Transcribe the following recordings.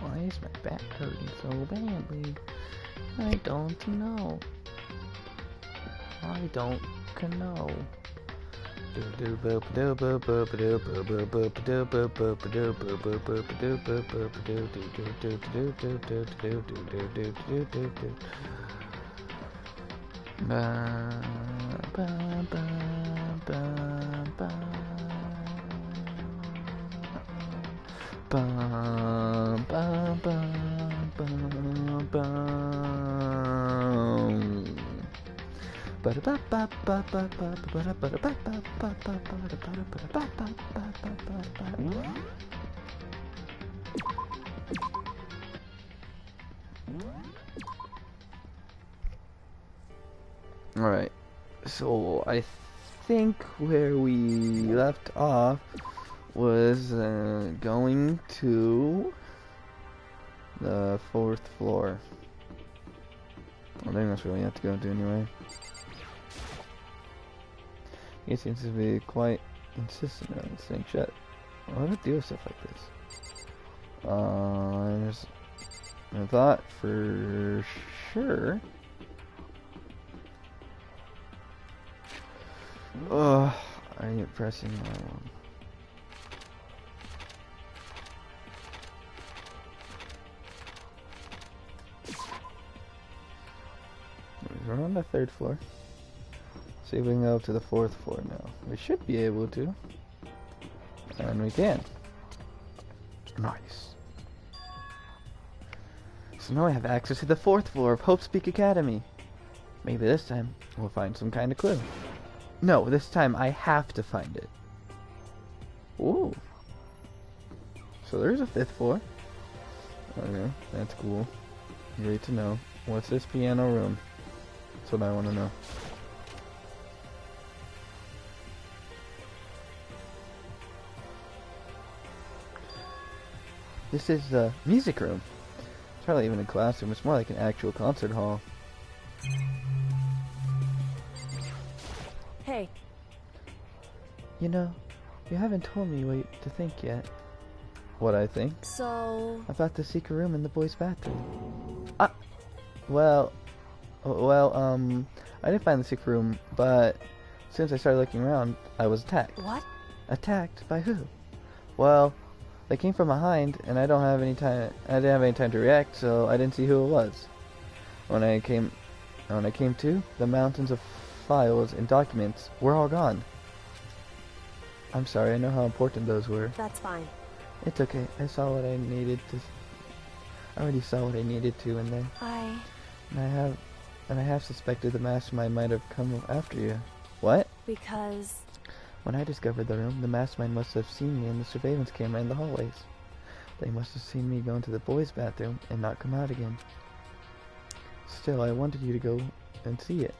Why is my back hurting so badly? I don't know. I don't know. Alright, so I think where we left off was going to the 4th floor. I think that's where we have to go to anyway. He seems to be quite insistent on staying shut. Why would it do stuff like this? I thought for sure. I ain't pressing that one. We're on the 3rd floor. See if we can go up to the 4th floor now. We should be able to. And we can. Nice. So now I have access to the 4th floor of Hope's Peak Academy. Maybe this time we'll find some kind of clue. No, this time I have to find it. Ooh. So there's a 5th floor. Okay, that's cool. Great to know. What's this piano room? That's what I want to know. This is the music room. It's hardly even a classroom. It's more like an actual concert hall. Hey. You know, you haven't told me what to think yet. What I think? So... About the secret room in the boys' bathroom. I didn't find the secret room, but as soon as I started looking around, I was attacked. What? Attacked by who? Well, they came from behind, and I didn't have any time to react, so I didn't see who it was. When I came to, the mountains of files and documents were all gone. I'm sorry, I know how important those were. That's fine. It's okay. I saw what I needed to. I already saw what I needed to in there. And I have suspected the mastermind might have come after you. What? Because... When I discovered the room, the mastermind must have seen me in the surveillance camera in the hallways. They must have seen me go into the boys' bathroom and not come out again. Still, I wanted you to go and see it.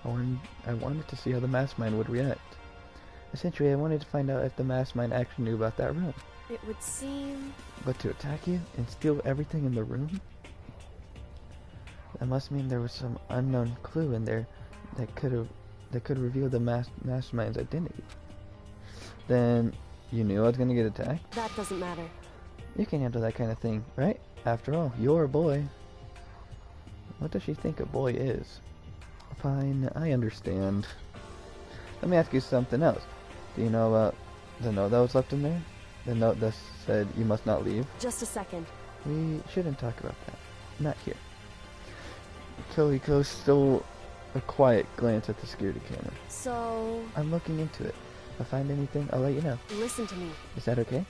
I wanted to see how the mastermind would react. Essentially, I wanted to find out if the mastermind actually knew about that room. It would seem... But to attack you and steal everything in the room? That must mean there was some unknown clue in there that could reveal the mastermind's identity. Then, you knew I was going to get attacked? That doesn't matter. You can handle that kind of thing, right? After all, you're a boy. What does she think a boy is? Fine, I understand. Let me ask you something else. Do you know about the note that was left in there? The note that said you must not leave? Just a second. We shouldn't talk about that. Not here. Tohiko stole a quiet glance at the security camera. So... I'm looking into it. If I find anything, I'll let you know. Listen to me. Is that okay?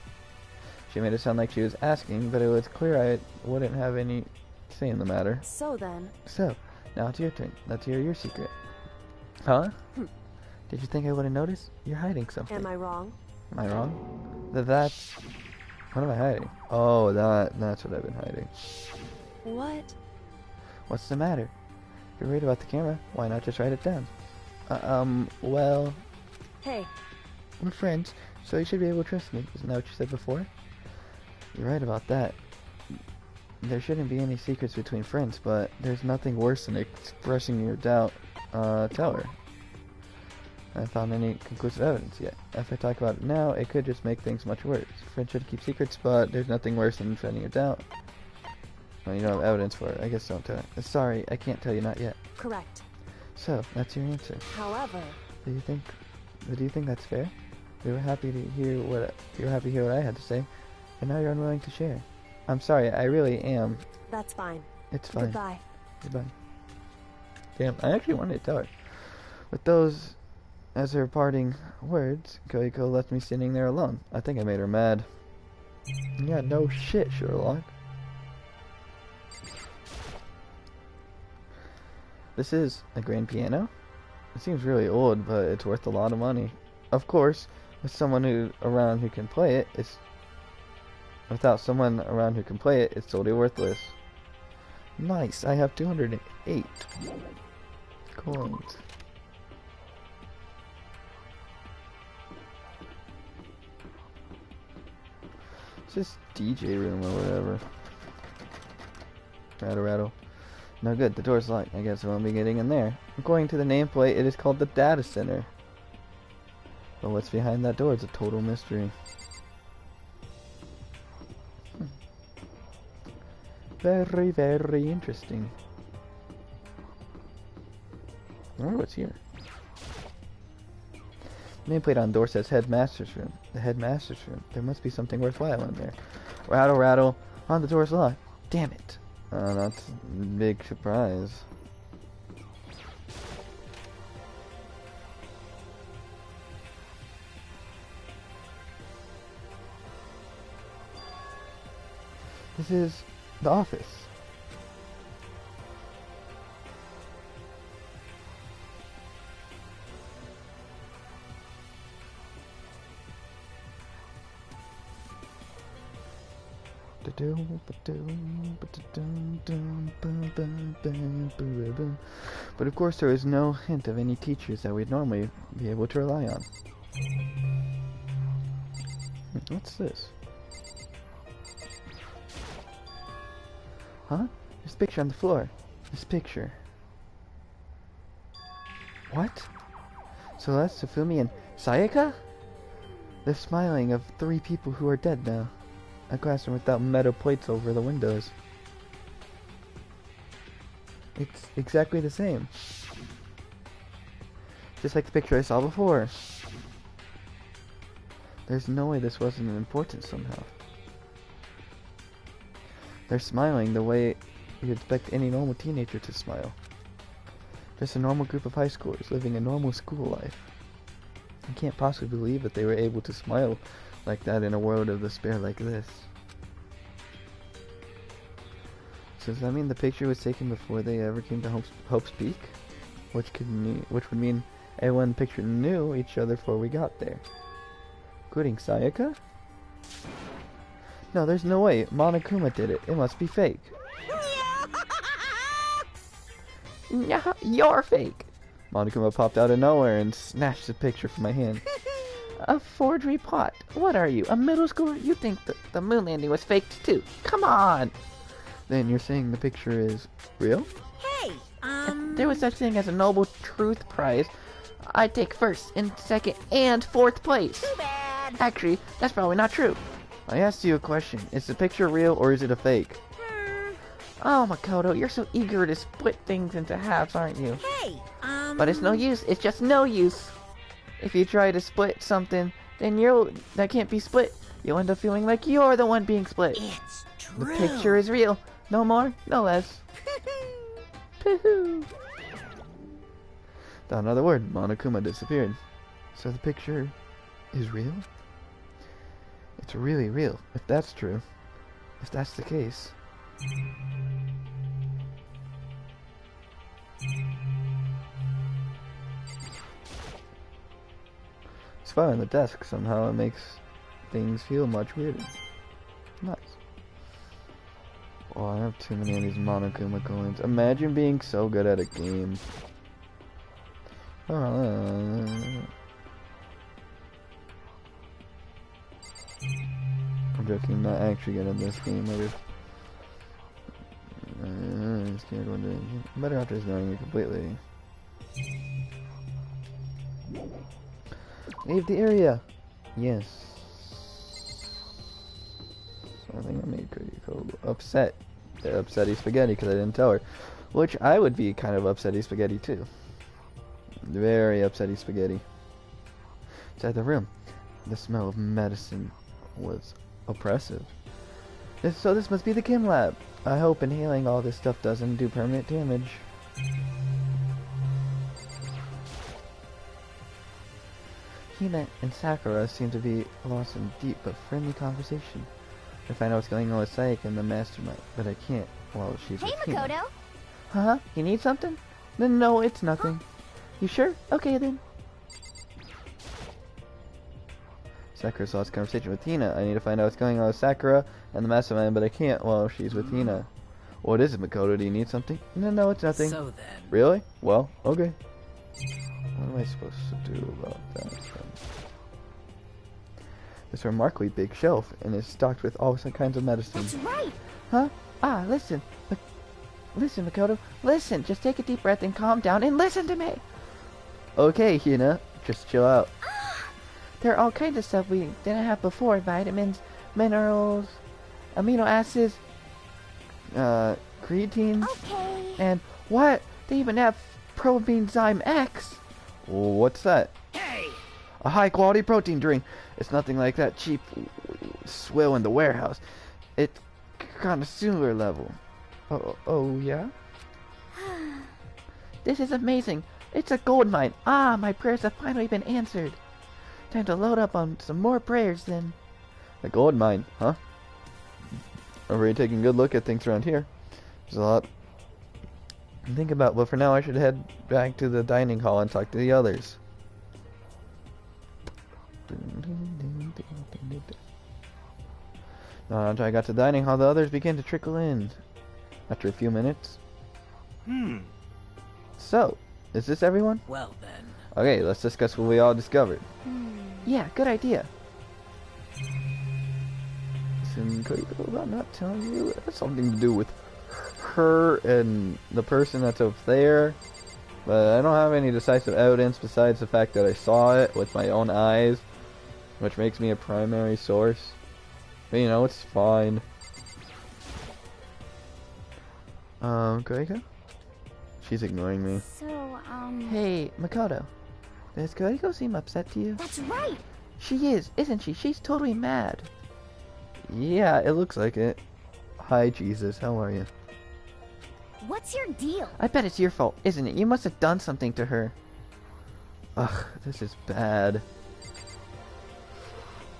She made it sound like she was asking, but it was clear I wouldn't have any say in the matter. So then... So, now it's your turn. Let's hear your secret. Huh? Did you think I wouldn't notice? You're hiding something. Am I wrong? Am I wrong? That's... What am I hiding? Oh, that's what I've been hiding. What? What's the matter? If you're worried about the camera, why not just write it down? Well... Hey. We're friends, so you should be able to trust me. Isn't that what you said before? You're right about that. There shouldn't be any secrets between friends, but there's nothing worse than expressing your doubt. Tell her. I haven't found any conclusive evidence yet. If I talk about it now, it could just make things much worse. friends should keep secrets, but there's nothing worse than finding it out. Well, you don't have evidence for it. I guess don't tell it. Sorry, I can't tell you, not yet. Correct. So, that's your answer. However... Do you think that's fair? You were happy to hear what I had to say, and now you're unwilling to share. I'm sorry, I really am. That's fine. It's fine. Goodbye. Goodbye. Damn, I actually wanted to tell her. With those as her parting words, Koiko left me sitting there alone. I think I made her mad. Yeah, no shit, Sherlock. This is a grand piano. It seems really old, but it's worth a lot of money. Of course, with someone around who can play it, without someone around who can play it, it's totally worthless. Nice, I have 208 coins. It's just DJ room or whatever. Rattle, rattle. No good, the door's locked. I guess I won't be getting in there. According to the nameplate, it is called the Data Center. But what's behind that door is a total mystery. Very, very interesting. I wonder what's here. Nameplate on door says Headmaster's Room. The Headmaster's Room. There must be something worthwhile in there. Rattle, rattle. On the door's locked. Damn it. That's a big surprise. This is the office. But of course there is no hint of any teachers that we'd normally be able to rely on. What's this? Huh? There's a picture on the floor. This picture. What? So that's Sufumi and Sayaka? They're smiling of 3 people who are dead now. A classroom without metal plates over the windows. It's exactly the same. Just like the picture I saw before. There's no way this wasn't important somehow. They're smiling the way you'd expect any normal teenager to smile. Just a normal group of high schoolers living a normal school life. I can't possibly believe that they were able to smile like that in a world of despair like this. So does that mean the picture was taken before they ever came to Hope's Peak? Which would mean everyone in the picture knew each other before we got there. Including Sayaka? No, there's no way. Monokuma did it. It must be fake. Yeah, you're fake. Monokuma popped out of nowhere and snatched the picture from my hand. A forgery plot. What are you, a middle schooler? You think the moon landing was faked too? Come on! Then you're saying the picture is real? Hey, If there was such thing as a Noble Truth Prize, I'd take first, and second, and fourth place. Too bad. Actually, that's probably not true. I asked you a question. Is the picture real or is it a fake? Oh, Makoto, you're so eager to split things into halves, aren't you? Hey, But it's no use. It's just no use. If you try to split something, then that can't be split. You'll end up feeling like you're the one being split. It's true. The picture is real. No more, no less. Pooh. Without another word, Monokuma disappeared. So the picture is real? It's really real, if that's true. If that's the case. It's fine on the desk. Somehow it makes things feel much weirder. Nice. Oh, I have too many of these Monokuma coins. Imagine being so good at a game. I'm joking, I'm not actually good at this game. I'm scared one day. I'm better after ignoring me completely. Leave the area! Yes. Something that made Kuriko upset. Upsetty spaghetti because I didn't tell her. Which I would be kind of upsetty spaghetti too. Very upsetty spaghetti. Inside the room, the smell of medicine was oppressive. So this must be the chem lab. I hope inhaling all this stuff doesn't do permanent damage. Hina and Sakura seem to be lost in deep but friendly conversation. I find out what's going on with Sayaka and the mastermind, but I can't while she's with Hina. Makoto. Huh? You need something? No, it's nothing. You sure? Okay then. Sakura saw this conversation with Hina. I need to find out what's going on with Sakura and the mastermind, but I can't while she's with Hina. What is it, Makoto? Do you need something? No, it's nothing. So then. Really? Well, okay. What am I supposed to do about that? This remarkably big shelf and is stocked with all kinds of medicine. That's right. Huh? Listen. Listen, Makoto. Listen. Just take a deep breath and calm down and listen to me. Okay, Hina. Just chill out. There are all kinds of stuff we didn't have before. Vitamins, minerals, amino acids, creatine, Okay. and what? They even have Proenzyme X. What's that? Hey! A high-quality protein drink. It's nothing like that cheap swill in the warehouse. It's connoisseur level. Oh yeah? This is amazing. It's a gold mine. My prayers have finally been answered. Time to load up on some more prayers then. A gold mine, huh? I'm already taking a good look at things around here. There's a lot to think about, but for now I should head back to the dining hall and talk to the others. After I got to the dining hall, the others began to trickle in. After a few minutes. So, is this everyone? Well then. Okay, let's discuss what we all discovered. Yeah, good idea. I'm not telling you. It has something to do with her and the person that's up there. But I don't have any decisive evidence besides the fact that I saw it with my own eyes, which makes me a primary source. But you know, it's fine. Kuriko? She's ignoring me. So, Hey, Makoto. Does Kuriko seem upset to you? That's right. She is, isn't she? She's totally mad. Yeah, it looks like it. Hi, Jesus. How are you? What's your deal? I bet it's your fault, isn't it? You must have done something to her. Ugh, this is bad.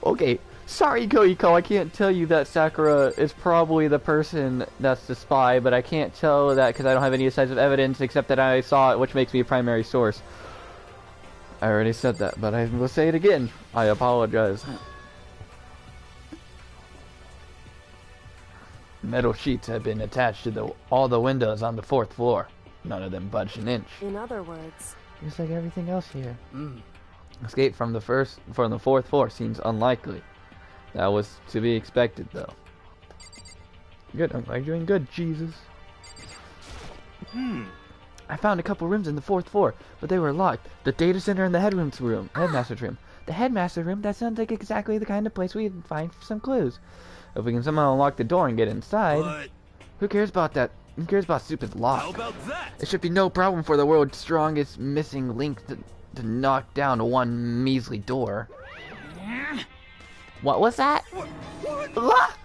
Okay, sorry, Kuriko. I can't tell you that Sakura is probably the person that's the spy, but I can't tell that because I don't have any decisive evidence except that I saw it, which makes me a primary source. I already said that, but I will say it again. I apologize. Metal sheets have been attached to all the windows on the 4th floor. None of them budged an inch. In other words, Just like everything else here. Escape from the 4th floor seems unlikely. That was to be expected, though. Good, I'm doing good, Jesus. I found a couple rooms in the 4th floor, but they were locked. The data center and the headmaster's room. The headmaster's room, that sounds like exactly the kind of place we'd find for some clues. If we can somehow unlock the door and get inside. But Who cares about that? Who cares about stupid lock? how about that? It should be no problem for the world's strongest missing link to knock down one measly door. What was that? What?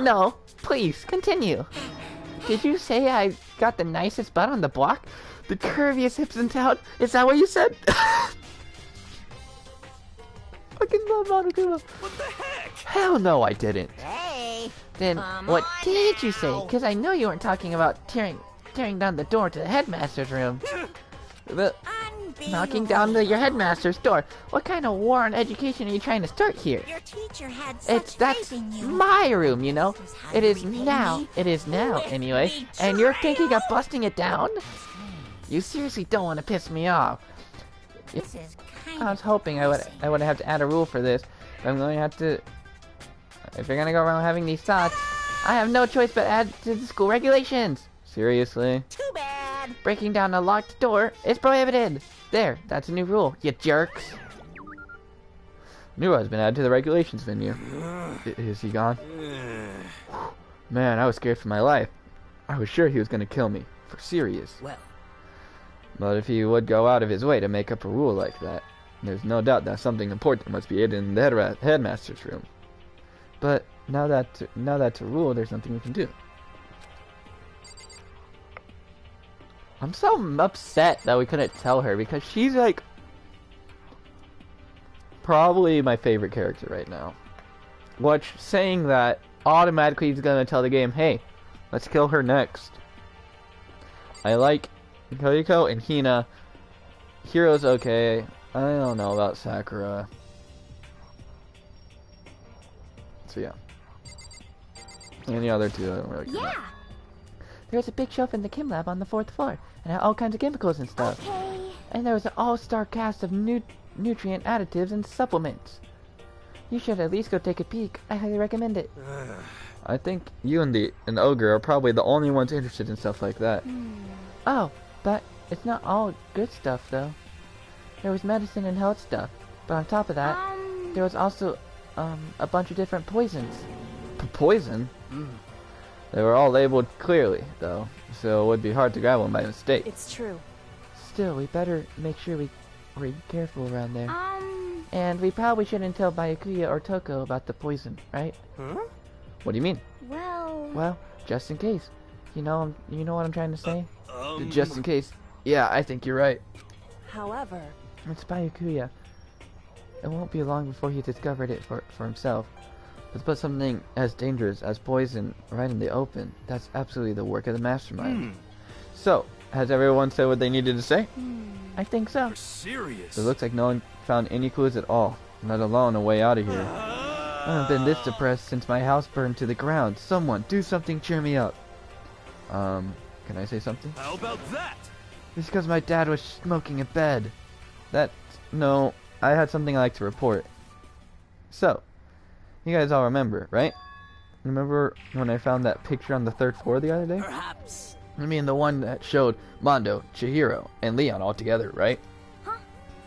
No, please, continue. Did you say I got the nicest butt on the block? The curviest hips in town? Is that what you said? Fucking love Monokuma. What the heck? Hell no, I didn't. Hey. Then Come what on did you say? now. Because I know you weren't talking about tearing down the door to the headmaster's room. Knocking down your headmaster's door. What kind of war on education are you trying to start here? Your teacher had such That's faith in you. my room, you know. Just how It you is repay now. me. It is now, With anyway. me And you're thinking of trial. busting it down? You seriously don't want to piss me off. This is kind I was of hoping I would have to add a rule for this, but I'm going to have to. If you're gonna go around having these thoughts, I have no choice but add to the school regulations. Seriously, too bad. breaking down a locked door is prohibited. There, that's a new rule, you jerks. New has been added to the regulations menu. Is he gone? Man, I was scared for my life. I was sure he was going to kill me. For serious. Well. But if he would go out of his way to make up a rule like that, there's no doubt that something important must be hidden in the headmaster's room. But now that's a rule, there's nothing we can do. I'm so upset that we couldn't tell her, because she's like probably my favorite character right now. Which, saying that, automatically he's gonna tell the game, hey, let's kill her next. I like Koiko and Hina. Hiro's okay. I don't know about Sakura. So yeah. And the other two I don't really care about. There's a big shelf in the chem lab on the 4th floor, and had all kinds of chemicals and stuff. Okay. And there was an all-star cast of nutrient additives and supplements. You should at least go take a peek. I highly recommend it. I think you and the Ogre are probably the only ones interested in stuff like that. Oh, but it's not all good stuff, though. There was medicine and health stuff, but on top of that, there was also a bunch of different poisons. Poison? They were all labeled clearly, though, so it would be hard to grab one by mistake. It's true. Still, we better make sure we're careful around there. And we probably shouldn't tell Byakuya or Toko about the poison, right? What do you mean? Well, just in case. You know what I'm trying to say? Just in case. Yeah, I think you're right. However, It's Byakuya. It won't be long before he discovered it for himself. But to put something as dangerous as poison right in the open, that's absolutely the work of the mastermind. So, has everyone said what they needed to say? I think so. Serious? It looks like no one found any clues at all, let alone a way out of here. I haven't been this depressed since my house burned to the ground. Someone, do something, cheer me up. Can I say something? How about that? It's because my dad was smoking in bed. No, I had something I like to report. So, you guys all remember, right? Remember when I found that picture on the 3rd floor the other day? Perhaps. I mean, the one that showed Mondo, Chihiro, and Leon all together, right?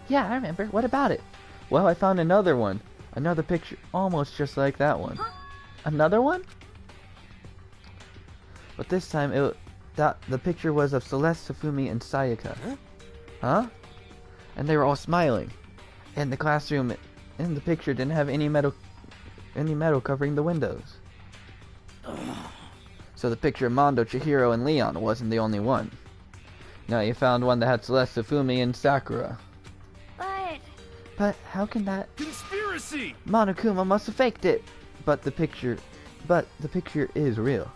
Yeah, I remember. What about it? Well, I found another one. Another picture almost just like that one. Another one? But this time, the picture was of Celeste, Safumi, and Sayaka. Huh? And they were all smiling. And the classroom in the picture didn't have any metal covering the windows. So the picture of Mondo, Chihiro, and Leon wasn't the only one. Now you found one that had Celeste, Safumi, and Sakura. But how can that... Conspiracy! Monokuma must have faked it. But the picture is real.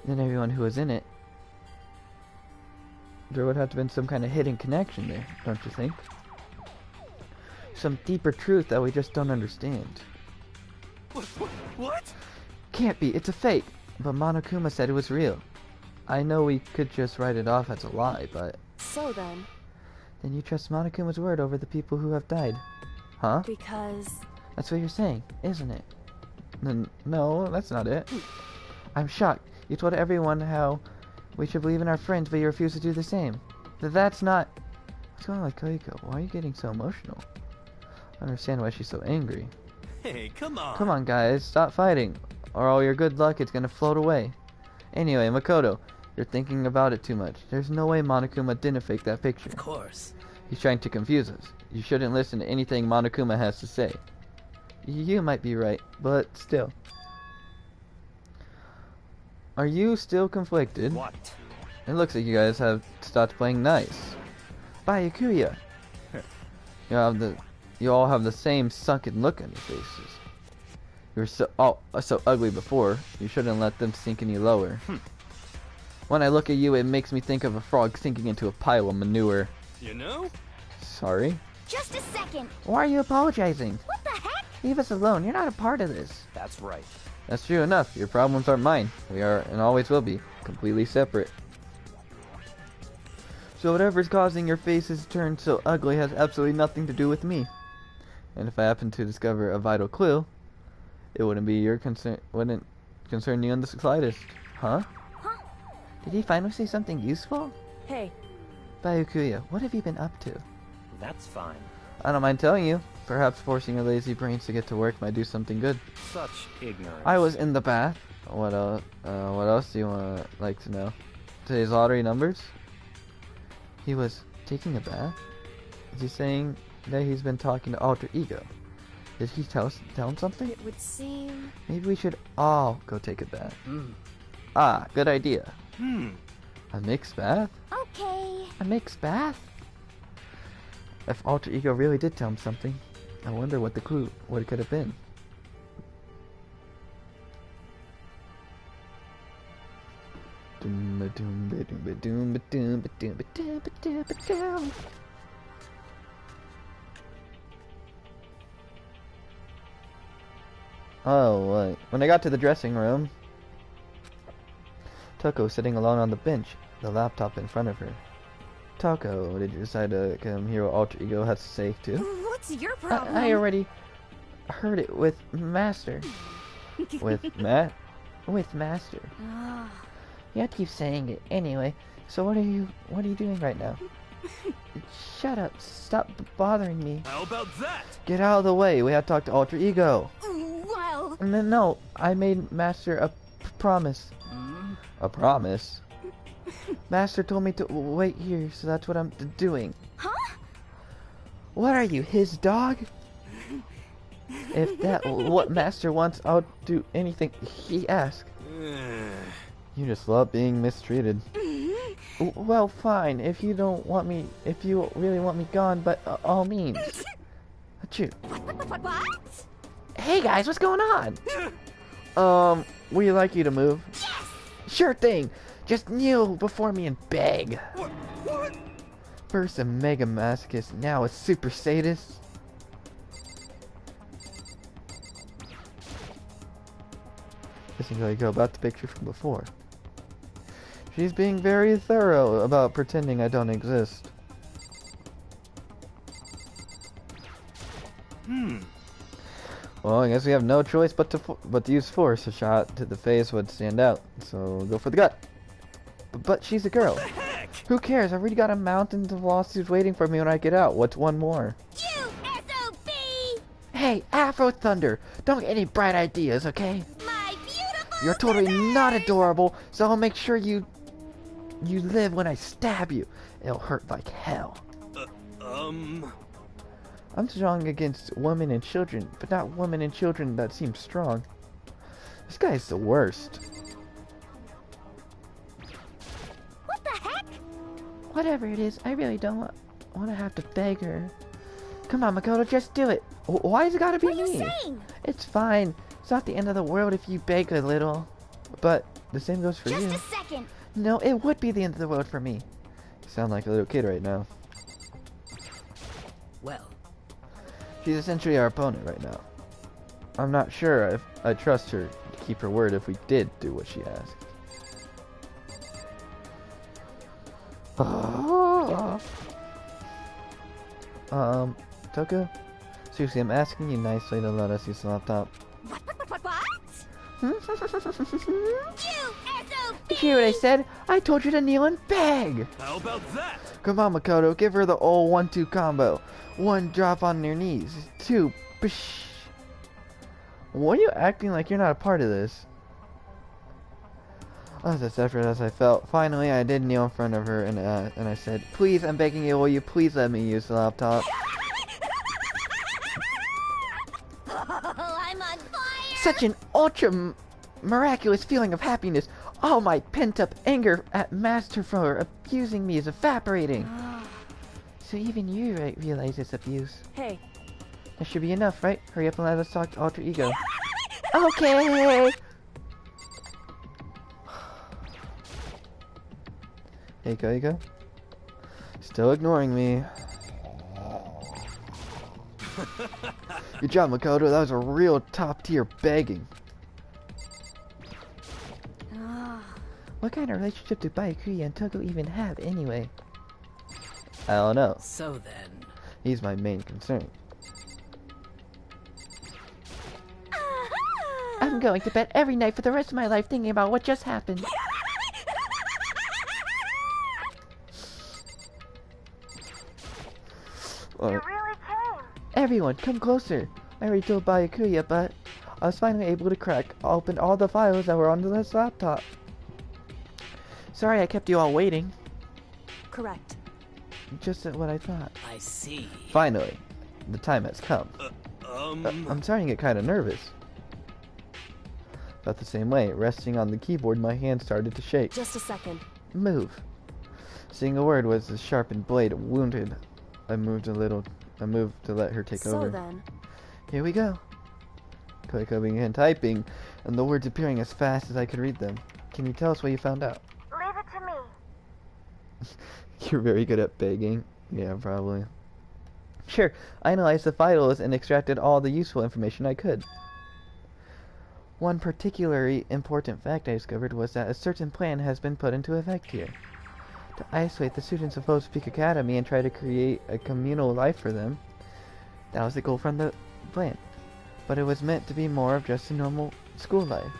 Then everyone who was in it, there would have to have been some kind of hidden connection there, don't you think? Some deeper truth that we just don't understand. What? Can't be, it's a fake. But Monokuma said it was real. I know we could just write it off as a lie, but... so then, Then you trust Monokuma's word over the people who have died. Huh? because... That's what you're saying, isn't it? No, that's not it. I'm shocked. You told everyone how we should believe in our friends, but you refuse to do the same. That's not... What's going on with Koiko? Why are you getting so emotional? I don't understand why she's so angry. Hey, come on. Come on, guys, stop fighting, or all your good luck is gonna float away. Anyway, Makoto, you're thinking about it too much. There's no way Monokuma didn't fake that picture. Of course. He's trying to confuse us. You shouldn't listen to anything Monokuma has to say. You might be right, but still. Are you still conflicted? What? It looks like you guys have stopped playing nice. Byakuya! You all have the same sunken look on your faces. You were so ugly before. You shouldn't let them sink any lower. When I look at you, it makes me think of a frog sinking into a pile of manure. You know? Sorry? Just a second. Why are you apologizing? What the heck? Leave us alone. You're not a part of this. That's right. That's true enough. Your problems aren't mine. We are, and always will be, completely separate. So whatever's causing your faces to turn so ugly has absolutely nothing to do with me. And if I happen to discover a vital clue, it wouldn't concern you in the slightest. Huh? Did he finally say something useful? Hey, Byakuya, what have you been up to? That's fine. I don't mind telling you. Perhaps forcing your lazy brains to get to work might do something good. Such ignorance. I was in the bath. What else? What else do you like to know? Today's lottery numbers? He was taking a bath? Is he saying that he's been talking to Alter Ego? Did he tell him something? It would seem... Maybe we should all go take a bath. Hmm. Ah, good idea. Hmm. A mixed bath? Okay. A mixed bath? If Alter Ego really did tell him something, I wonder what it could have been. Oh, what? When I got to the dressing room, Toko was sitting alone on the bench, the laptop in front of her. Toko, did you decide to come hear what Alter Ego has to say too? What's your problem? I already heard it with Master. With Matt? With Master. Ah, You have to keep saying it. Anyway, so what are you doing right now? Shut up. Stop bothering me. How about that? Get out of the way. We have to talk to Alter Ego. Well, No, I made Master a promise. A promise? Master told me to wait here, so that's what I'm doing. huh? What are you, his dog? If that what Master wants, I'll do anything he asks. You just love being mistreated. Well, fine. If you really want me gone, but all means. Achoo. What? Hey guys, what's going on? We'd like you to move. Yes! Sure thing. Just kneel before me and beg. What? First a mega masochist, now a super sadist. This is how you go about the picture from before. She's being very thorough about pretending I don't exist. Well, I guess we have no choice but to use force. A shot to the face would stand out, so go for the gut. But she's a girl. Heck! Who cares? I've already got a mountain of lawsuits waiting for me when I get out. What's one more? You SOB! Hey, Afro Thunder! Don't get any bright ideas, okay? My beautiful You're totally brothers! not adorable, so I'll make sure you live when I stab you. It'll hurt like hell. I'm strong against women and children, but not women and children that seem strong. This guy's the worst. What the heck? Whatever it is, I really don't want to have to beg her. Come on, Makoto, just do it. Why's it gotta be What are you me? saying? It's fine. It's not the end of the world if you beg a little. But the same goes for Just you. a second. No, it would be the end of the world for me. You sound like a little kid right now. Well, She's essentially our opponent right now. I'm not sure if I trust her to keep her word if we did do what she asked. Toko? Seriously, I'm asking you nicely to let us use the laptop. What? You SOB! You hear what I said? I told you to kneel and beg! How about that? Come on, Makoto, give her the old 1-2 combo. 1, drop on your knees. 2, bish. Why are you acting like you're not a part of this? As desperate as I felt, finally I did kneel in front of her and I said, "Please, I'm begging you, will you please let me use the laptop?" Oh, I'm on fire! Such an ultra miraculous feeling of happiness. All my pent-up anger at Master for abusing me is evaporating. So even you realize it's abuse. hey, That should be enough, right? Hurry up and let us talk to Alter Ego. Okay! Hey, Ego. Still ignoring me. Good job, Makoto. That was a real top-tier begging. What kind of relationship do Byakuya and Toko even have, anyway? I don't know. so then. He's my main concern. I'm going to bed every night for the rest of my life thinking about what just happened. You really came. Everyone, come closer. I already told Byakuya, but I was finally able to crack open all the files that were on this laptop. Sorry I kept you all waiting. Correct. Just what I thought. I see. Finally, the time has come. I'm starting to get kind of nervous. About the same way, resting on the keyboard, my hand started to shake. Just a second. Move. Seeing a word was the sharpened blade wounded. I moved to let her take over. So then. Here we go. Koiko began typing, and the words appearing as fast as I could read them. Can you tell us what you found out? Leave it to me. You're very good at begging. Yeah, probably. Sure, I analyzed the files and extracted all the useful information I could. One particularly important fact I discovered was that a certain plan has been put into effect here. To isolate the students of Hope's Peak Academy and try to create a communal life for them. That was the goal from the plan. But it was meant to be more of just a normal school life.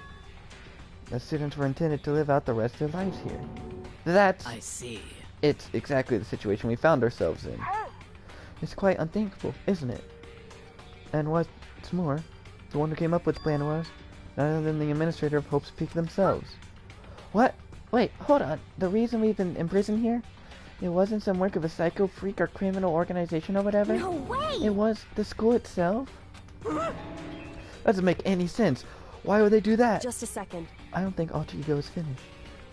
The students were intended to live out the rest of their lives here. I see. It's exactly the situation we found ourselves in. It's quite unthinkable, isn't it? And what's more, the one who came up with the plan was none other than the administrator of Hope's Peak themselves. What? Wait, hold on. The reason we've been imprisoned here? It wasn't some work of a psycho freak or criminal organization or whatever? No way! It was the school itself? That doesn't make any sense. Why would they do that? Just a second. I don't think Alter Ego is finished.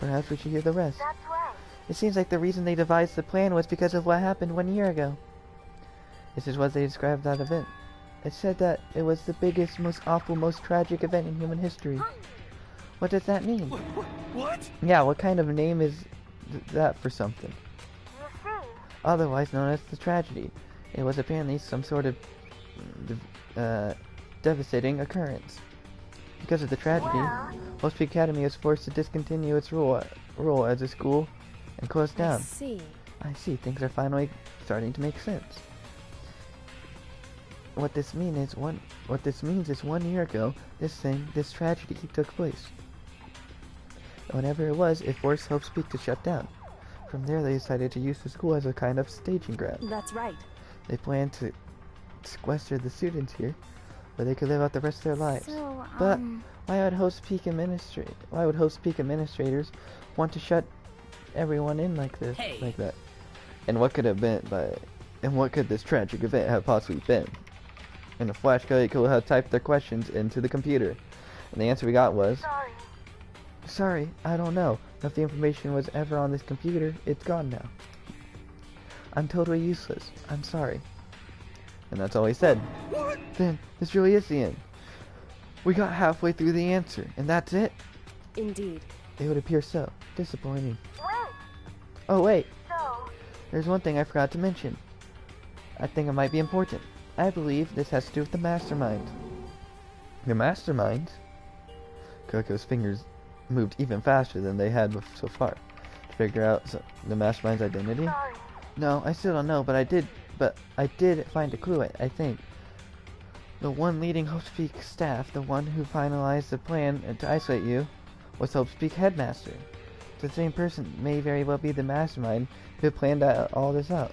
Perhaps we should hear the rest. That's right. It seems like the reason they devised the plan was because of what happened 1 year ago. This is what they described that event. It said that it was the biggest, most awful, most tragic event in human history. What does that mean? What? Yeah, what kind of name is that for something? You see, Otherwise known as the tragedy. It was apparently some sort of devastating occurrence. Because of the tragedy, Hope's Peak Academy was forced to discontinue its role as a school and close I down. see. I see, things are finally starting to make sense. What this means is 1 year ago, this tragedy took place. Whenever it was, it forced Hope's Peak to shut down. From there, they decided to use the school as a kind of staging ground. That's right. They planned to sequester the students here, where they could live out the rest of their lives. so, But why would Hope's Peak administrators want to shut everyone in like this, Hey. like that? And what could this tragic event have possibly been? In a flash, Koiko had typed their questions into the computer, and the answer we got was, sorry. "Sorry, I don't know. If the information was ever on this computer, it's gone now. I'm totally useless. I'm sorry." And that's all he said. What? Then, this really is the end. We got halfway through the answer, and that's it? Indeed. It would appear so. Disappointing. Wait, Oh wait, so, there's one thing I forgot to mention. I think it might be important. I believe this has to do with the mastermind. The mastermind? Koiko's fingers moved even faster than they had so far to figure out the mastermind's identity. sorry. No, I still don't know, but I did find a clue, I think. The one leading Hope's Peak staff, the one who finalized the plan to isolate you, was Hope's Peak headmaster. The same person may very well be the mastermind who planned all this out.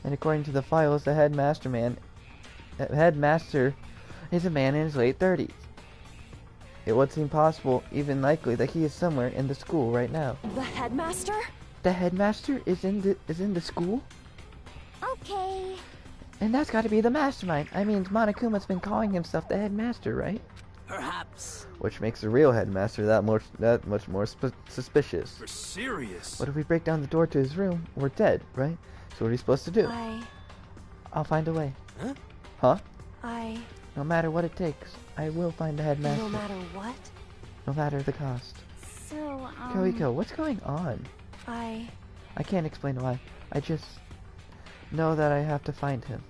And according to the files, the headmaster is a man in his late 30s. It would seem possible, even likely, that he is somewhere in the school right now. The headmaster? The headmaster is in the school? Okay. And that's got to be the mastermind. I mean, Monokuma's been calling himself the headmaster, right? Perhaps. Which makes the real headmaster that much more suspicious. For serious? What if we break down the door to his room? We're dead, right? So what are you supposed to do? I'll find a way. Huh? Huh? I... No matter what it takes, I will find the headmaster. No matter what? No matter the cost. So, Koiko, what's going on? I can't explain why. I just know that I have to find him.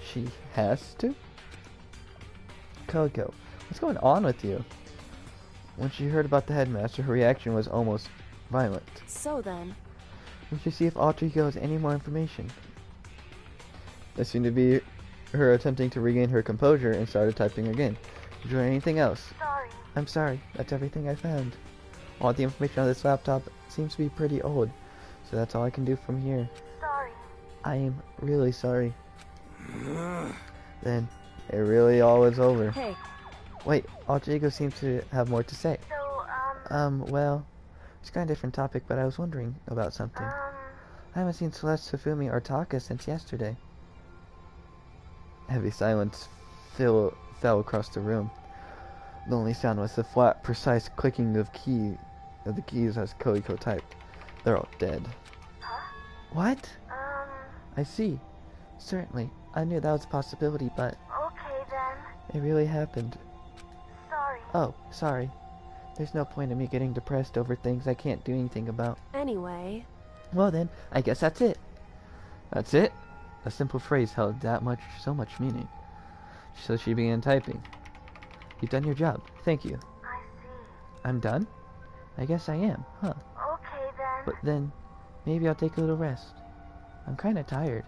She has to? Koiko, what's going on with you? When she heard about the headmaster, her reaction was almost violent. So then... We should see if Alter Ego has any more information. This seemed to be her attempting to regain her composure and started typing again. Is there anything else? sorry. I'm sorry, that's everything I found. All the information on this laptop seems to be pretty old, so that's all I can do from here. Sorry. I am really sorry. Then it really all was over. Hey, Wait, Alter Ego seems to have more to say. So, Well, it's kind of different topic, but I was wondering about something. I haven't seen Celeste, Sufumi, or Taka since yesterday. Heavy silence fell across the room. The only sound was the flat, precise clicking of the keys as Koiko typed. They're all dead. huh? What? I see. Certainly. I knew that was a possibility, but Okay then. it really happened. Sorry. Oh, sorry. There's no point in me getting depressed over things I can't do anything about. anyway. Well then, I guess that's it. That's it? A simple phrase held so much meaning. So she began typing. You've done your job. Thank you. I see. I'm done? I guess I am, huh? Okay then. But then, maybe I'll take a little rest. I'm kinda tired.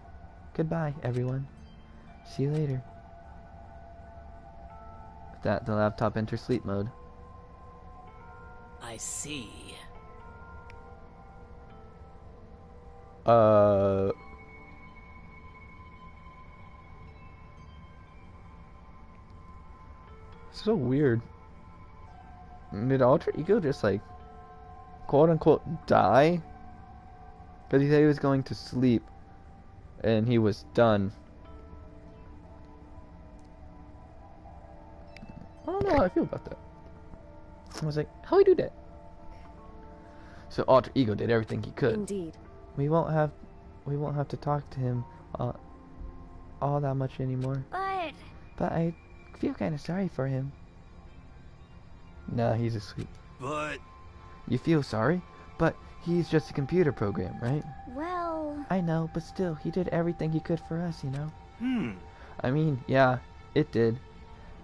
Goodbye, everyone. See you later. With that, the laptop enters sleep mode. I see. So weird. Did Alter Ego just like, quote unquote, die? Because he said he was going to sleep and he was done. I don't know how I feel about that. I was like, how we do that? So Alter Ego did everything he could. Indeed. We won't have to talk to him all that much anymore. But I feel kind of sorry for him. Nah, he's asleep. But You feel sorry? But he's just a computer program, right? Well, I know, but still, he did everything he could for us, you know? hmm. I mean, yeah, it did.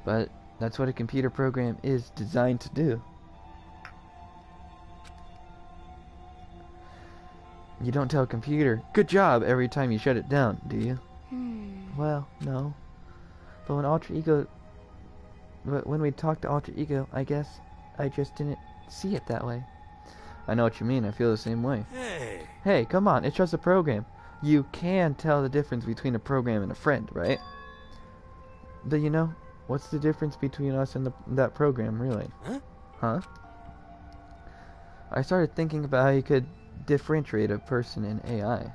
But that's what a computer program is designed to do. You don't tell a computer, good job, every time you shut it down, do you? Well, no. But when we talked to Alter Ego, I guess I just didn't see it that way. I know what you mean, I feel the same way. Hey. Hey, come on, it's just a program. You can tell the difference between a program and a friend, right? But you know, what's the difference between us and that program, really? Huh? I started thinking about how you could differentiate a person in AI.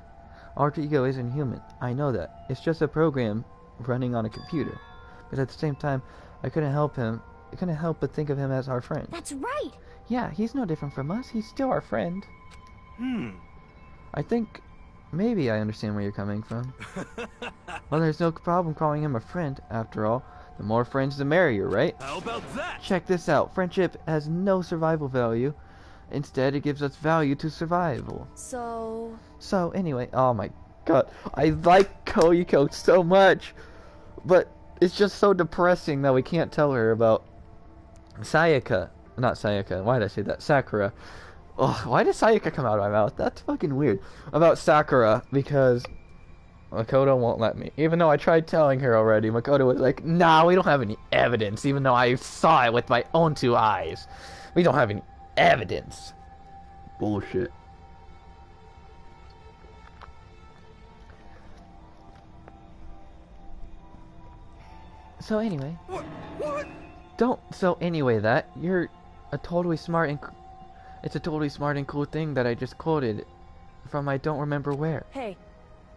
Alter Ego isn't human, I know that. It's just a program running on a computer. But at the same time, I couldn't help but think of him as our friend. that's right. Yeah, he's no different from us. He's still our friend. I think maybe I understand where you're coming from. Well, there's no problem calling him a friend. After all, the more friends, the merrier, right? How about that? Check this out. Friendship has no survival value. Instead, it gives us value to survival. So anyway, oh my god. I like Koiko so much. But it's just so depressing that we can't tell her about Sayaka. Not Sayaka. Why did I say that? Sakura. Oh, why did Sayaka come out of my mouth? That's fucking weird. About Sakura, because Makoto won't let me. Even though I tried telling her already, Makoto was like, nah, we don't have any evidence, even though I saw it with my own two eyes. We don't have any evidence. Bullshit. So anyway. What? So anyway, that you're a totally smart and it's a totally smart and cool thing that I just quoted from I don't remember where. Hey,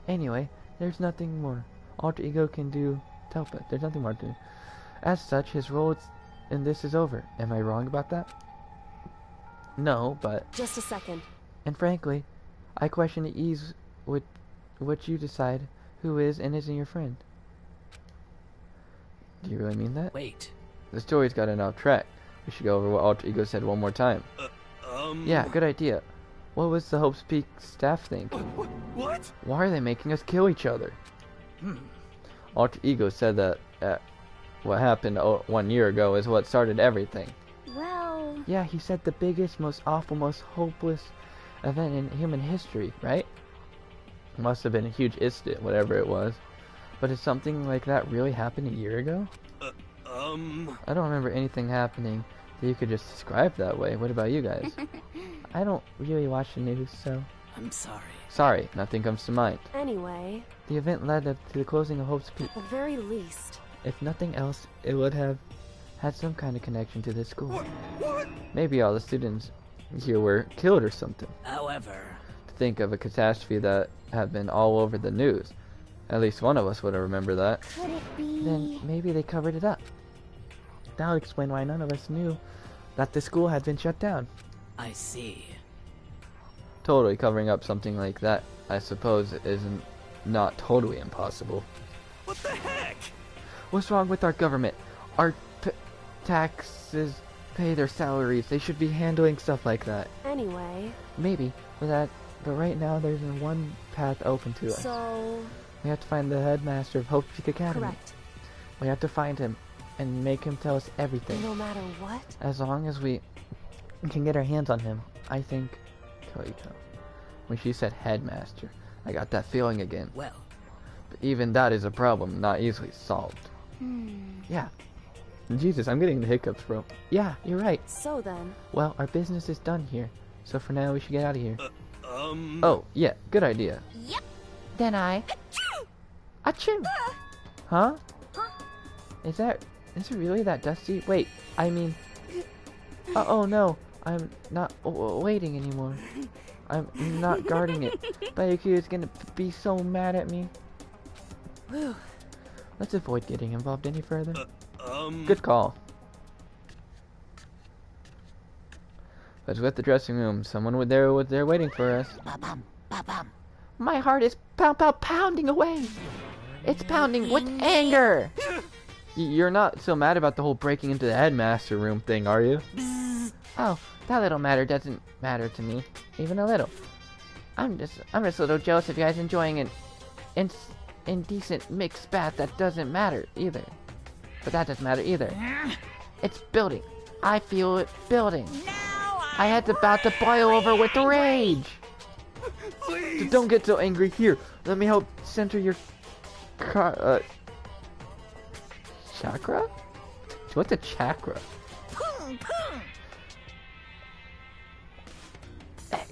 Anyway, there's nothing more Alter Ego can do to help it. There's nothing more to do. As such, his role in this is over. Am I wrong about that? No, but just a second. and frankly, I question the ease with what you decide who is and isn't your friend. Do you really mean that? Wait. The story's gotten off track. We should go over what Alter Ego said one more time. Yeah, good idea. What was the Hope's Peak staff thinking? What? Why are they making us kill each other? Alter Ego said that what happened 1 year ago is what started everything. Well, Yeah, he said the biggest, most awful, most hopeless event in human history, right? Must have been a huge incident, whatever it was. But did something like that really happen a year ago? I don't remember anything happening that you could just describe that way. What about you guys? I don't really watch the news, so I'm sorry. Sorry, nothing comes to mind. Anyway, The event led up to the closing of Hope's Peak. at the very least, If nothing else, it would have had some kind of connection to this school. What? Maybe all the students here were killed or something. However, To think of a catastrophe that had been all over the news. At least one of us would have remembered that. Could it be? Then maybe they covered it up. That would explain why none of us knew that the school had been shut down. I see. Totally covering up something like that, I suppose, isn't not totally impossible. What the heck? What's wrong with our government? Our taxes pay their salaries. They should be handling stuff like that. anyway, Maybe, but right now there's one path open to us. so, We have to find the headmaster of Hope Peak Academy. correct. We have to find him and make him tell us everything. No matter what? As long as we can get our hands on him, I think. Koiko. When she said headmaster, I got that feeling again. Well, But even that is a problem not easily solved. Yeah. Jesus, I'm getting the hiccups, bro. Yeah, you're right. So then, Well, our business is done here. So for now, we should get out of here. Oh. Oh, yeah, good idea. Yep. Then I... Achoo! Huh? Is it really that dusty? Wait, I mean... oh no, I'm not waiting anymore. I'm not guarding it. Bayuki is gonna be so mad at me. whew, Let's avoid getting involved any further. Um. Good call. Let's go to the dressing room. Someone was there waiting for us. Ba-bum, ba-bum. My heart is pounding away. It's pounding with anger. You're not so mad about the whole breaking into the headmaster room thing, are you? Oh, that little matter doesn't matter to me, even a little. I'm just a little jealous of you guys enjoying an indecent mixed bath that doesn't matter either. But that doesn't matter either. It's building. I feel it building. I had about to boil over with rage. Please. So don't get so angry. Here, let me help center your chakra? What's a chakra?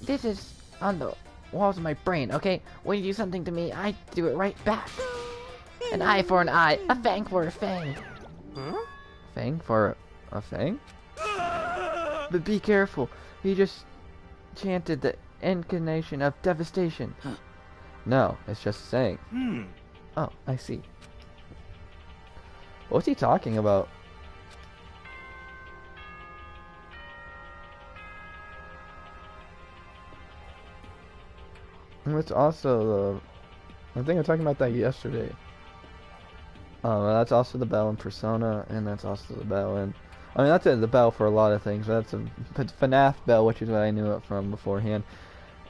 This is on the walls of my brain, okay? When you do something to me, I do it right back. An eye for an eye, a fang for a fang. Huh? Fang for a fang? But be careful. He just chanted the incarnation of devastation. No, it's just a saying. Oh, I see. What's he talking about? And it's also I think I was talking about that yesterday. That's also the bell in Persona, and that's also the bell in... I mean, that's the bell for a lot of things, but that's a FNAF bell, which is what I knew it from beforehand.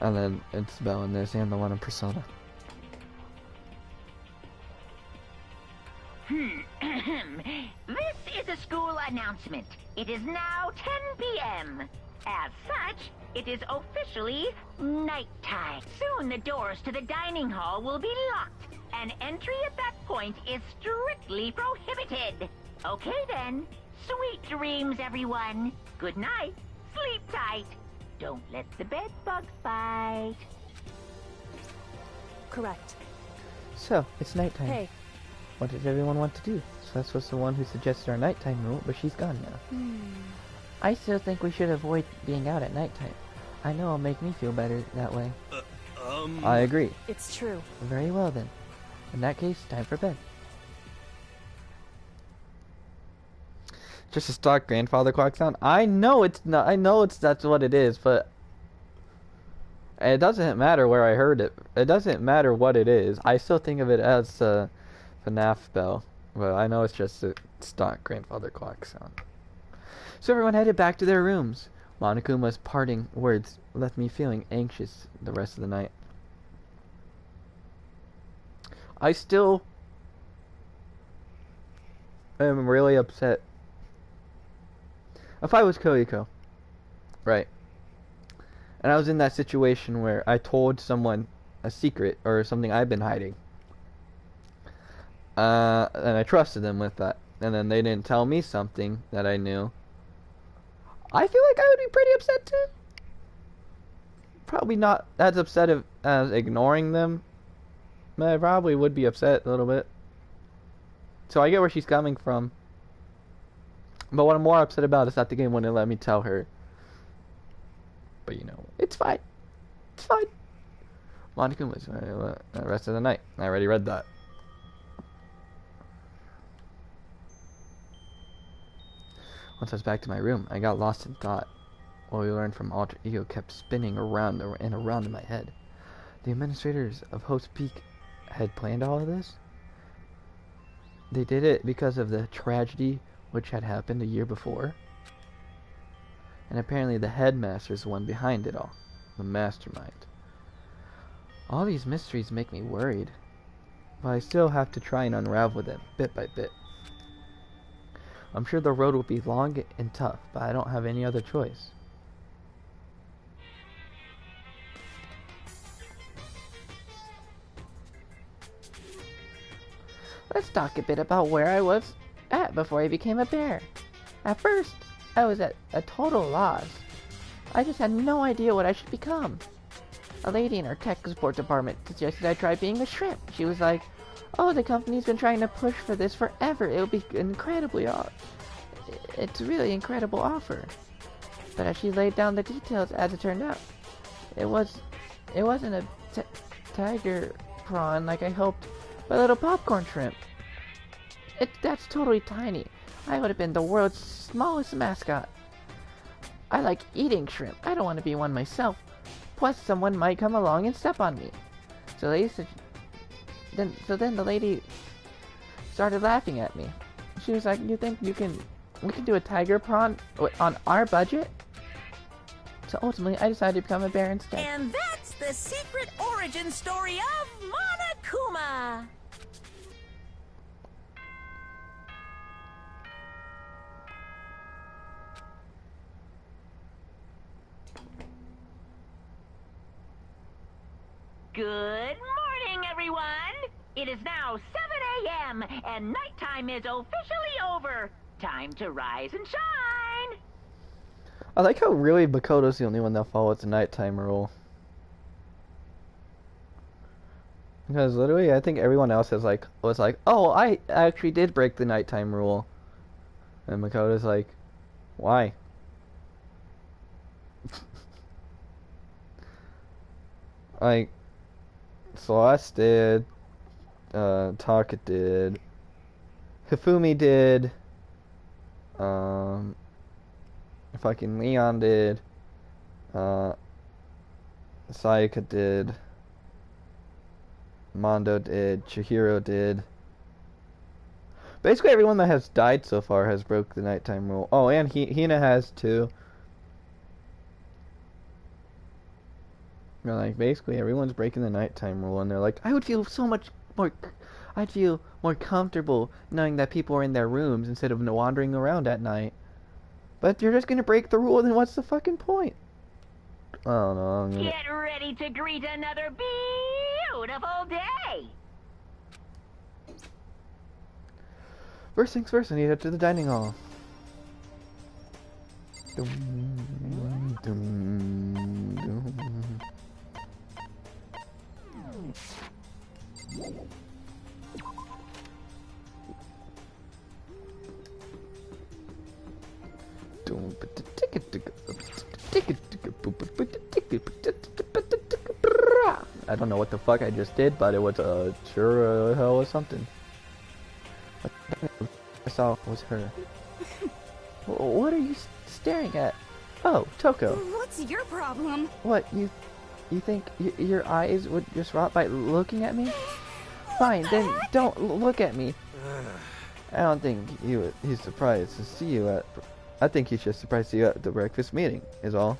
And then it's the bell in this, and the one in Persona. This is a school announcement. It is now 10 p.m. As such, it is officially nighttime. Soon the doors to the dining hall will be locked, and entry at that point is strictly prohibited. Okay then. Sweet dreams, everyone. Good night. Sleep tight. Don't let the bed bugs bite. correct. So, it's nighttime. Hey, What does everyone want to do? Celeste was the one who suggested our nighttime rule, but she's gone now. I still think we should avoid being out at nighttime. I know it'll make me feel better that way. I agree. it's true. Very well then. In that case, time for bed. Just a stock grandfather clock sound? I know it's not. I know that's what it is, but it doesn't matter where I heard it. It doesn't matter what it is. I still think of it as a FNAF bell, but I know it's just a stock grandfather clock sound. So everyone headed back to their rooms. Monokuma's parting words left me feeling anxious the rest of the night. I still am really upset. If I was Koiko, right, and I was in that situation where I told someone a secret or something I've been hiding, and I trusted them with that, and then they didn't tell me something that I knew, I feel like I would be pretty upset too. probably not as upset as ignoring them. But I probably would be upset a little bit. So I get where she's coming from. But what I'm more upset about is that the game wouldn't let me tell her. But you know, it's fine. It's fine. Monica was the rest of the night. I already read that. Once I was back to my room, I got lost in thought. What we learned from Alter Ego kept spinning around and around in my head. The administrators of Hope's Peak had planned all of this? They did it because of the tragedy which had happened a year before? And apparently the headmaster is the one behind it all. The mastermind. All these mysteries make me worried. But I still have to try and unravel them, bit by bit. I'm sure the road will be long and tough, but I don't have any other choice. Let's talk a bit about where I was at before I became a bear. At first, I was at a total loss. I just had no idea what I should become. A lady in our tech support department suggested I try being a shrimp. She was like, "Oh, the company's been trying to push for this forever. It'll be it's a really incredible offer." But as she laid down the details, as it turned out, it wasn't a tiger prawn like I hoped, but a little popcorn shrimp. That's totally tiny. I would have been the world's smallest mascot. I like eating shrimp. I don't want to be one myself. Plus, someone might come along and step on me. So then the lady started laughing at me. She was like, "You think we can do a tiger prawn on our budget?" So ultimately, I decided to become a bear instead. And that's the secret origin story of Monokuma. Good morning, everyone! It is now 7 a.m. and nighttime is officially over. Time to rise and shine! I like how really Makoto's the only one that follows the nighttime rule. Because literally, I think everyone else was like, "Oh, I actually did break the nighttime rule," and Makoto's like, "Why?" Like, Celeste did, Taka did, Hifumi did, fucking Leon did, Sayaka did, Mondo did, Chihiro did. Basically everyone that has died so far has broke the nighttime rule. Oh, and Hina has too. You know, like, basically everyone's breaking the nighttime rule, and they're like, I'd feel more comfortable knowing that people are in their rooms instead of wandering around at night. But if you're just gonna break the rule, then what's the fucking point? I don't know. Get ready to greet another beautiful day! First things first, I need to head to the dining hall. Dum, dum, dum. I don't know what the fuck I just did, but it was sure hell was something. I saw was her. What are you staring at? Oh, Toko. What's your problem? What, you think your eyes would just rot by looking at me? Fine, then don't look at me. I don't think he's surprised to see you at... I think he's just surprised to see you at the breakfast meeting, is all.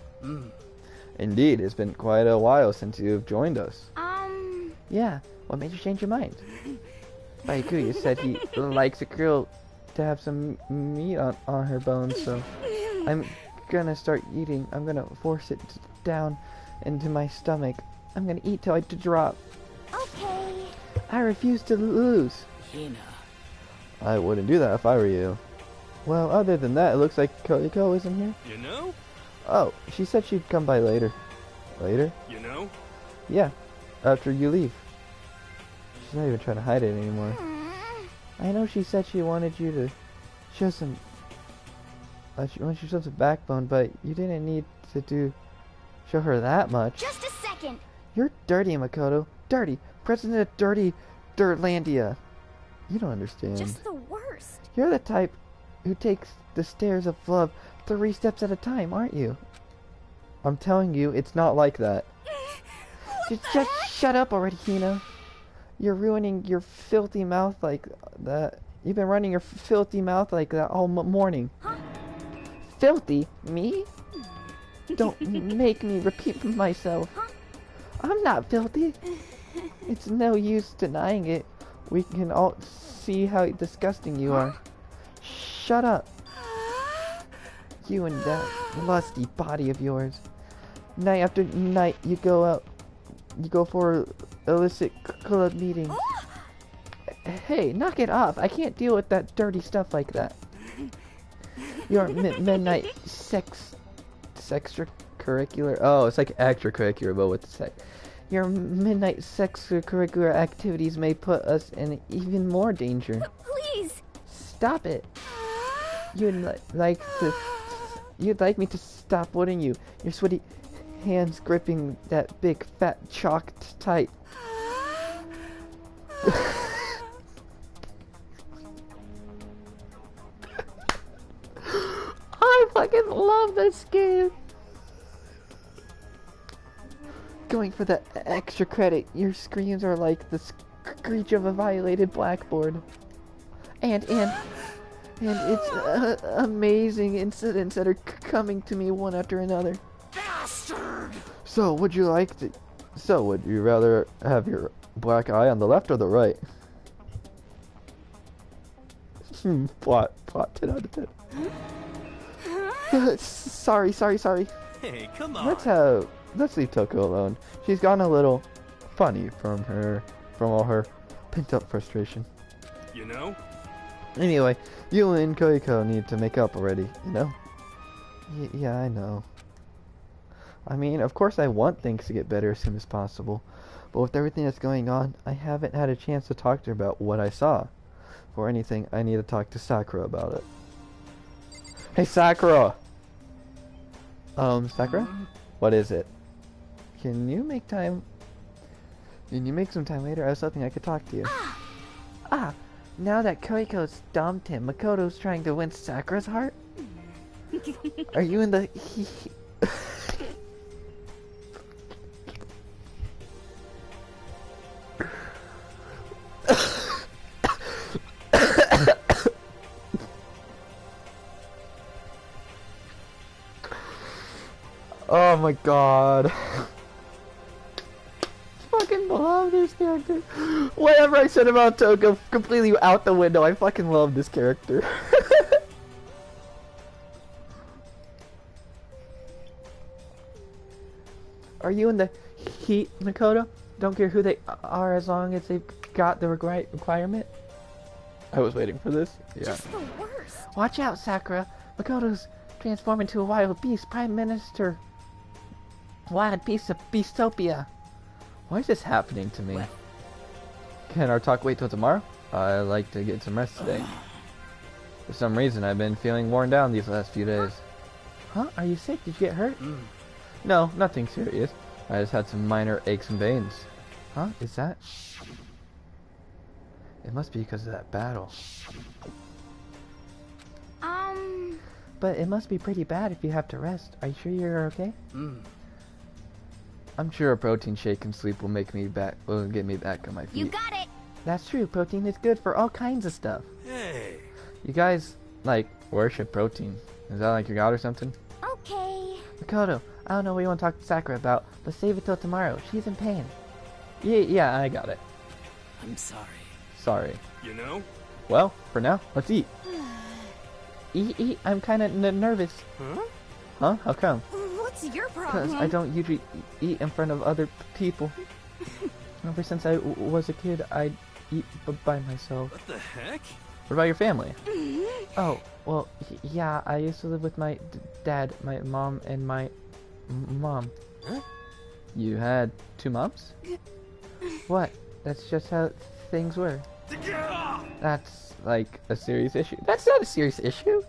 Indeed, it's been quite a while since you've joined us. Yeah, what made you change your mind? Baikuya said he likes a girl to have some meat on her bones, so I'm gonna start eating. I'm gonna force it down into my stomach. I'm gonna eat till I drop. Okay. I refuse to lose. Hina. I wouldn't do that if I were you. Well, other than that, it looks like Koiko isn't here. You know? Oh, she said she'd come by later. You Later? know? Yeah, after you leave. She's not even trying to hide it anymore. I know she said she wanted you to show some... she wanted you to show some backbone, but you didn't need to show her that much. Just a second. You're dirty, Makoto. Dirty. President of Dirty Dirtlandia. You don't understand. Just the worst. You're the type who takes the stairs of love 3 steps at a time, aren't you? I'm telling you, it's not like that. Just shut up already, Hina. You're ruining your filthy mouth like that. You've been running your filthy mouth like that all morning. Huh? Filthy? Me? Don't make me repeat myself. Huh? I'm not filthy. It's no use denying it. We can all see how disgusting you are. Shut up. You and that lusty body of yours. Night after night you go out. You go for illicit club meetings. Hey, knock it off. I can't deal with that dirty stuff like that. Your midnight extracurricular. Oh, it's like extracurricular, but with sex. Your midnight extracurricular activities may put us in even more danger. Please. Stop it. You'd like me to stop, wouldn't you? Your sweaty hands gripping that big fat chalk tight. I fucking love this game. Going for the extra credit, your screams are like the screech of a violated blackboard. And it's amazing incidents that are coming to me one after another. Bastard! So, would you rather have your black eye on the left or the right? Plot 10 out of 10. Sorry. Hey, come on. Let's leave Toko alone. She's gone a little funny from all her pent-up frustration. You know? Anyway, you and Koiko need to make up already, you know? Yeah, I know. I mean, of course I want things to get better as soon as possible, but with everything that's going on, I haven't had a chance to talk to her about what I saw. For anything, I need to talk to Sakura about it. Hey, Sakura! Sakura? What is it? Can you make some time later? I was hoping I could talk to you. Now that Koiko's dumped him, Makoto's trying to win Sakura's heart? Are you in the... Oh my god. Fucking love this character. Whatever I said about Toko, completely out the window. I fucking love this character. Are you in the heat, Makoto? Don't care who they are as long as they've got the requirement? I was waiting for this. Yeah. Just the worst. Watch out, Sakura. Makoto's transformed into a wild beast. Prime Minister. Wild beast of Beastopia. Why is this happening to me? Can our talk wait till tomorrow? I'd like to get some rest today. For some reason, I've been feeling worn down these last few days. Huh? Are you sick? Did you get hurt? No, nothing serious. I just had some minor aches and pains. Huh? Is that? It must be because of that battle. But it must be pretty bad if you have to rest. Are you sure you're okay? I'm sure a protein shake and sleep will get me back on my feet. You got it. That's true. Protein is good for all kinds of stuff. Hey. You guys, like, worship protein. Is that like your god or something? Okay. Makoto, I don't know what you want to talk to Sakura about, but save it till tomorrow. She's in pain. Yeah, I got it. I'm sorry. Sorry. You know? Well, for now, let's eat. Eat. I'm kind of nervous. Huh? How come? What's your Because problem? I don't usually eat in front of other people. Ever since I was a kid, I'd eat by myself. What the heck? What about your family? Oh, well, yeah, I used to live with my dad, my mom, and my mom. You had 2 moms? What? That's just how things were. That's like a serious issue. That's not a serious issue.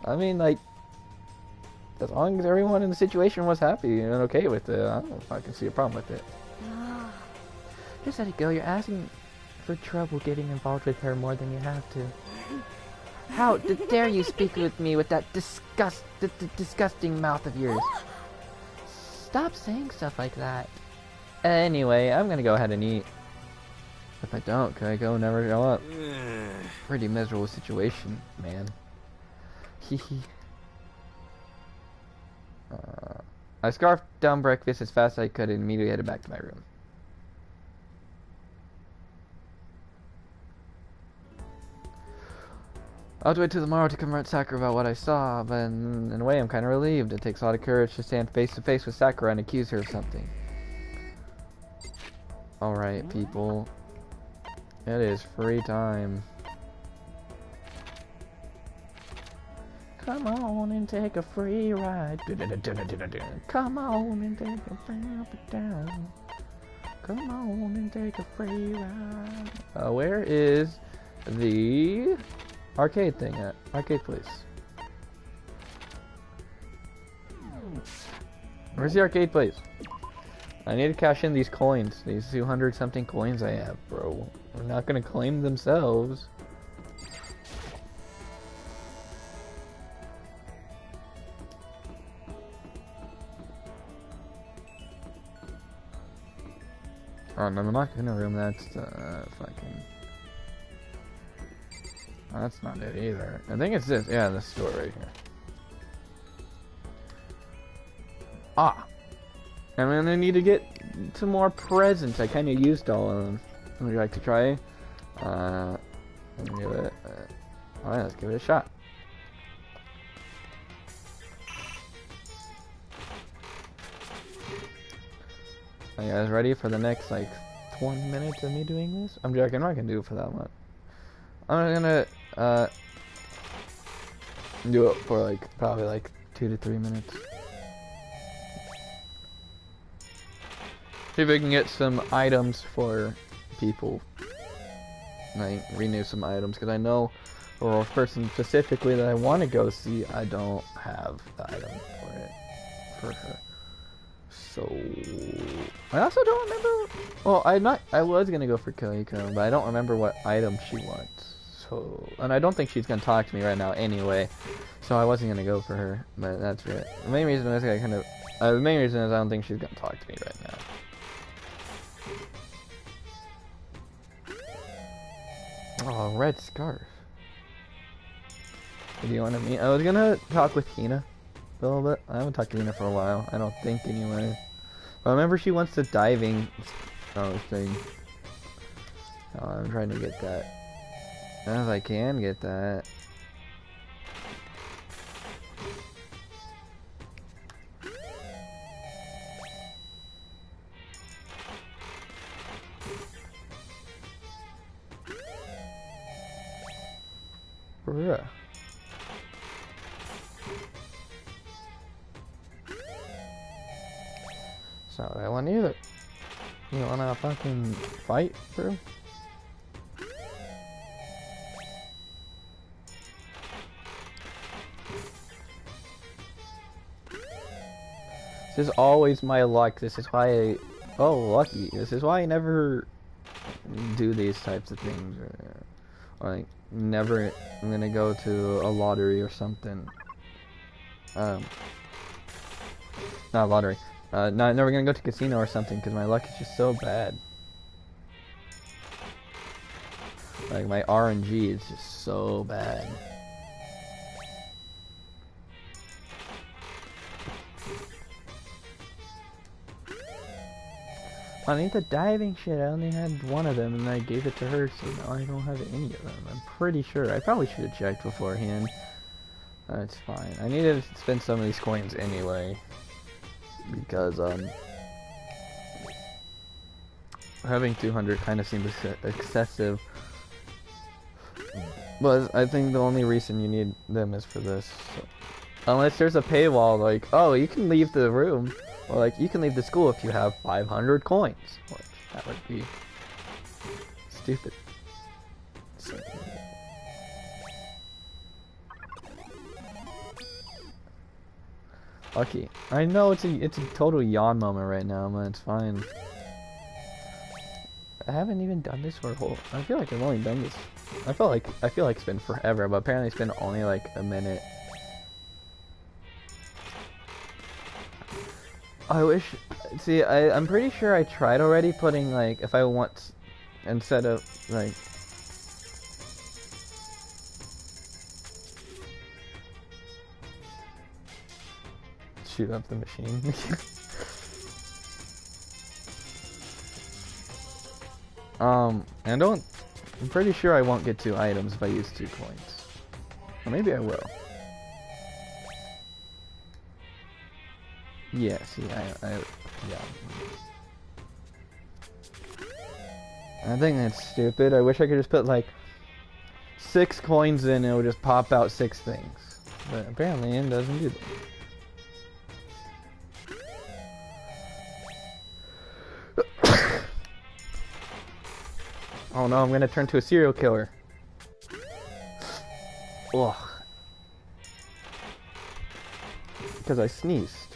I mean, like, as long as everyone in the situation was happy and okay with it, I don't know if I can see a problem with it. Just let it go. You're asking for trouble getting involved with her more than you have to. How dare you speak with me with that disgusting mouth of yours? Stop saying stuff like that. Anyway, I'm gonna go ahead and eat. If I don't, can I go never show up? Pretty miserable situation, man. Hehe. I scarfed down breakfast as fast as I could and immediately headed back to my room. I'll have to wait till tomorrow to confront Sakura about what I saw, but in a way I'm kind of relieved. It takes a lot of courage to stand face to face with Sakura and accuse her of something. Alright, people. It is free time. Come on and take a free ride. Come on and take a free down. Come on and take a free ride. Where is the arcade thing at? Arcade place. Where's the arcade place? I need to cash in these coins. These 200 something coins I have, bro. They're not gonna claim themselves. Oh, no, I'm not gonna room. That's fucking. Oh, that's not it either. I think it's this. Yeah, this store right here. Ah! I'm gonna need to get some more presents. I kind of used all of them. Would you like to try? Let me give it. Alright, let's give it a shot. Are you guys ready for the next like 20 minutes of me doing this? I'm joking. I'm not gonna do it for that much. I'm gonna do it for like probably like 2 to 3 minutes. See if we can get some items for people. Like renew some items, because I know for a person specifically that I want to go see, I don't have the item for it for her. So I also don't remember. Well, I was gonna go for Koiko, but I don't remember what item she wants. So, and I don't think she's gonna talk to me right now anyway. So I wasn't gonna go for her, but that's it. The main reason is the main reason is I don't think she's gonna talk to me right now. Oh, red scarf. Do you want to meet? I was gonna talk with Hina a little bit. I haven't talked to Hina for a while. I don't think anyway. But I remember she wants the diving thing. Oh, I'm trying to get that. As I can get that. Bruh. It's not what I want either. You wanna fucking fight, bro? This is always my luck. This is why I... Oh, lucky. This is why I never do these types of things. Or like, never... I'm gonna go to a lottery or something. Not a lottery. Never gonna go to casino or something because my luck is just so bad. Like, my RNG is just so bad. I need the diving shit. I only had one of them and I gave it to her, so now I don't have any of them. I'm pretty sure. I probably should have checked beforehand. That's fine. I need to spend some of these coins anyway. Because, having 200 kind of seems excessive. But I think the only reason you need them is for this. So. Unless there's a paywall, like, oh, you can leave the room, or like, you can leave the school if you have 500 coins. Which, that would be stupid. So. Lucky. I know it's a total yawn moment right now, but it's fine. I haven't even done this for a whole. I feel like I've only done this. I feel like it's been forever, but apparently it's been only like a minute. I wish. See, I'm pretty sure I tried already putting like if I want instead of like. Shoot up the machine. I'm pretty sure I won't get 2 items if I use 2 coins. Or maybe I will. Yeah, see, yeah. I think that's stupid. I wish I could just put like 6 coins in and it would just pop out 6 things. But apparently it doesn't do that. Oh no, I'm gonna turn to a serial killer. Ugh. Because I sneezed.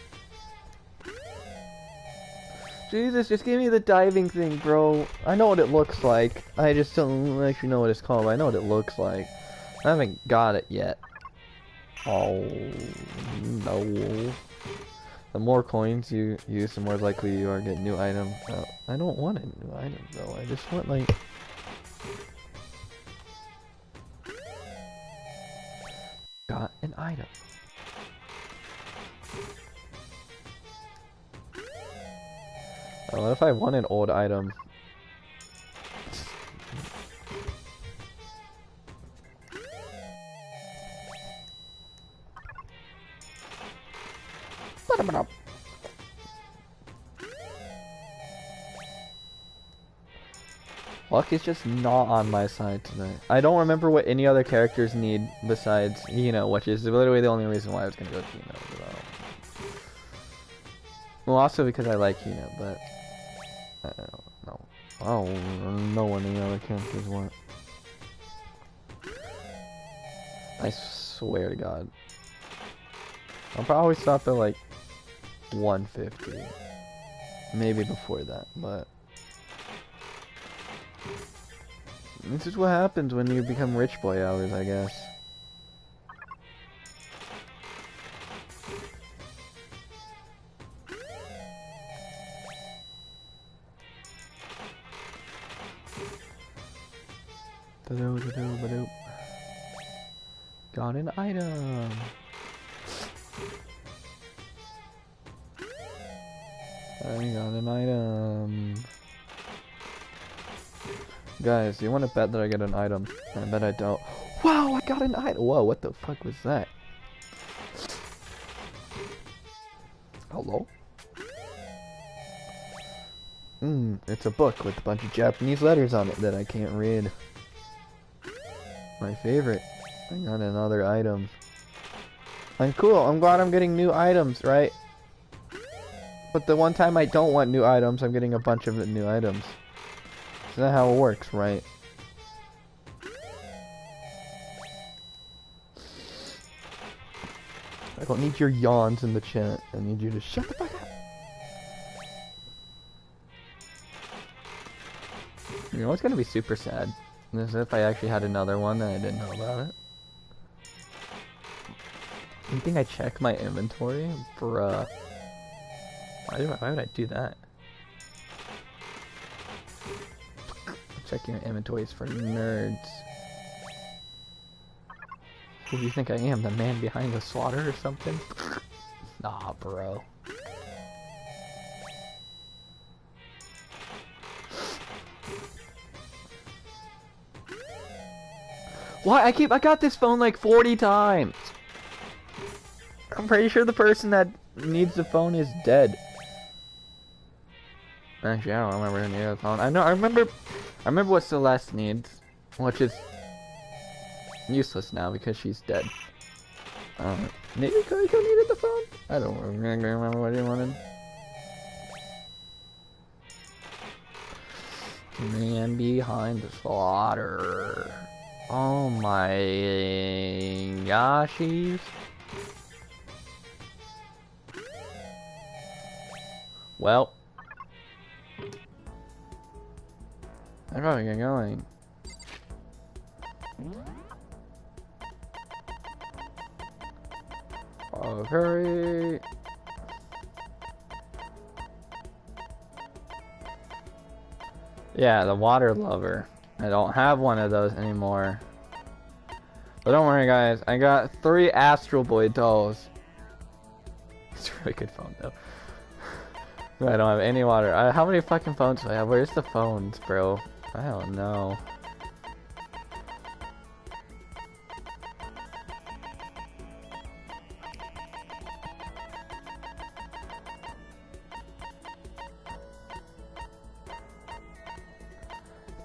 Jesus, just give me the diving thing, bro. I know what it looks like. I just don't actually know what it's called, but I know what it looks like. I haven't got it yet. Oh, no. The more coins you use, the more likely you are to get new items. I don't want a new item, though. I just want, like... Got an item. What if I want an old item? Luck is just not on my side tonight. I don't remember what any other characters need besides Eno, which is literally the only reason why I was gonna go with Eno. Well, also because I like Eno, but I don't know. I don't know what any other characters want. I swear to God. I'll probably stop at like 150. Maybe before that, but this is what happens when you become rich boy hours, I guess. Got an item. I got an item. Guys, you want to bet that I get an item? I bet I don't. Wow, I got an item! Whoa, what the fuck was that? Hello? It's a book with a bunch of Japanese letters on it that I can't read. My favorite. I got another item. I'm cool. I'm glad I'm getting new items, right? But the one time I don't want new items, I'm getting a bunch of new items. Isn't that how it works, right? I don't need your yawns in the chat. I need you to shut the fuck up. You know what's gonna be super sad? Is if I actually had another one and I didn't know about it. You think I check my inventory? Bruh. Why would I do that? Check your inventories for nerds. Who do you think I am? The man behind the slaughter or something? Nah, bro. Why? I got this phone like 40 times! I'm pretty sure the person that needs the phone is dead. Actually, I don't remember who needed the phone. I remember what Celeste needs, which is useless now because she's dead. Maybe Coco needed the phone? I don't remember what he wanted. Man behind the slaughter. Oh my goshies. Well, I probably get going. Oh, hurry. Yeah, the water lover. I don't have one of those anymore. But don't worry, guys. I got 3 Astral Boy dolls. It's a really good phone, though. I don't have any water. How many fucking phones do I have? Where's the phones, bro? I don't know.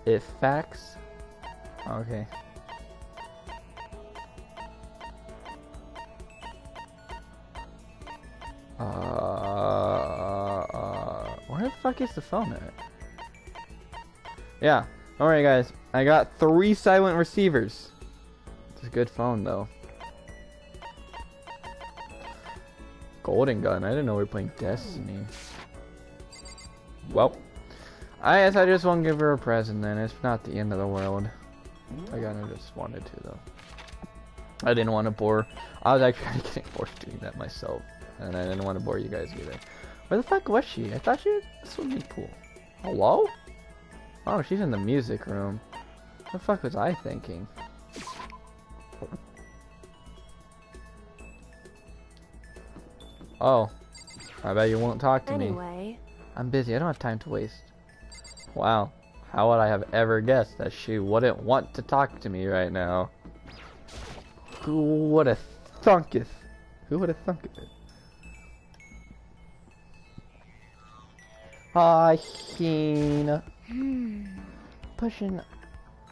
If facts. Okay. Where the fuck is the phone at? Yeah. Alright, guys. I got 3 silent receivers. It's a good phone, though. Golden gun. I didn't know we were playing Destiny. Well. I guess I just won't give her a present then. It's not the end of the world. I kinda just wanted to, though. I didn't want to bore. I was actually getting bored doing that myself. And I didn't want to bore you guys either. Where the fuck was she? I thought she was in the swimming pool. Hello? Oh, she's in the music room. What the fuck was I thinking? Oh. I bet you won't talk to me. Anyway. I'm busy. I don't have time to waste. Wow. How would I have ever guessed that she wouldn't want to talk to me right now? Who would have thunketh? Who would have thunketh it? Hi, Hina. Pushing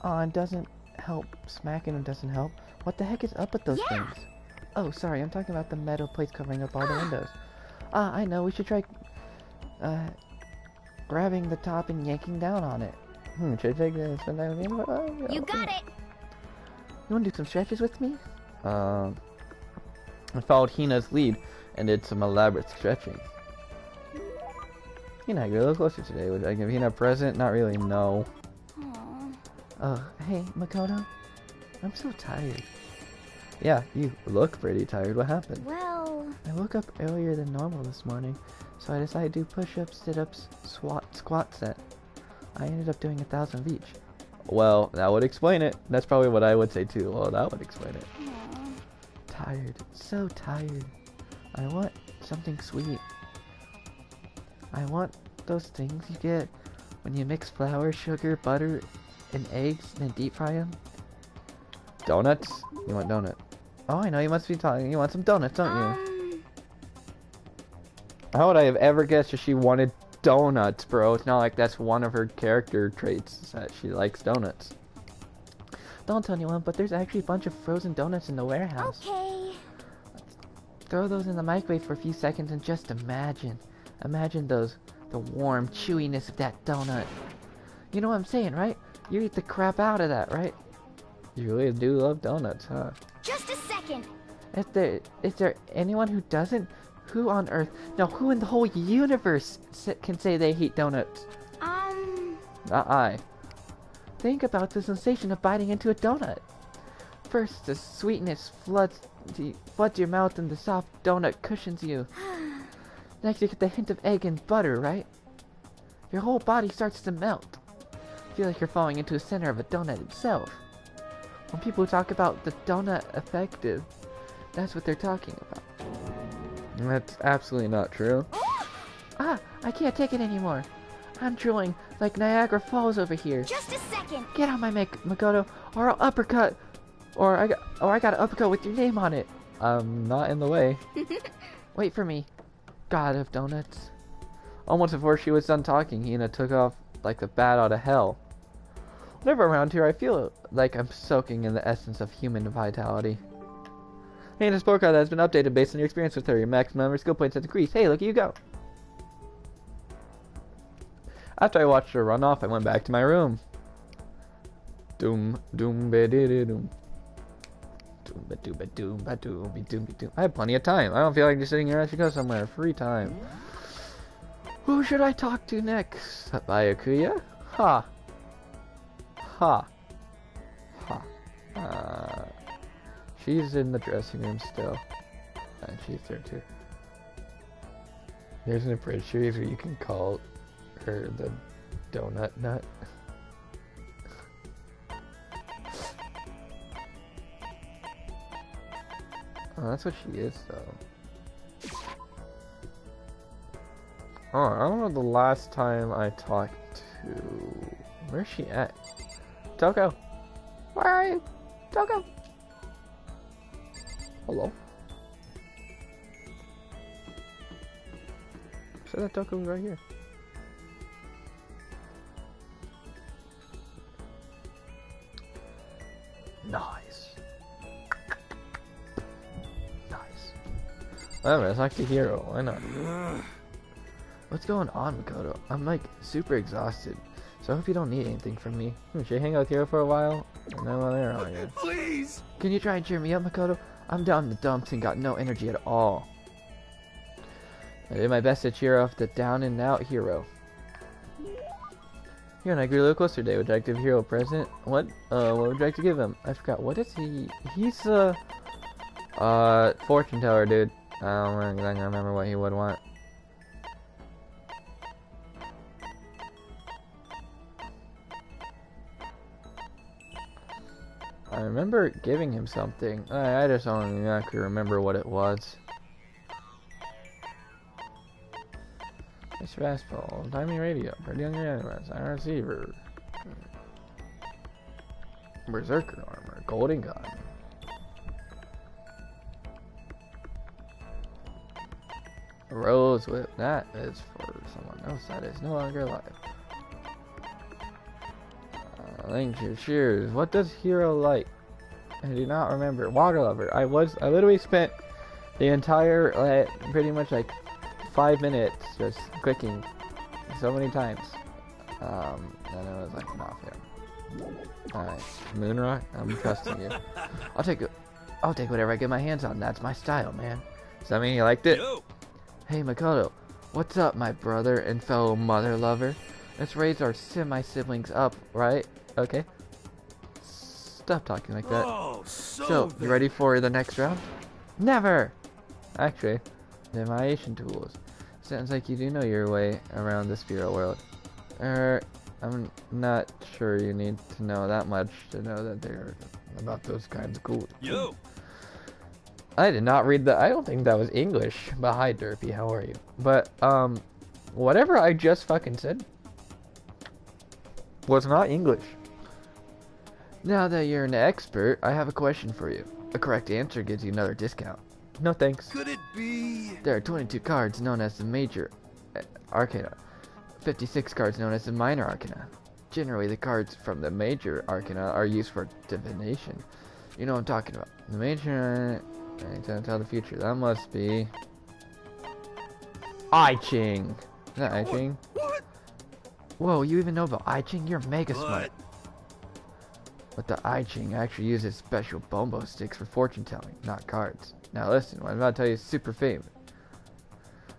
on doesn't help. Smacking them doesn't help. What the heck is up with those things? Oh, sorry. I'm talking about the metal plates covering up all the windows. Ah, I know. We should try grabbing the top and yanking down on it. Should I take this? You got it. You want to do some stretches with me? I followed Hina's lead and did some elaborate stretching. Hina, you're a little closer today. Would I give Hina a present? Not really, no. Aww. Oh, hey, Makoto. I'm so tired. Yeah, you look pretty tired. What happened? Well, I woke up earlier than normal this morning, so I decided to do push-ups, sit-ups, squat set. I ended up doing 1,000 of each. Well, that would explain it. That's probably what I would say too. Well, that would explain it. aww. Tired. So tired. I want something sweet. I want those things you get when you mix flour, sugar, butter, and eggs, and then deep fry them. Donuts? You want donut? Oh, I know. You must be talking. You want some donuts, don't you? How would I have ever guessed that she wanted donuts, bro? It's not like that's one of her character traits, is that she likes donuts. Don't tell anyone, but there's actually a bunch of frozen donuts in the warehouse. Okay. Throw those in the microwave for a few seconds and just imagine. Imagine the warm chewiness of that donut. You know what I'm saying, right? You eat the crap out of that, right? You really do love donuts, huh? Just a second. Is there anyone who doesn't? Who on earth? No, who in the whole universe can say they hate donuts? Not I. Think about the sensation of biting into a donut. First, the sweetness floods your mouth and the soft donut cushions you. Next, you get the hint of egg and butter, right? Your whole body starts to melt. You feel like you're falling into the center of a donut itself. When people talk about the donut effect, that's what they're talking about. That's absolutely not true. Ah, I can't take it anymore. I'm drooling like Niagara Falls over here. Just a second. Get on my Makoto, or I'll uppercut. Or I got an uppercut with your name on it. I'm not in the way. Wait for me, God of Donuts. Almost before she was done talking, Hina took off like the bat out of hell. Whenever around here, I feel like I'm soaking in the essence of human vitality. Hey, this sport card that has been updated based on your experience with her. Your maximum number of skill points has increased. Hey, look at you go. After I watched her run off, I went back to my room. Doom, doom, ba dee dee doom. Doom, ba doom, ba doom, ba doom, be doom, be doom. I have plenty of time. I don't feel like just sitting here. I should go somewhere. Free time. Who should I talk to next? Byakuya? Ha. Ha. Ha. She's in the dressing room still. And she's there too. There's an abridged series where you can call her the donut nut. Oh, that's what she is though. Oh, I don't know the last time I talked to... Where's she at? Toko! Where are you? Toko! Hello? So that Toko was right here. Nice. Nice. Whatever, let's talk to Hero. Why not? What's going on, Makoto? I'm like super exhausted, so I hope you don't need anything from me. Should I hang out with Hero for a while? No, well, there are you. Please! Can you try and cheer me up, Makoto? I'm down in the dumps and got no energy at all. I did my best to cheer up the down and out Hero. Here, and I grew a little closer today. Would you like to give Hero a present? What would you like to give him? I forgot. What is he? He's a fortune teller, dude. I don't exactly remember what he would want. I remember giving him something. I just don't exactly remember what it was. It's fastball, timing radio, pretty on your animals, iron receiver, berserker armor, golden gun. Rose whip, that is for someone else that is no longer alive. Links your shears. What does Hero like? I do not remember. Water lover. I literally spent the entire pretty much like 5 minutes just clicking so many times. And it was like not fair. Alright, Moonrock, I'm trusting you. I'll take whatever I get my hands on. That's my style, man. Does that mean you liked it? Yo. Hey Makoto, what's up, my brother and fellow mother lover? Let's raise our semi-siblings up, right? Okay. Stop talking like that. Oh, So, you ready for the next round? Never! Actually, animation tools. Sounds like you do know your way around the sphere world. I'm not sure you need to know that much to know that they're about those kinds of cool. Yo. I did not read I don't think that was English, but hi Derpy, how are you? But, whatever I just fucking said was not English. Now that you're an expert, I have a question for you. A correct answer gives you another discount. No thanks. Could it be? There are 22 cards known as the Major Arcana, 56 cards known as the Minor Arcana. Generally, the cards from the Major Arcana are used for divination. You know what I'm talking about. The Major... I can't tell the future. That must be... I Ching. Is that I Ching? What? Whoa, you even know about I Ching? You're mega smart. But the I Ching actually uses special bombo sticks for fortune telling, not cards. Now listen, what I'm about to tell you is super famous.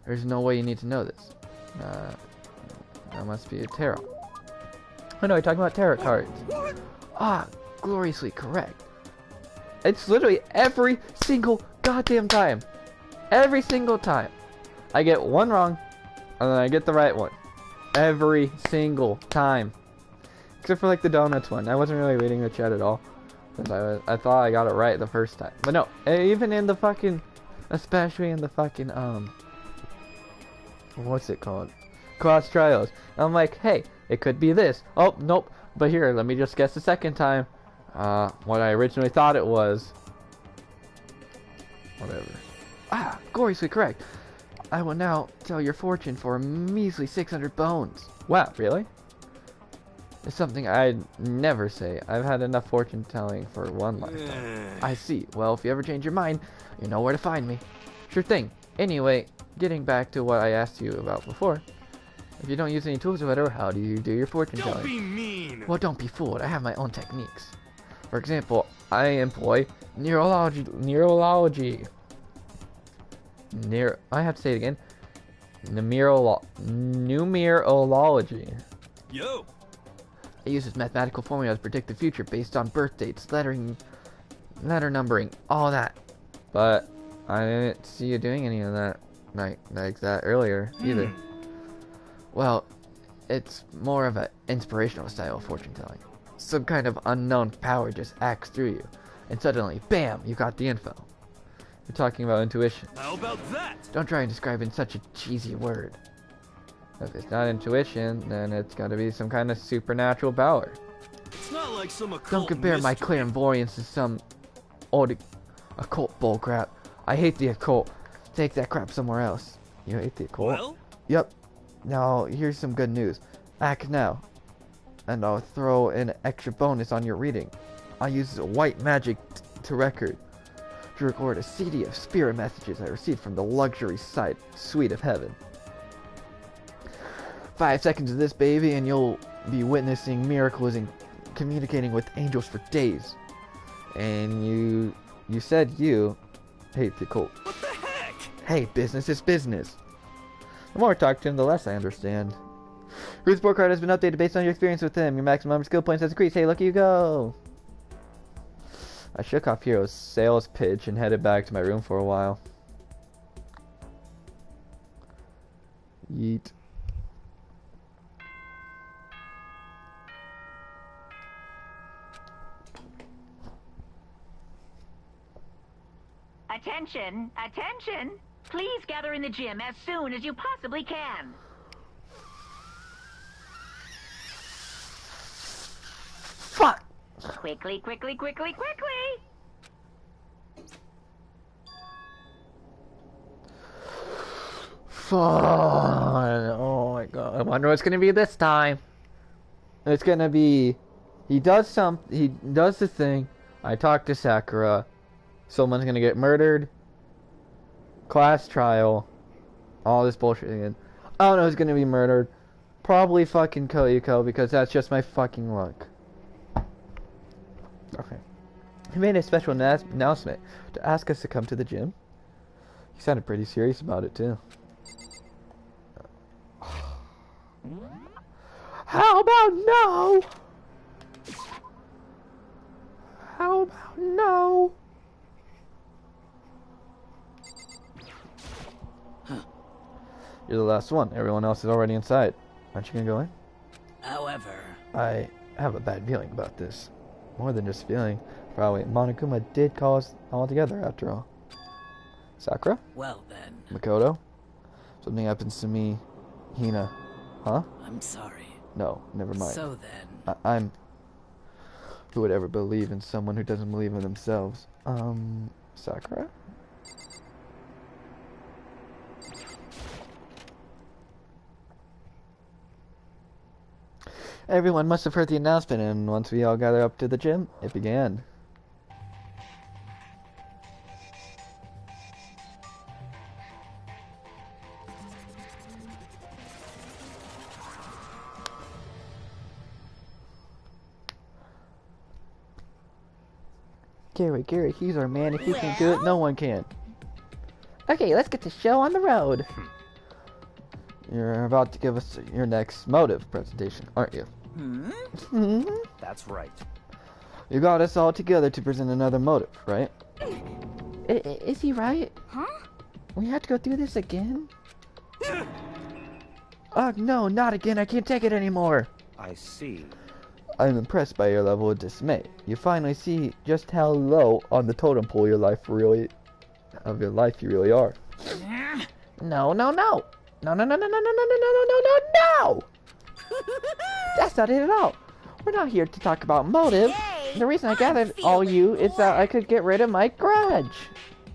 There's no way you need to know this. That must be a tarot. Oh no, you're talking about tarot cards. Ah, gloriously correct. It's literally every single goddamn time. Every single time. I get one wrong, and then I get the right one. Every single time. Except for like the donuts one. I wasn't really reading the chat at all. Because I thought I got it right the first time. But no, even in the fucking, especially in the fucking, what's it called? Cross trials. I'm like, hey, it could be this. Oh, nope. But here, let me just guess the second time. What I originally thought it was. Whatever. Ah, gloriously correct. I will now sell your fortune for a measly 600 bones. Wow, really? It's something I'd never say. I've had enough fortune telling for one lifetime. I see. Well, if you ever change your mind, you know where to find me. Sure thing. Anyway, getting back to what I asked you about before. If you don't use any tools or whatever, how do you do your fortune telling? Don't be mean. Well, don't be fooled. I have my own techniques. For example, I employ neurology. I have to say it again. Numerology. Yo. It uses mathematical formulas to predict the future based on birth dates, letter numbering, all that. But I didn't see you doing any of that like that earlier either. Well, it's more of an inspirational style of fortune telling. Some kind of unknown power just acts through you, and suddenly, bam, you got the info. You're talking about intuition. How about that? Don't try and describe it in such a cheesy word. If it's not intuition, then it's got to be some kind of supernatural power. It's not like some occult Don't compare my mystery. clairvoyance to some old occult bullcrap. I hate the occult. Take that crap somewhere else. You hate the occult? Well, Yep. Now, here's some good news. Act now. And I'll throw an extra bonus on your reading. I use white magic to record a CD of spirit messages I received from the luxury suite of heaven. 5 seconds of this, baby, and you'll be witnessing miracles and communicating with angels for days. And you said you hate the occult. what the heck? Hey, business is business. The more I talk to him, the less I understand. Ruth's report card has been updated based on your experience with him. Your maximum skill points has increased. Hey, look, you go. I shook off Hero's sales pitch and headed back to my room for a while. Yeet. Attention, attention! Please gather in the gym as soon as you possibly can. Fuck! Quickly, quickly, quickly, quickly! Fun. Oh my god. I wonder what's gonna be this time. It's gonna be he does the thing. I talk to Sakura. Someone's gonna get murdered. Class trial. All this bullshit again. I don't know who's gonna be murdered. Probably fucking Koyuko, because that's just my fucking luck. Okay. He made a special announcement to ask us to come to the gym. He sounded pretty serious about it too. How about no? How about no? You're the last one. Everyone else is already inside. Aren't you gonna go in? However, I have a bad feeling about this. More than just feeling. Probably Monokuma did call us all together after all. Sakura? well then, Makoto? Something happens to me. Hina. Huh? I'm sorry. No, never mind. So then, I'm... Who would ever believe in someone who doesn't believe in themselves? Sakura? Everyone must have heard the announcement, and once we all gathered up to the gym, it began. Gary, he's our man. If he can do it, no one can. Okay, let's get the show on the road. You're about to give us your next motive presentation, aren't you? That's right. You got us all together to present another motive, right? Is he right? Huh? We have to go through this again? No, not again. I can't take it anymore. I see. I'm impressed by your level of dismay. You finally see just how low on the totem pole you really are. No. No. That's not it at all. We're not here to talk about motive. Yay, The reason I I'm gathered all you feeling is that I could get rid of my grudge.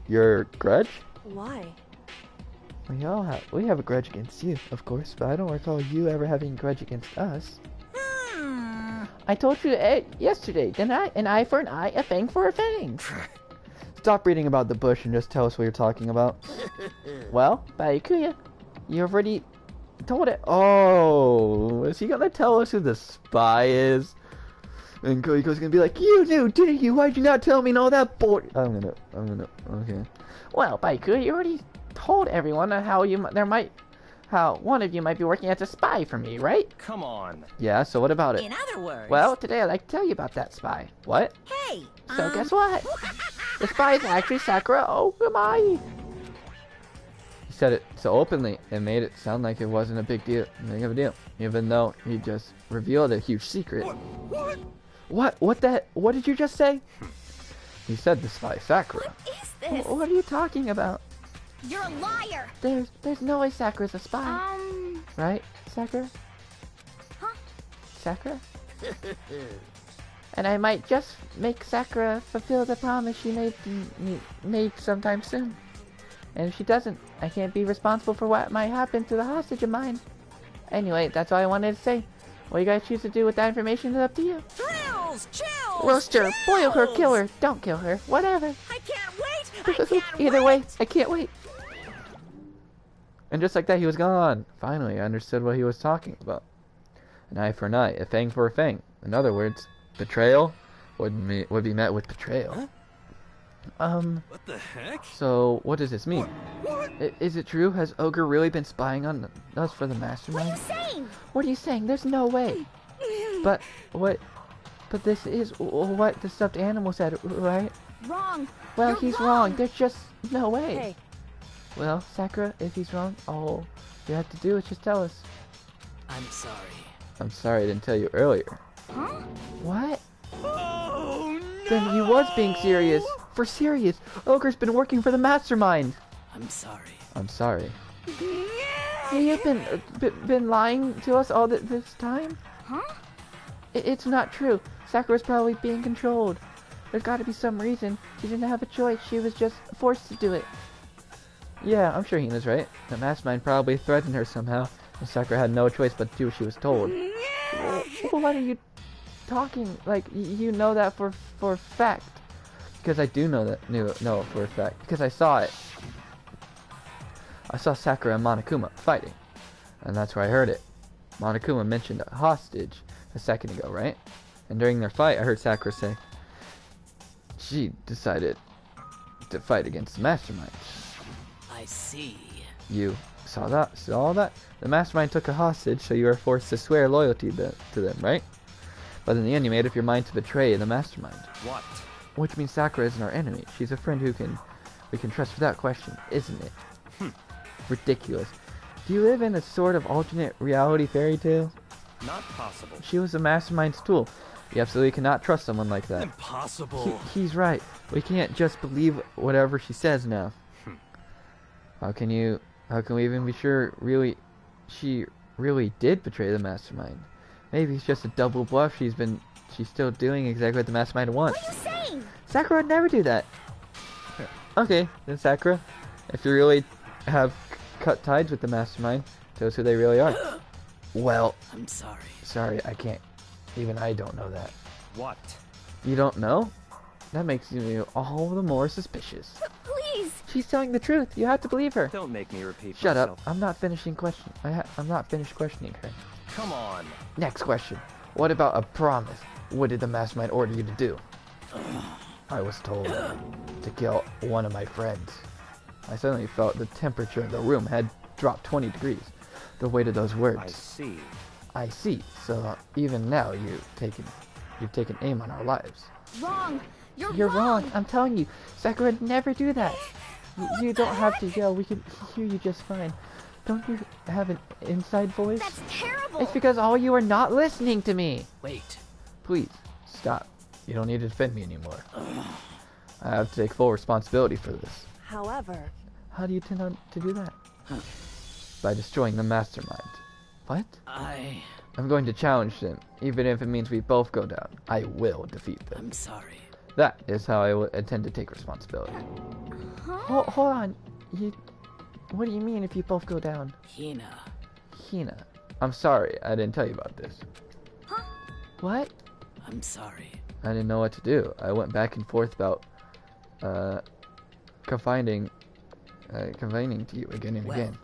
Your grudge? Why? We have a grudge against you, of course, but I don't recall you ever having a grudge against us. I told you yesterday, didn't I? An eye for an eye, a fang for a fang. Stop reading about the bush and just tell us what you're talking about. Well, Baikuya, you already told it. Oh, is he gonna tell us who the spy is? And Koiko's gonna be like, you knew, didn't you? Why'd you not tell me and all that boy? Okay. Well, Baikuya, you already told everyone how one of you might be working as a spy for me, right? Come on. Yeah, so what about it? In other words... Well, today I'd like to tell you about that spy. What? Hey! So guess what? The spy is actually Sakura Ogamai. He said it so openly, it made it sound like it wasn't a big deal, even though he just revealed a huge secret. What? What did you just say? He said the spy Sakura. What is this? What are you talking about? You're a liar. There's no way Sakura's a spy. Right, Sakura? Huh? Sakura? And I might just make Sakura fulfill the promise she made sometime soon. And if she doesn't, I can't be responsible for what might happen to the hostage of mine. Anyway, that's all I wanted to say. What you guys choose to do with that information is up to you. Thrills! Chills! Roast her, boil her, kill chills! her, don't kill her, whatever. I can't wait! I can't Either wait! way, I can't wait. And just like that, he was gone. Finally, I understood what he was talking about. An eye for an eye, a fang for a fang. In other words, betrayal would be met with betrayal. What the heck? So, what does this mean? What? Is it true? Has Ogre really been spying on us for the What are mastermind? you saying? What are you saying? There's no way. But what? But this is what the stuffed animal said, right? Wrong. Well, You're he's wrong. wrong. There's just no way. Hey, Well, Sakura, if he's wrong, all you have to do is just tell us. I'm sorry. I'm sorry I didn't tell you earlier. Huh? What? Oh, no! Then he was being serious. For serious, Ogre's been working for the mastermind. I'm sorry. I'm sorry. You've been lying to us all this time? Huh? It's not true. Sakura's probably being controlled. There's got to be some reason. She didn't have a choice. She was just forced to do it. Yeah, I'm sure Hina's right. The mastermind probably threatened her somehow, and Sakura had no choice but to do what she was told. What are you talking? Like, you know that for a fact. Because I do know that, know it for a fact. Because I saw it. I saw Sakura and Monokuma fighting. And that's where I heard it. Monokuma mentioned a hostage a second ago, right? And during their fight, I heard Sakura say she decided to fight against the mastermind. I see. You saw that? Saw that? The mastermind took a hostage, so you were forced to swear loyalty to them, right? But in the end, you made up your mind to betray the mastermind. What? Which means Sakura isn't our enemy. She's a friend we can trust without question, isn't it? Ridiculous. Do you live in a sort of alternate reality fairy tale? Not possible. She was the mastermind's tool. You absolutely cannot trust someone like that. Impossible. He's right. We can't just believe whatever she says now. How can we even be sure she really did betray the mastermind? Maybe it's just a double bluff she's still doing exactly what the mastermind wants. What are you saying? Sakura would never do that. Okay, then Sakura, if you really have cut ties with the mastermind, tell us who they really are. Well, I'm sorry. sorry, I can't. Even I don't know that. What? You don't know? That makes you all the more suspicious. Please. She's telling the truth. You have to believe her. Don't make me repeat Shut myself. up. I'm not finishing question. I'm not finished questioning her. Come on. Next question. What about a promise? What did the mastermind order you to do? I was told to kill one of my friends. I suddenly felt the temperature in the room had dropped 20 degrees. The weight of those words. I see. I see. So even now you've taken aim on our lives. Wrong. You're wrong. I'm telling you, Sakura would never do that. You don't have to yell. We can hear you just fine. Don't you have an inside voice? That's terrible. It's because all you are not listening to me. Wait. Please, stop. You don't need to defend me anymore. I have to take full responsibility for this. however, How do you intend on to do that? By destroying the mastermind. What? I'm going to challenge them, even if it means we both go down. I will defeat them. I'm sorry. That is how I will intend to take responsibility. Hold on. What do you mean if you both go down? Hina. Hina. I'm sorry, I didn't tell you about this. What? I'm sorry. I didn't know what to do. I went back and forth about confining to you again and Well. again.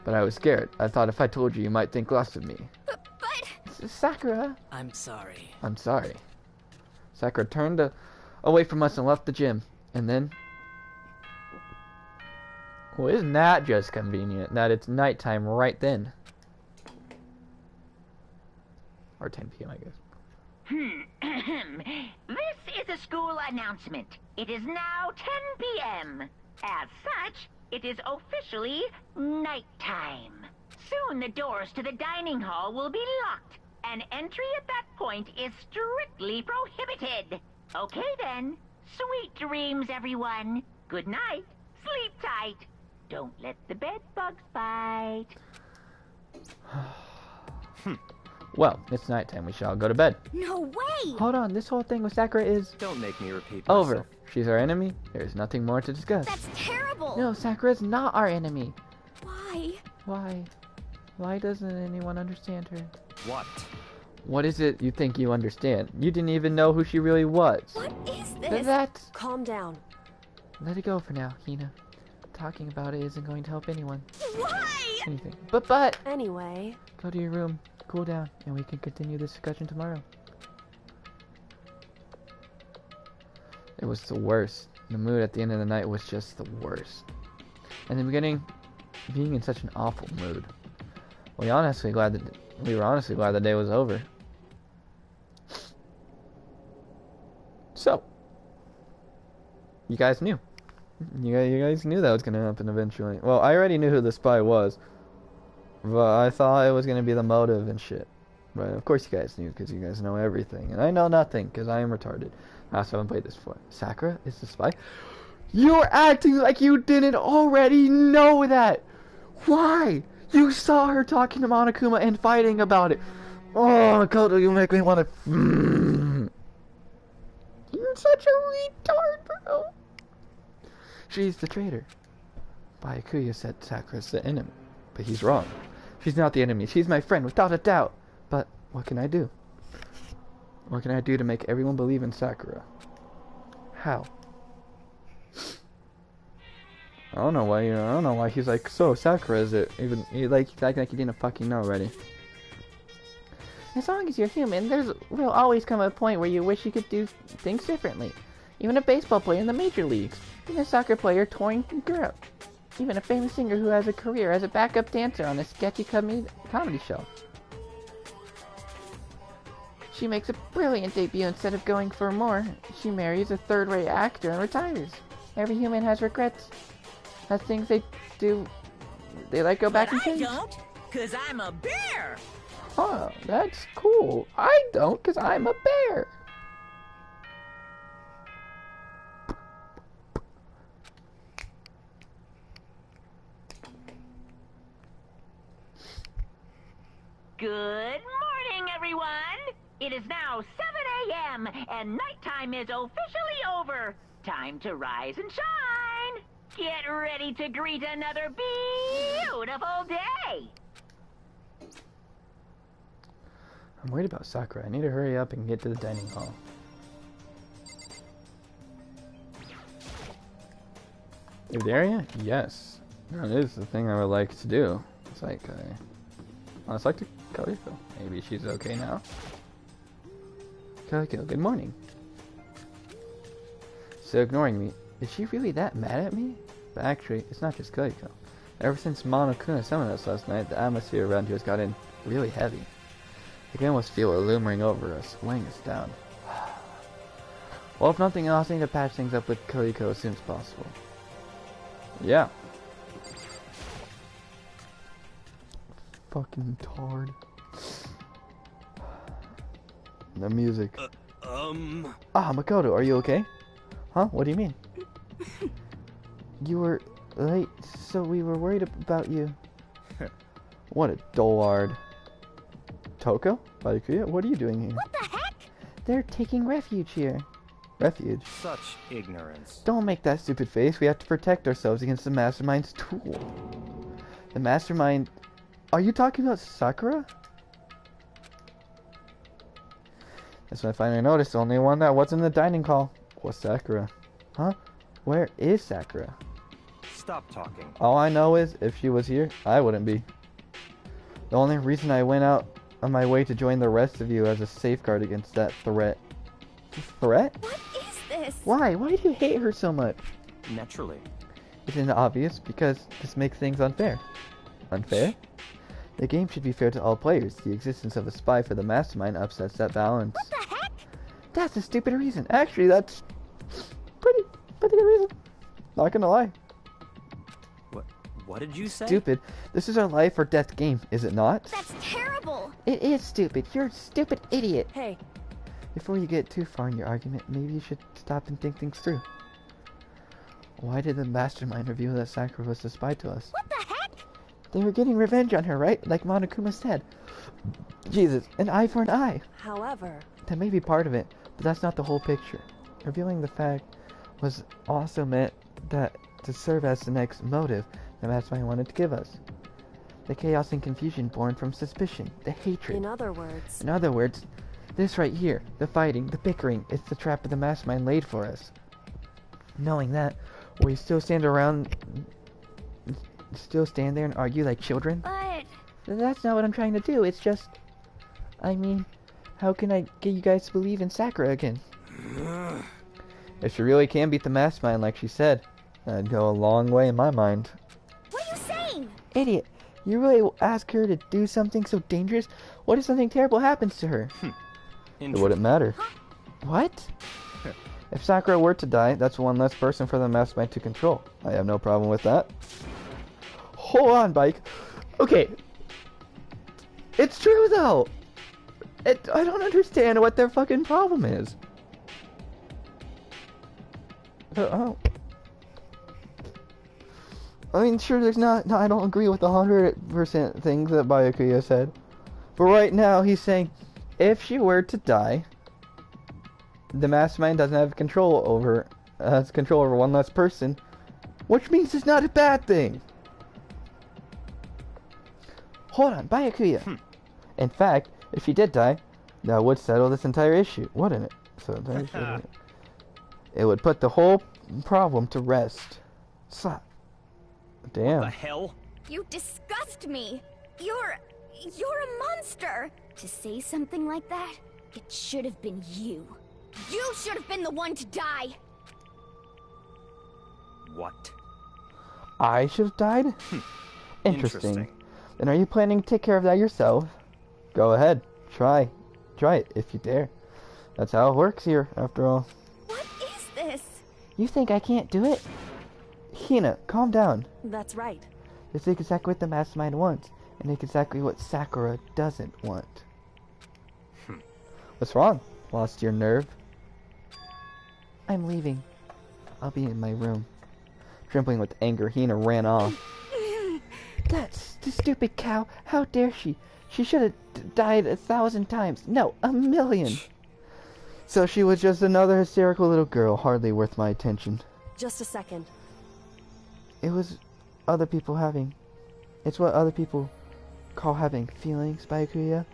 But I was scared. I thought if I told you, you might think less of me. But Sakura. I'm sorry. I'm sorry. Sakura turned away from us and left the gym. And then... Well, isn't that just convenient that it's nighttime right then? Or 10 p.m. I guess. This is a school announcement. It is now 10 p.m. As such, it is officially nighttime. Soon the doors to the dining hall will be locked, and entry at that point is strictly prohibited. Okay then. Sweet dreams, everyone. Good night. Sleep tight. Don't let the bed bugs bite. Well, it's nighttime. We shall go to bed. no way! Hold on, this whole thing with Sakura is Don't make me repeat Over. myself. She's our enemy. There's nothing more to discuss. That's terrible! no. Sakura's not our enemy. Why? Why? Why doesn't anyone understand her? What? What is it you think you understand? You didn't even know who she really was. What is this? That's Calm down. let it go for now, Hina. Talking about it isn't going to help anyone. Why? Anything. But Anyway, go to your room, cool down, and we can continue this discussion tomorrow. It was the worst. The mood at the end of the night was just the worst. And the beginning, being in such an awful mood. We were honestly glad the day was over. So, you guys knew. You guys knew that was going to happen eventually. Well, I already knew who the spy was. But I thought it was going to be the motive and shit. But of course you guys knew, because you guys know everything. And I know nothing, because I am retarded. I also haven't played this before. Sakura is the spy? You're acting like you didn't already know that! Why? You saw her talking to Monokuma and fighting about it. Oh, Makoto, you make me want to... You're such a retard, bro. She's the traitor. Byakuya said Sakura's the enemy. But he's wrong. She's not the enemy. She's my friend, without a doubt. But what can I do? What can I do to make everyone believe in Sakura? How? I don't know why he's like, so Sakura is it? Even he's acting like he didn't fucking know already. as long as you're human, will always come a point where you wish you could do things differently. Even a baseball player in the major leagues, even a soccer player touring Europe, even a famous singer who has a career as a backup dancer on a sketchy comedy show. She makes a brilliant debut instead of going for more. She marries a third-rate actor and retires. Every human has regrets. Has things they do they like go back and But I change. don't, 'cause I'm a bear. Huh, that's cool. I don't, 'cause I'm a bear. Good morning, everyone! It is now 7 a.m. and nighttime is officially over. Time to rise and shine. Get ready to greet another beautiful day. I'm worried about Sakura. I need to hurry up and get to the dining hall. Leave the area? Yes. That is the thing I would like to do. It's like, I'd like to Kaliko. Maybe she's okay now. Kaliko, good morning. So ignoring me. Is she really that mad at me? But actually, it's not just Kaliko. Ever since Monokuma summoned us last night, the atmosphere around here has gotten really heavy. I can almost feel it looming over us, weighing us down. Well, if nothing else, I need to patch things up with Kaliko as soon as possible. Yeah. Fucking tard. The music. Ah, Makoto, are you okay? Huh? What do you mean? You were late, so we were worried about you. What a dullard. Toko? Byakuya? What are you doing here? What the heck? They're taking refuge here. Refuge? Such ignorance. Don't make that stupid face. We have to protect ourselves against the Mastermind's tool. The Mastermind... Are you talking about Sakura? That's when I finally noticed the only one that wasn't in the dining hall was Sakura. Huh? Where is Sakura? Stop talking. All I know is, if she was here, I wouldn't be. The only reason I went out on my way to join the rest of you as a safeguard against that threat. Threat? What is this? Why? Why do you hate her so much? Naturally. Isn't it obvious? Because this makes things unfair. Unfair? The game should be fair to all players. The existence of a spy for the mastermind upsets that balance. What the heck? That's a stupid reason. Actually, that's pretty good reason. Not gonna lie. What did you say? Stupid. This is our life or death game, is it not? That's terrible. It is stupid. You're a stupid idiot. Hey, Before you get too far in your argument, maybe you should stop and think things through. Why did the mastermind reveal that Sakura was a spy to us? What the heck? They were getting revenge on her, right? Like Monokuma said. Jesus, an eye for an eye. however, That may be part of it, but that's not the whole picture. Revealing the fact was also meant that to serve as the next motive the mastermind wanted to give us. The chaos and confusion born from suspicion, the hatred. in other words, In other words, this right here, the fighting, the bickering, it's the trap of the mastermind laid for us. Knowing that, will you still stand there and argue like children? But That's not what I'm trying to do, it's just... I mean, how can I get you guys to believe in Sakura again? If she really can beat the mastermind like she said, that'd go a long way in my mind. what are you saying? Idiot! You really will ask her to do something so dangerous? What if something terrible happens to her? It wouldn't matter. What? If Sakura were to die, that's one less person for the mastermind to control. I have no problem with that. Hold on, Bike. Okay. It's true, though. I don't understand what their fucking problem is. Oh. I mean, sure, there's not... No, I don't agree with the 100% things that Byakuya said. But right now, he's saying, if she were to die, the mastermind doesn't have control over... has control over one less person, which means it's not a bad thing. Hold on, Byakuya. In fact, if she did die, that would settle this entire issue, wouldn't it? So it would put the whole problem to rest. Slap. Damn. What the hell? You disgust me. You're a monster. To say something like that, it should have been you. You should have been the one to die. What? I should have died? Interesting. Then are you planning to take care of that yourself? Go ahead. Try. Try it if you dare. That's how it works here, after all. What is this? You think I can't do it? Hina, calm down. that's right. This is exactly what the mastermind wants, and it's exactly what Sakura doesn't want. What's wrong? Lost your nerve? I'm leaving. I'll be in my room. Trembling with anger, Hina ran off. That's the stupid cow. How dare she? She should have died 1,000 times. No, 1,000,000. So she was just another hysterical little girl, hardly worth my attention. Just a second. It was other people having... It's what other people call having feelings, Byakuya,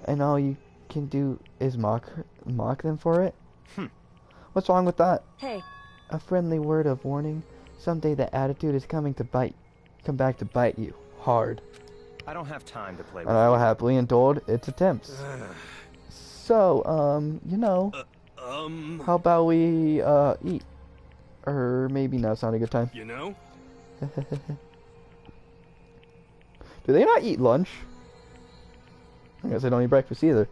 and all you can do is mock them for it? What's wrong with that? Hey, A friendly word of warning. Someday that attitude is come back to bite you hard. I don't have time to play with And I will happily indulge its attempts. So, you know, how about we eat? Or maybe now's not a good time. you know? Do they not eat lunch? I guess they don't eat breakfast either.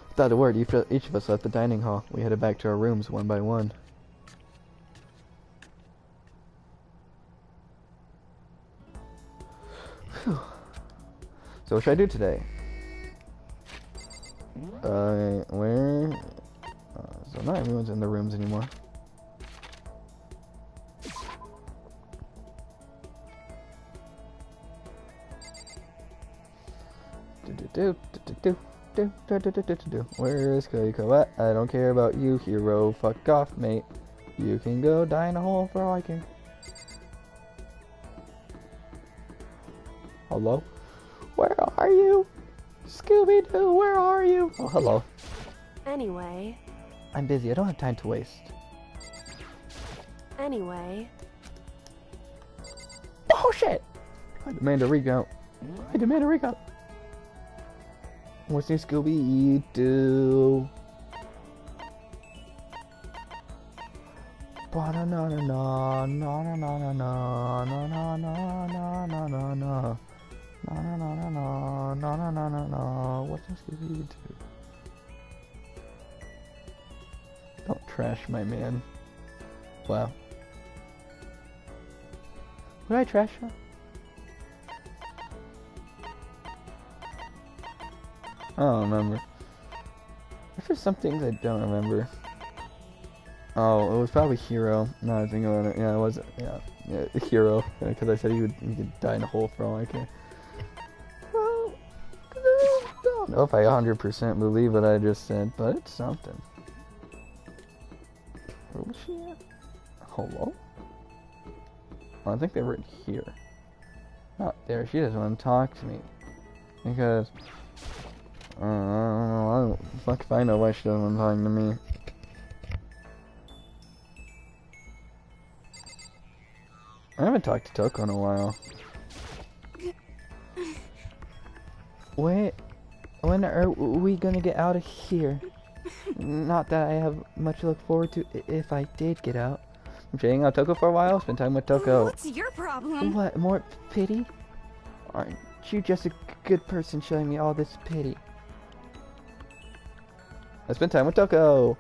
Without a word, each of us left the dining hall. We headed back to our rooms one by one. Whew. So what should I do today? Where? So not everyone's in the rooms anymore. Where is Koiko at? I don't care about you, hero. Fuck off, mate. You can go die in a hole for all I care. Hello? Where are you? Scooby-Doo, where are you? Oh, hello. Anyway. I'm busy. I don't have time to waste. Anyway. Oh shit! I demand a recount. I demand a recount. What's new, Scooby Doo? Ba na na na na na na na na na na na na na na. Na na na na na na na na na na. What's new, Scooby Doo? Don't trash my man. Wow. Would I trash him? I don't remember. There's just some things I don't remember. Oh, it was probably Hero. No, I think about it. Yeah, it was. Yeah, Hero. Because I said he could die in a hole for all I care. Well, I don't know if I 100% believe what I just said, but it's something. Where was she at? Hello? Oh, I think they were in here. Not there. She doesn't want to talk to me. Because... I don't know. Fuck if I know why she doesn't want to talk to me. I haven't talked to Toko in a while. Wait, when are we gonna get out of here? Not that I have much to look forward to if I did get out. I'm checking out Toko for a while, spend time with Toko. What's your problem? What, more pity? Aren't you just a good person showing me all this pity? I spent time with Toko!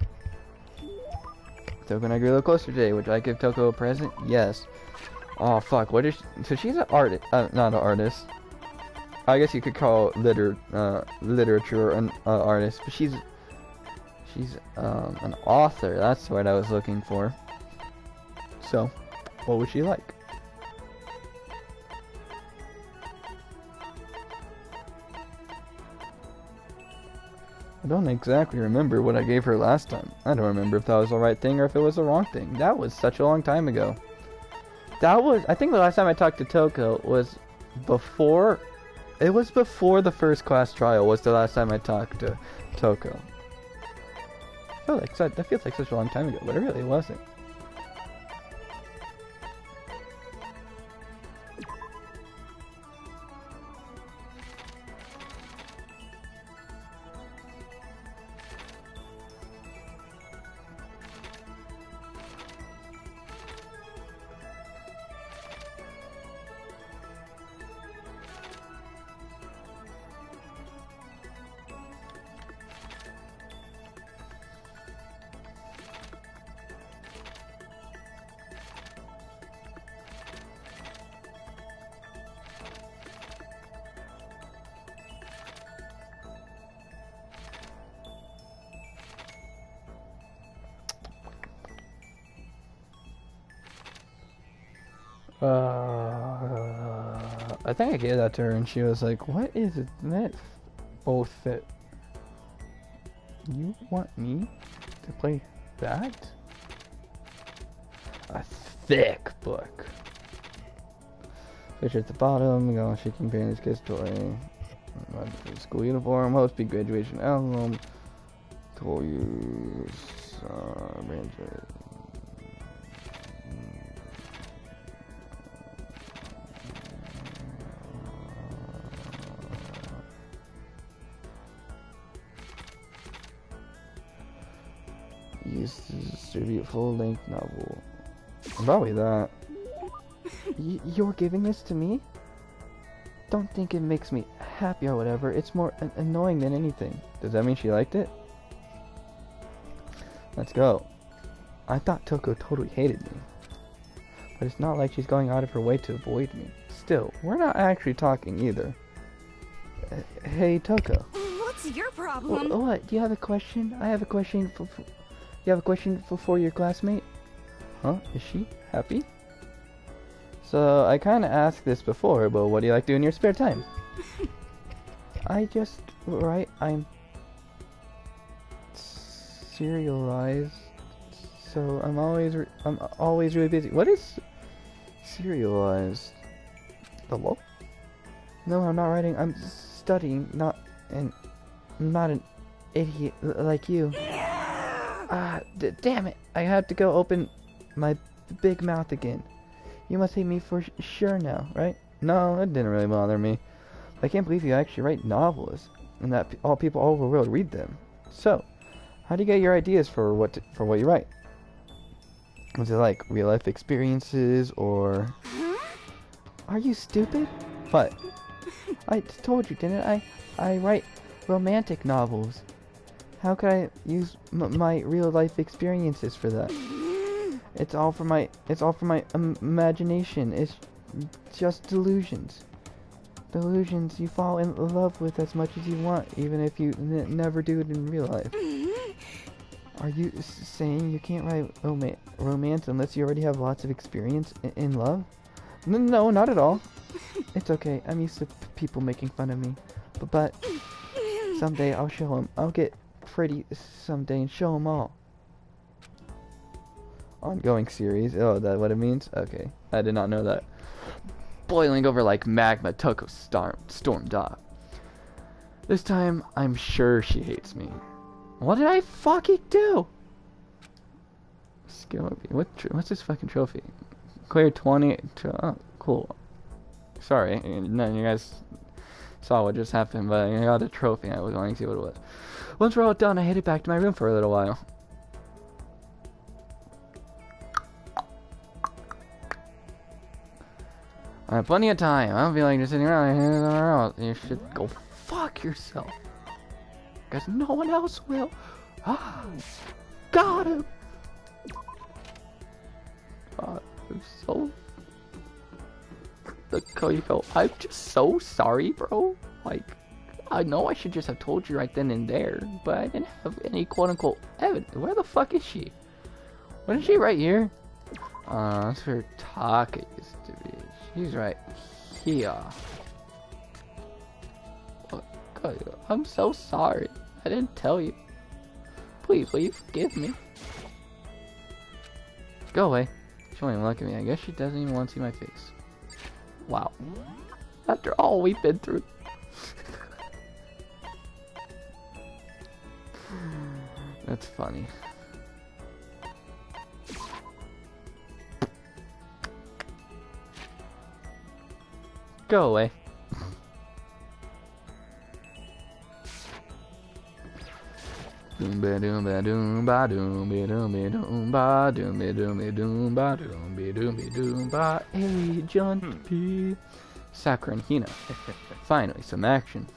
Toko and I grew a little closer today. Would I give Toko a present? Yes. Oh fuck, what is she? So she's an artist, not an artist. I guess you could call literature an artist, but she's an author. That's what I was looking for. So, what would she like? I don't exactly remember what I gave her last time. I don't remember if that was the right thing or if it was the wrong thing. That was such a long time ago. I think the last time I talked to Toko was before... It was before the first class trial was the last time I talked to Toko. That feels like such a long time ago, but it really wasn't. I think I gave that to her and she was like, what is it? That both fit. You want me to play that? A thick book. Fish at the bottom, go on shaking parents, kiss toy. School uniform, host, big graduation album. Toys, branches. Used to distribute full-length novel. Probably that. You're giving this to me? Don't think it makes me happy or whatever. It's more annoying than anything. Does that mean she liked it? Let's go. I thought Toko totally hated me. But it's not like she's going out of her way to avoid me. Still, we're not actually talking either. Hey, Toko. What's your problem? What? Do you have a question? I have a question for... You have a question for your classmate? Huh? Is she happy? So, I kinda asked this before, but what do you like doing in your spare time? I'm serialized, so I'm always really busy. What is serialized? Hello? No, I'm not writing, I'm studying, not an idiot like you. Damn it. I have to go open my big mouth again. You must hate me for sure now, right? No, it didn't really bother me. I can't believe you actually write novels, and that all people all over the world read them. So, how do you get your ideas for what you write? Was it like real life experiences, or... Are you stupid? What? I told you, didn't I? I write romantic novels. How could I use my real life experiences for that? It's all for my imagination. It's just delusions. Delusions you fall in love with as much as you want, even if you never do it in real life. Are you saying you can't write romance unless you already have lots of experience in love? No, not at all. It's okay. I'm used to people making fun of me. But someday I'll show them. I'll get pretty someday and show them all. Ongoing series. Oh, that what it means? Okay. I did not know that. Boiling over like magma, Toko stormed off. This time, I'm sure she hates me. What did I fucking do? Skill. What's this fucking trophy? Clear 20. Oh, cool. Sorry, none of you guys saw what just happened, but I got a trophy and I was wanting to see what it was. Once we're all done, I headed back to my room for a little while. I have plenty of time. I don't feel like just sitting around. You should go fuck yourself. Because no one else will. Got him. I'm so... I'm just so sorry, bro. Like, I know I should just have told you right then and there, but I didn't have any quote-unquote evidence. Where the fuck is she? Wasn't she right here? That's where Taka used to be. She's right here. I'm so sorry. I didn't tell you. Please, will you forgive me? Go away. She won't even look at me. I guess she doesn't even want to see my face. Wow. After all we've been through. That's funny. Go away. Doom ba doom ba doom ba doom ba doom ba doom ba doom ba doom ba doom ba doom ba doom ba doom ba Agent P. Sakura and Hina. Finally, some action.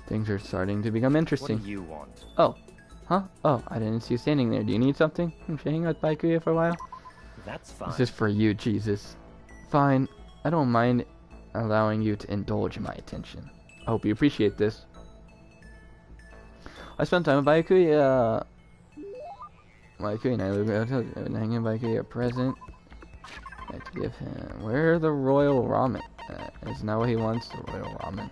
Things are starting to become interesting. What do you want? Oh. Huh? Oh, I didn't see you standing there. Do you need something? Should I hang out with Baikuya for a while? That's fine. This is for you, Jesus. Fine. I don't mind allowing you to indulge in my attention. I hope you appreciate this. I spent time with Baikuya. Baikuya and I live hanging Baikuya a present. I have to give him. Where the royal ramen? Isn't that what he wants? The royal ramen.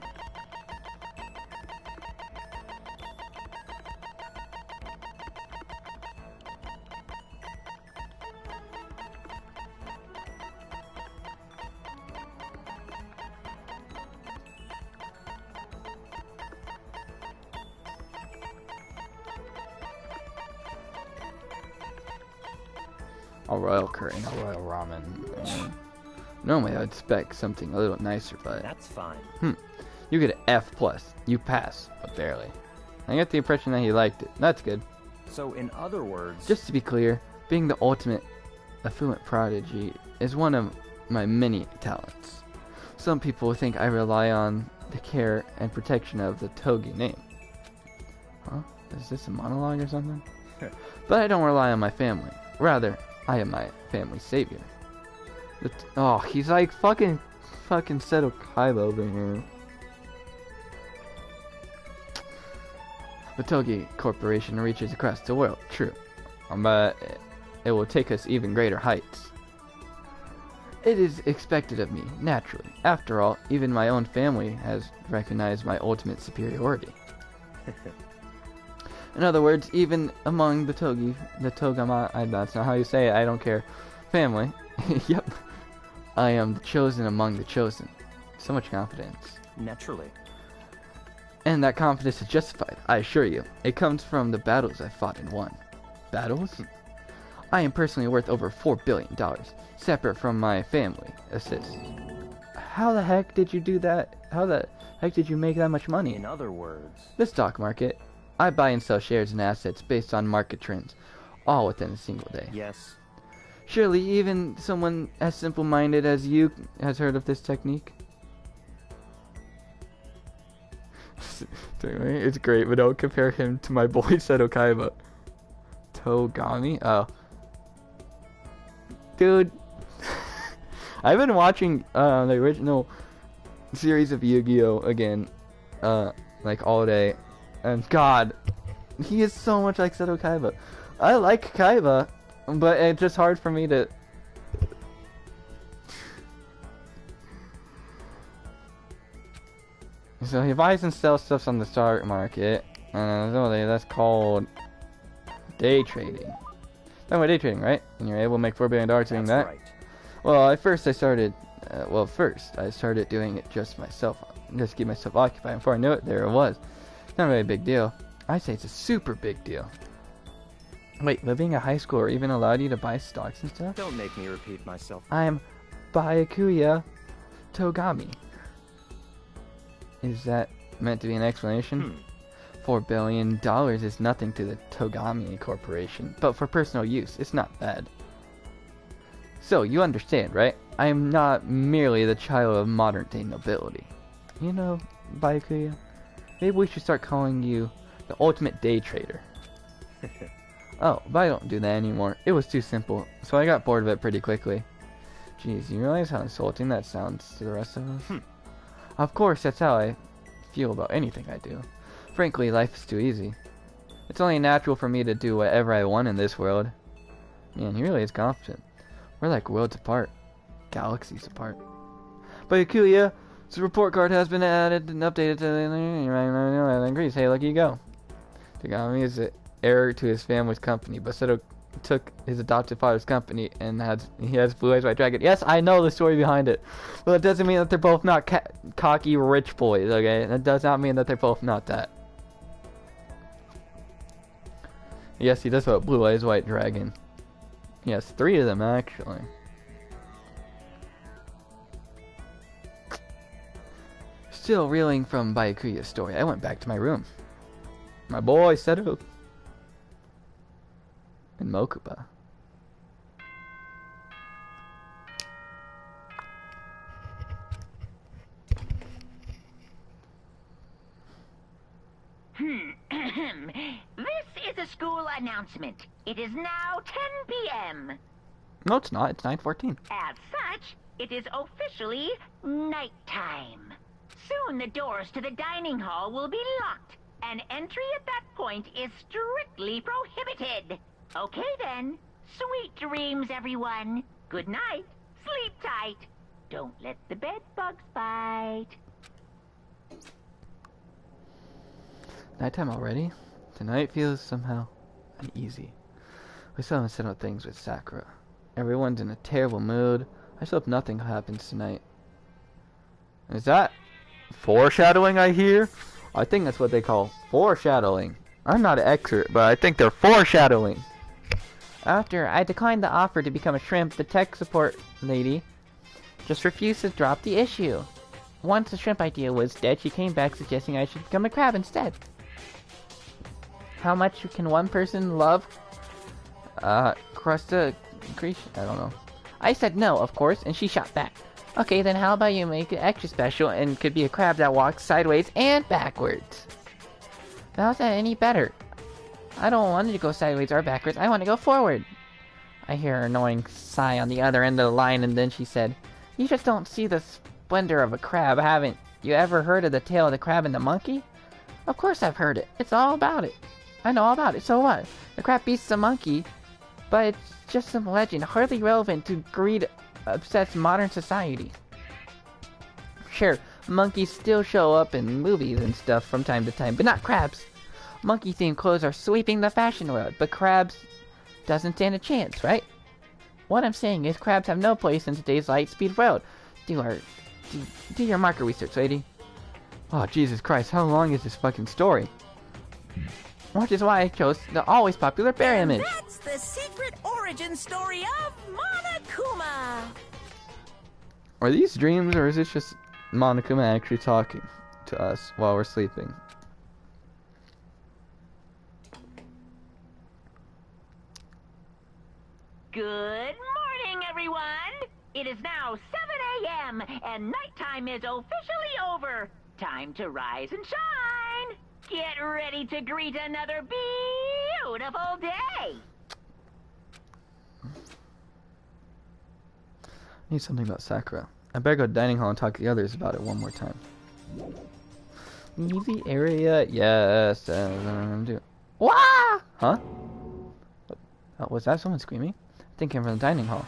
A royal curry, a royal ramen. Normally I'd expect something a little nicer, but... That's fine. You get an F+. You pass, but barely. I get the impression that he liked it. That's good. So, in other words... Just to be clear, being the ultimate affluent prodigy is one of my many talents. Some people think I rely on the care and protection of the Togi name. Huh? Is this a monologue or something? But I don't rely on my family. Rather, I am my family's savior. Oh, he's like fucking Seto Kaiba over here. The Togi Corporation reaches across the world, true. But it will take us even greater heights. It is expected of me, naturally. After all, even my own family has recognized my ultimate superiority. In other words, even among the Togama, that's not how you say it, I don't care, family, yep, I am the chosen among the chosen. So much confidence. Naturally. And that confidence is justified, I assure you. It comes from the battles I fought and won. Battles? I am personally worth over $4 billion, separate from my family assists. How the heck did you do that? How the heck did you make that much money? In other words, The stock market. I buy and sell shares and assets based on market trends, all within a single day. yes. Surely even someone as simple-minded as you has heard of this technique. It's great, but don't compare him to my boy Seto Kaiba. Togami? Oh. Dude. I've been watching the original series of Yu-Gi-Oh! Again, like all day. And God, he is so much like Seto Kaiba. I like Kaiba, but it's just hard for me to... So he buys and sells stuff on the stock market, and that's called day trading. Talking about day trading, right? And you're able to make $4 billion doing That's that. right. Well, at first I started, I started doing it just myself, just to keep myself occupied. Before I knew it, there it was. It's not really a big deal. I say it's a super big deal. Wait, living at high school or even allowed you to buy stocks and stuff? Don't make me repeat myself. I'm Byakuya Togami. Is that meant to be an explanation? $4 billion is nothing to the Togami Corporation, but for personal use, it's not bad. So, you understand, right? I am not merely the child of modern-day nobility. You know, Byakuya, maybe we should start calling you the ultimate day trader. Oh, but I don't do that anymore. It was too simple, so I got bored of it pretty quickly. Jeez, you realize how insulting that sounds to the rest of us? Of course, that's how I feel about anything I do. Frankly, life is too easy. It's only natural for me to do whatever I want in this world. Man, he really is confident. We're like worlds apart. Galaxies apart. But Yakuya, the report card has been added and updated to the Greece. Hey, look you go. Togami is the heir to his family's company, but Seto took his adopted father's company and he has Blue Eyes White Dragon. Yes, I know the story behind it. But it doesn't mean that they're both not cocky rich boys, okay? That does not mean that they're both not that. Yes, he does have a Blue Eyes White Dragon. He has 3 of them, actually. Still reeling from Byakuya's story, I went back to my room. My boy Seto and Mokuba. This is a school announcement. It is now 10 p.m. No, it's not. It's 9:14. As such, it is officially nighttime. Soon the doors to the dining hall will be locked, and entry at that point is strictly prohibited. Okay then. Sweet dreams, everyone. Good night. Sleep tight. Don't let the bed bugs bite. Nighttime already? Tonight feels somehow uneasy. We still haven't settled things with Sakura. Everyone's in a terrible mood. I just hope nothing happens tonight. Is that foreshadowing I hear? I think that's what they call foreshadowing. I'm not an expert, but I think they're foreshadowing. After I declined the offer to become a shrimp, the tech support lady just refused to drop the issue. Once the shrimp idea was dead, she came back suggesting I should become a crab instead. How much can one person love Crusta Creation? I don't know. I said no, of course, and she shot back. Okay, then how about you make it extra special and could be a crab that walks sideways and backwards? How's that any better? I don't want it to go sideways or backwards. I want to go forward. I hear her annoying sigh on the other end of the line, and then she said, You just don't see the splendor of a crab, haven't you ever heard of the tale of the crab and the monkey? Of course I've heard it. It's all about it. I know all about it. So what? The crab beats the monkey, but it's just some legend, hardly relevant to greed-obsessed modern society. Sure, monkeys still show up in movies and stuff from time to time, but not crabs. Monkey-themed clothes are sweeping the fashion world, but crabs doesn't stand a chance, right? What I'm saying is crabs have no place in today's light-speed world. Do your market research, lady. Oh, Jesus Christ, how long is this fucking story? Which is why I chose the always popular bear And image. that's the secret origin story of Monokuma. Are these dreams, or is this just Monokuma actually talking to us while we're sleeping? Good morning, everyone. It is now 7 a.m. and nighttime is officially over. Time to rise and shine. Get ready to greet another beautiful day. I need something about Sakura. I better go to the dining hall and talk to the others about it one more time. Leave the area. Yes. Do. Wah! Huh? Was that someone screaming? I think it came from the dining hall.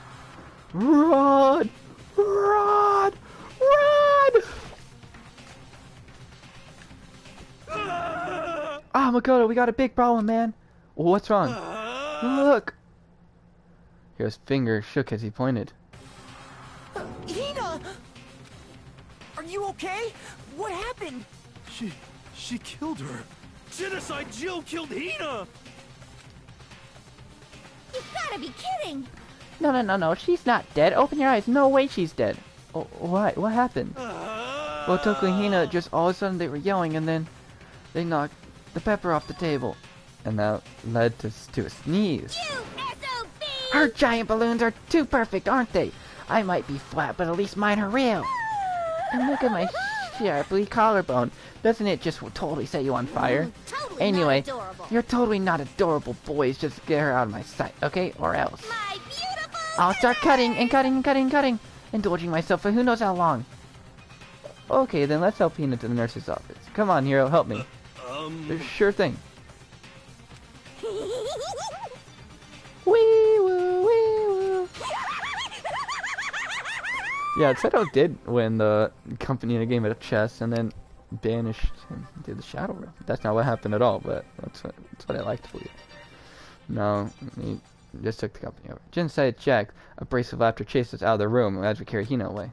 Run! Run! Run! Ah, Makoto, we got a big problem, man. What's wrong? Look! His finger shook as he pointed. Hina! Are you okay? What happened? She killed her. Genocide Jill killed Hina! You've gotta be kidding! No, she's not dead. Open your eyes. No way she's dead. Oh, what? What happened? Well, Toku and Hina just all of a sudden they were yelling, and then they knocked the pepper off the table, and that led to a sneeze. You SOB! Her giant balloons are too perfect, aren't they? I might be flat, but at least mine are real. And look at my sharply collarbone. Doesn't it just totally set you on fire? Totally Anyway, not adorable. you're totally not adorable, boys. Just get her out of my sight, okay? Or else. My beautiful I'll start cutting and cutting and cutting and cutting. Indulging myself for who knows how long. Okay, then let's help Hina to the nurse's office. Come on, Hiro, help me. Sure thing. Wee woo, wee woo. Yeah, Seto did win the company in a game of chess and then banished him to the Shadow Realm. That's not what happened at all, but that's what I like to believe. No, he just took the company over. Jinsei Jack, a brace of laughter, chased us out of the room as we carried Hina away.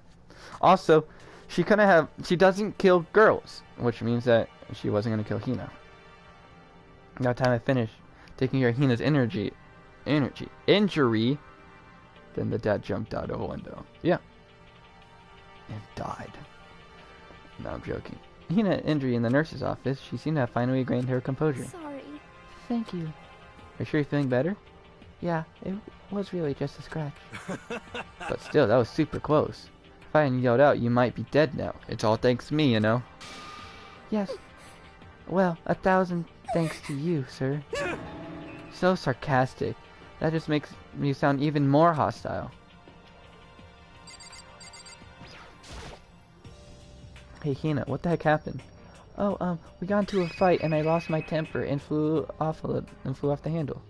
Also, she doesn't kill girls, which means that she wasn't going to kill Hina. By the time I finished taking care of Hina's injury, then the dad jumped out of a window. Yeah. And died. No, I'm joking. Hina had injury in the nurse's office. She seemed to have finally regained her composure. Sorry. Thank you. Are you sure you're feeling better? Yeah, it was really just a scratch. But still, that was super close. If I hadn't yelled out, you might be dead now. It's all thanks to me, you know? Yes. Well, 1,000 thanks to you, sir. So sarcastic. That just makes me sound even more hostile. Hey Hina, what the heck happened? Oh, we got into a fight and I lost my temper and flew off the handle.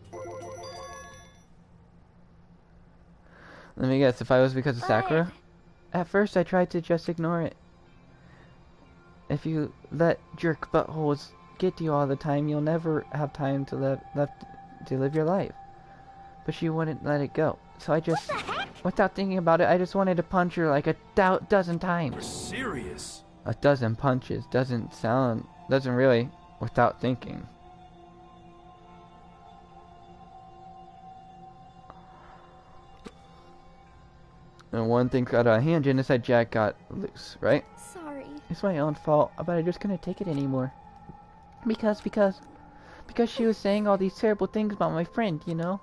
Let me guess, if I was because of Sakura? At first I tried to just ignore it. If you let jerk buttholes get to you all the time, you'll never have time to live your life. But she wouldn't let it go. So I just, without thinking about it, I just wanted to punch her like a dozen times. You're serious? A dozen punches doesn't really, without thinking. And one thing got out of hand, Genocide Jack got loose, right? Sorry. It's my own fault, but I just couldn't take it anymore. Because she was saying all these terrible things about my friend, you know?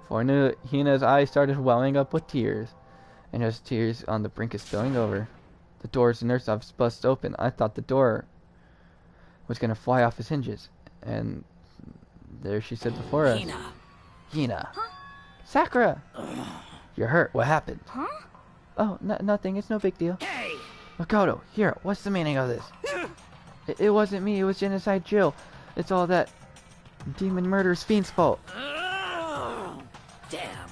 Before I knew it, Hina's eyes started welling up with tears, and those tears on the brink of spilling over. The doors to the nurse's office bust open. I thought the door was gonna fly off its hinges, and there she stood before us. Hina. Huh? Sakura! You're hurt. What happened? Huh? Oh, nothing. It's no big deal. Hey! Makoto, here. What's the meaning of this? It wasn't me. It was Genocide Jill. It's all that demon murderous fiend's fault. Damn.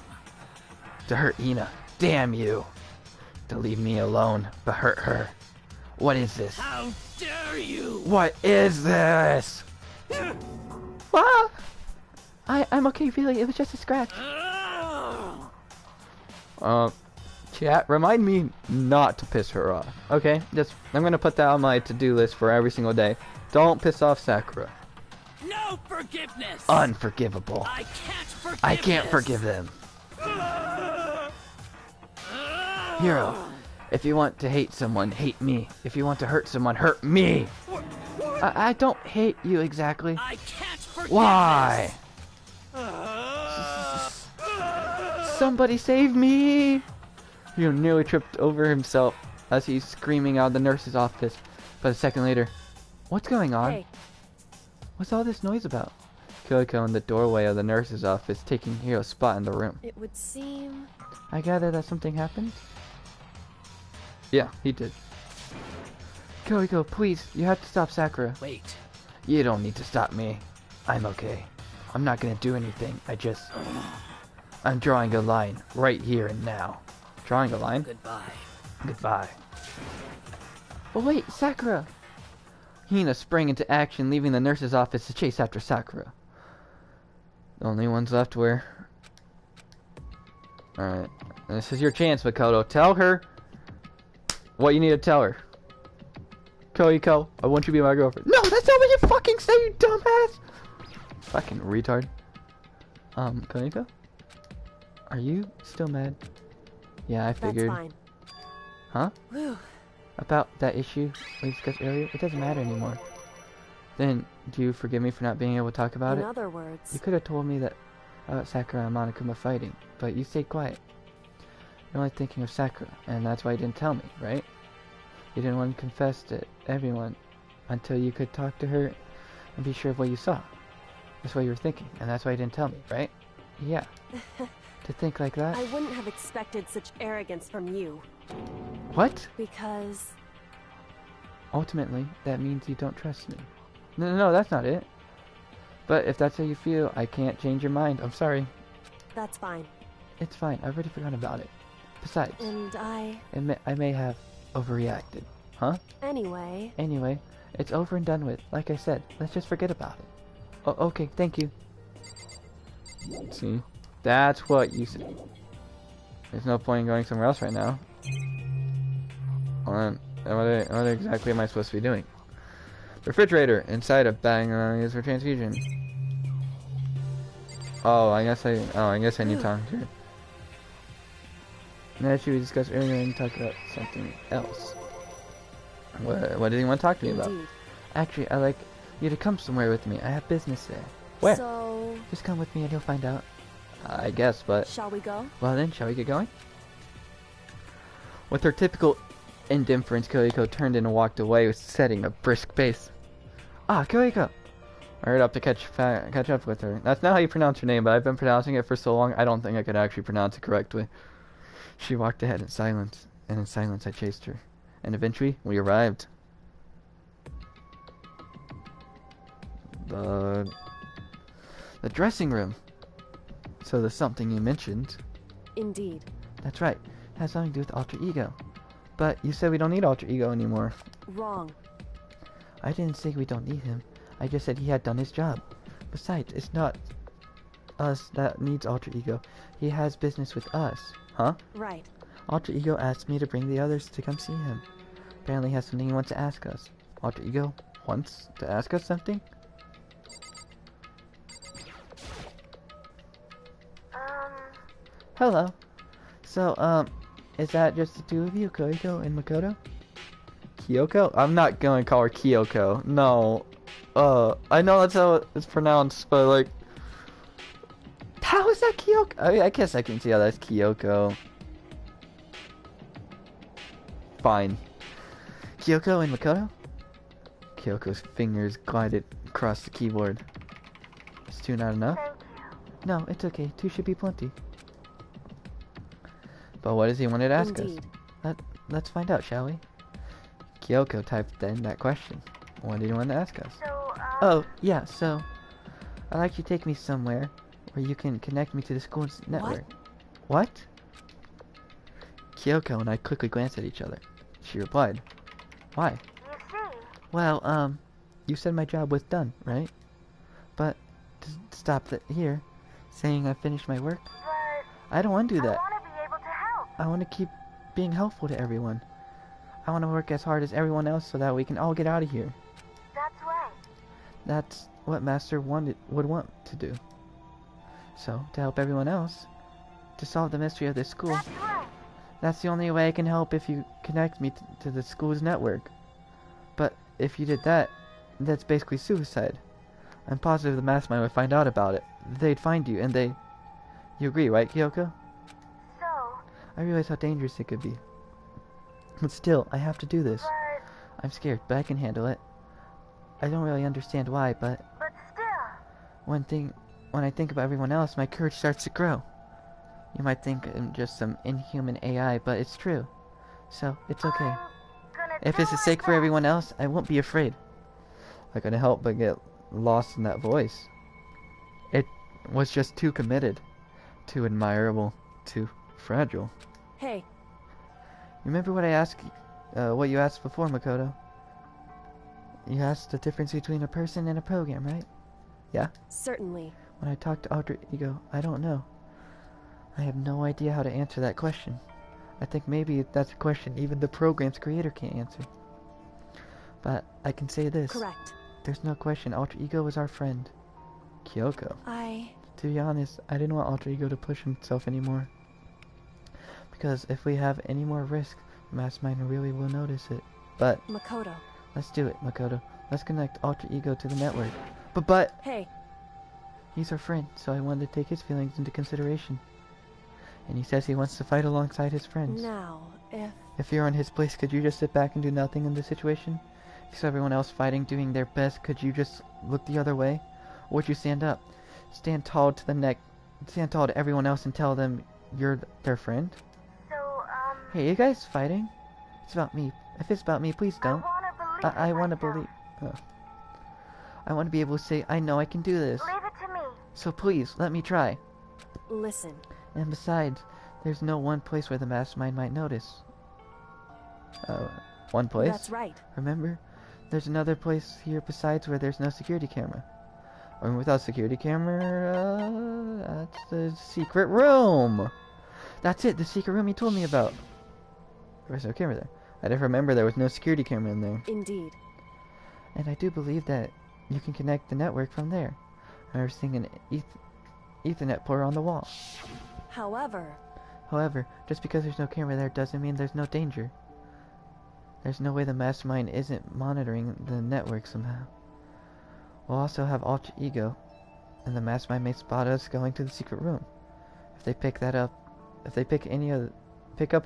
To hurt Hina. Damn you. To leave me alone, but hurt her. What is this? How dare you! What is this? Ah! I'm okay, really. It was just a scratch. Chat, remind me not to piss her off. Okay? I'm gonna put that on my to-do list for every single day. Don't piss off Sakura. No forgiveness. Unforgivable. I can't forgive forgive them. Hero, if you want to hate someone, hate me. If you want to hurt someone, hurt me. I don't hate you exactly. I can't forgive Why? Somebody save me! He nearly tripped over himself as he's screaming out of the nurse's office. But a second later, what's going on? Hey, What's all this noise about? Kyoko in the doorway of the nurse's office, taking Hiro's spot in the room. it would seem... I gather that something happened? Yeah, he did. Kyoko, please, you have to stop Sakura. Wait. You don't need to stop me. I'm okay. I'm not gonna do anything. I'm drawing a line right here and now. Drawing a line? Goodbye. Goodbye. But wait, Sakura! Hina sprang into action, leaving the nurse's office to chase after Sakura. The only ones left were... Alright. This is your chance, Makoto. Tell her what you need to tell her. Koiko, I want you to be my girlfriend. No, that's not what you fucking say, you dumbass! Fucking retard. Koiko? Are you still mad? Yeah, I figured. That's fine. Huh? Whew. About that issue we discussed earlier? It doesn't matter anymore. Then, do you forgive me for not being able to talk about In it? other words, You could have told me that about Sakura and Monokuma fighting, but you stayed quiet. You're only thinking of Sakura, and that's why you didn't tell me, right? You didn't want to confess to everyone until you could talk to her and be sure of what you saw. That's what you were thinking, and that's why you didn't tell me, right? Yeah. To think like that? I wouldn't have expected such arrogance from you. What? Because... Ultimately, that means you don't trust me. No, that's not it. But if that's how you feel, I can't change your mind. I'm sorry. That's fine. It's fine. I've already forgotten about it. Besides, And I may have overreacted. Huh? Anyway, it's over and done with. Like I said, let's just forget about it. Oh, okay, thank you. See? That's what you said. There's no point in going somewhere else right now. Hold on. What exactly am I supposed to be doing? Refrigerator inside a bag used for transfusion. I guess I need to talk to her. And as we discussed earlier, and talk about something else. What did you want to talk to me about? indeed. Actually, I'd like you to come somewhere with me. I have business there. Where? So, Just come with me and you'll find out. I guess, but... shall we go? Well then, shall we get going? With her typical indifference, Kyoko turned in and walked away, setting a brisk pace. Ah, Kyoko! I hurried up to catch up with her. That's not how you pronounce her name, but I've been pronouncing it for so long, I don't think I could actually pronounce it correctly. She walked ahead in silence, and in silence I chased her. And eventually, we arrived. The dressing room. So there's something you mentioned. Indeed. That's right. It has something to do with alter ego. But you said we don't need alter ego anymore. Wrong. I didn't say we don't need him. I just said he had done his job. Besides, it's not us that needs alter ego. He has business with us. Huh? Right. Alter ego asked me to bring the others to come see him. Apparently he has something he wants to ask us. Alter ego wants to ask us something? Hello. So, is that just the two of you, Kyoko and Makoto? Kyoko? I'm not going to call her Kyoko. No. I know that's how it's pronounced, but like... How is that Kyoko? I guess I can see how that's Kyoko. Fine. Kyoko and Makoto? Kyoko's fingers glided across the keyboard. Is two not enough? No, it's okay. Two should be plenty. But what does he want to ask Indeed. us? Let's find out, shall we? Kyoko typed in that question. What did he want to ask us? Oh, yeah, so... I'd like you to take me somewhere where you can connect me to the school's network. What? Kyoko and I quickly glanced at each other. She replied, why? Well, you said my job was done, right? But to stop here, saying I finished my work? I don't want to do that. I want to keep being helpful to everyone. I want to work as hard as everyone else so that we can all get out of here. That's right. That's what Master would want to do. So, to help everyone else, to solve the mystery of this school, That's right. that's the only way I can help if you connect me to the school's network. But if you did that, that's basically suicide. I'm positive the mastermind would find out about it. They'd find you, and they... You agree, right, Kyoko? So, I realize how dangerous it could be. But still, I have to do this. but I'm scared, but I can handle it. I don't really understand why, but still. when I think about everyone else, my courage starts to grow. You might think I'm just some inhuman AI, but it's true. So, it's okay. I'm gonna If do it's a my sake for best. everyone else, I won't be afraid. I couldn't help but get lost in that voice. It was just too committed, too admirable, too fragile. Hey, Remember what I asked, what you asked before, Makoto? You asked the difference between a person and a program, right? Yeah? certainly. When I talk to Alter Ego, I don't know. I have no idea how to answer that question. I think maybe that's a question even the program's creator can't answer. But I can say this. Correct. There's no question Alter Ego is our friend. Kyoko. To be honest, I didn't want Alter Ego to push himself anymore. Because if we have any more risk, the Mastermind really will notice it. But, Makoto. let's do it, Makoto. Let's connect Alter Ego to the network. But, Hey, he's our friend, so I wanted to take his feelings into consideration. And he says he wants to fight alongside his friends. now, If you're in his place, could you just sit back and do nothing in this situation? If you saw everyone else fighting, doing their best, could you just look the other way? Or would you stand up? Stand tall to everyone else and tell them you're their friend? So, Hey, you guys fighting? It's about me. If it's about me, please don't. I want to believe. I want to be able to say, I know I can do this. Leave it to me. So please, let me try. listen. And besides, there's no one place where the Mastermind might notice. One place? That's right. Remember? There's another place here besides where there's no security camera. And without security camera, that's the secret room. That's it, the secret room you told me about. There was no camera there. I didn't remember there was no security camera in there. Indeed. And I do believe that you can connect the network from there. I remember seeing an Ethernet port on the wall. However, just because there's no camera there doesn't mean there's no danger. There's no way the Mastermind isn't monitoring the network somehow. We'll also have Alter Ego, and the Mastermind may spot us going to the secret room. If they pick up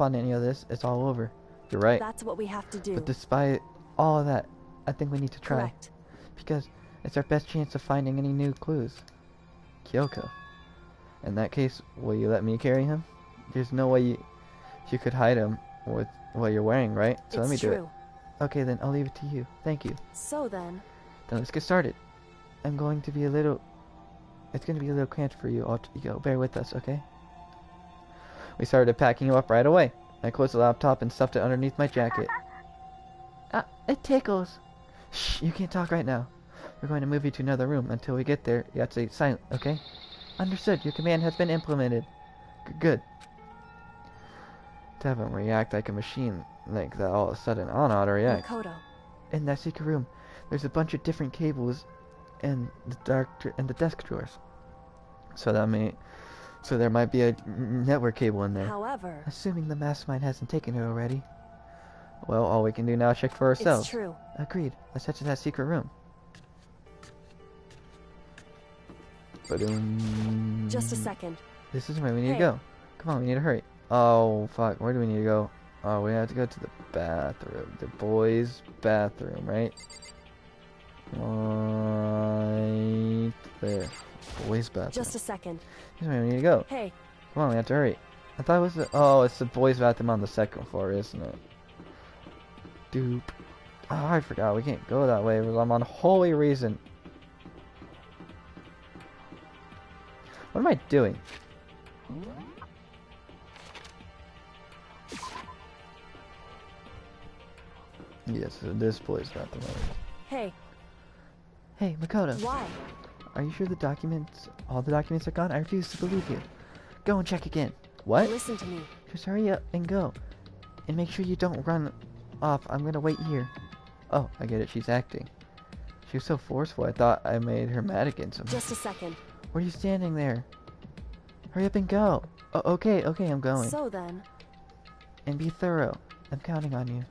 on any of this, it's all over. You're right. That's what we have to do. But despite all of that, I think we need to try. Correct. Because it's our best chance of finding any new clues. Kyoko. In that case, will you let me carry him? There's no way you could hide him with what you're wearing, right? So let me do it. Okay, then I'll leave it to you. Thank you. So then Let's get started. It's going to be a little cramped for you, Alter Ego. Bear with us, okay? We started packing you up right away. I closed the laptop and stuffed it underneath my jacket. It tickles. Shh, you can't talk right now. We're going to move you to another room. Until we get there, you have to stay silent, okay? Understood. Your command has been implemented. Good. To have him react like a machine like that all of a sudden, I don't know how to react. Makoto. In that secret room, there's a bunch of different cables in the desk drawers. So there might be a network cable in there. However, Assuming the Mastermind hasn't taken it already. Well, all we can do now is check for ourselves. it's true. Agreed. Let's head to that secret room. Ba-doom. Just a second. This is where we need to Hey. go. Come on, we need to hurry. Oh, fuck. Where do we need to go? Oh, we have to go to the bathroom. The boys' bathroom, right? Right there. Boys' bathroom. Just a second. Here's where we need to go. Hey, Come on, we have to hurry. I thought it was the... Oh, it's the boys' bathroom on the second floor, isn't it? Doop. Oh, I forgot. We can't go that way. I'm on holy reason. What am I doing? Yes, this boys' bathroom. hey, Hey, Makoto. why? Are you sure all the documents are gone? I refuse to believe you. Go and check again. What? Listen to me. Just hurry up and go. And make sure you don't run off. I'm gonna wait here. Oh, I get it. She's acting. She was so forceful, I thought I made her mad against him. Just a second. Why are you standing there? Hurry up and go. Oh, okay, I'm going. So then... And be thorough. I'm counting on you.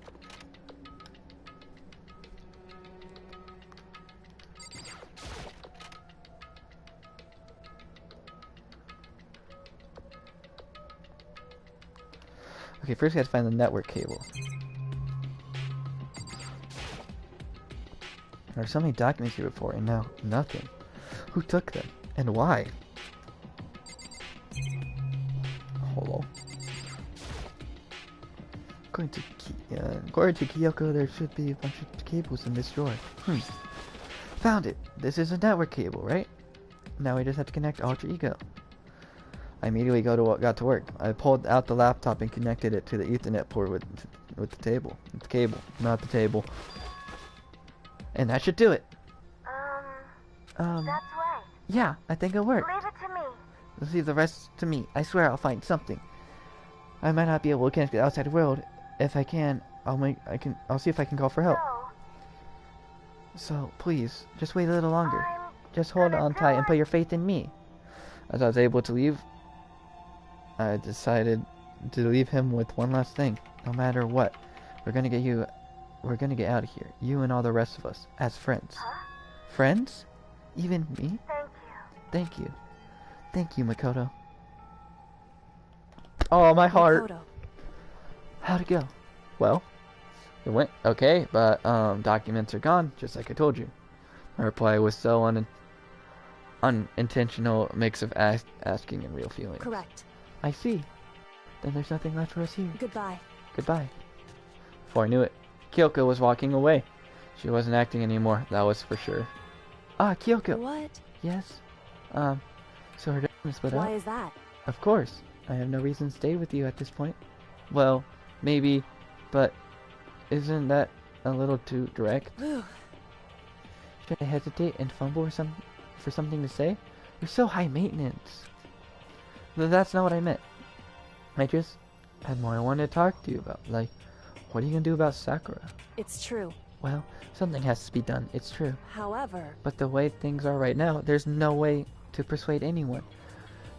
Okay, first we have to find the network cable. There are so many documents here before, and now nothing. Who took them? And why? Hello. According to Kyoko, there should be a bunch of cables in this drawer. Found it! This is a network cable, right? Now we just have to connect Alter Ego. I immediately got to work. I pulled out the laptop and connected it to the Ethernet port with the table. The cable, not the table. And that should do it. That's right. Yeah, I think it'll work. Leave it to me. Let's leave the rest to me. I swear I'll find something. I might not be able to connect to the outside world. If I can, I'll see if I can call for help. So please, just wait a little longer. Just hold on tight and put your faith in me. As I was able to leave, I decided to leave him with one last thing. No matter what, we're gonna get out of here. You and all the rest of us, as friends. Friends? Even me? Thank you. Thank you, Makoto. Oh, my heart. Makoto. How'd it go? Well, it went okay, but documents are gone, just like I told you. My reply was so unintentional mix of asking and real feelings. Correct. I see. Then there's nothing left for us here. Goodbye. Goodbye. Before I knew it, Kyoko was walking away. She wasn't acting anymore, that was for sure. Ah, Kyoko! What? Yes? So her dad split up? Why is that? Of course. I have no reason to stay with you at this point. Well, maybe, but isn't that a little too direct? Should I hesitate and fumble for something to say? You're so high maintenance. That's not what I meant. I just had more I wanted to talk to you about. Like, what are you gonna do about Sakura? It's true. Well, something has to be done. It's true. However... But the way things are right now, there's no way to persuade anyone.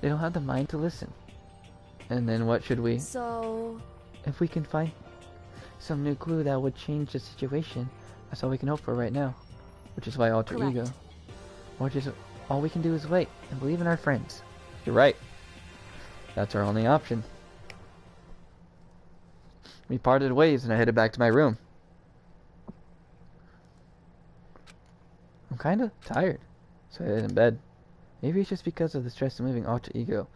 They don't have the mind to listen. And then what should we... So... If we can find some new clue that would change the situation, that's all we can hope for right now. Which is why Alter Correct. Ego. Which is all we can do is wait and believe in our friends. You're right. That's our only option. We parted ways and I headed back to my room. I'm kinda tired, so I laid in bed. Maybe it's just because of the stress of moving Alter Ego,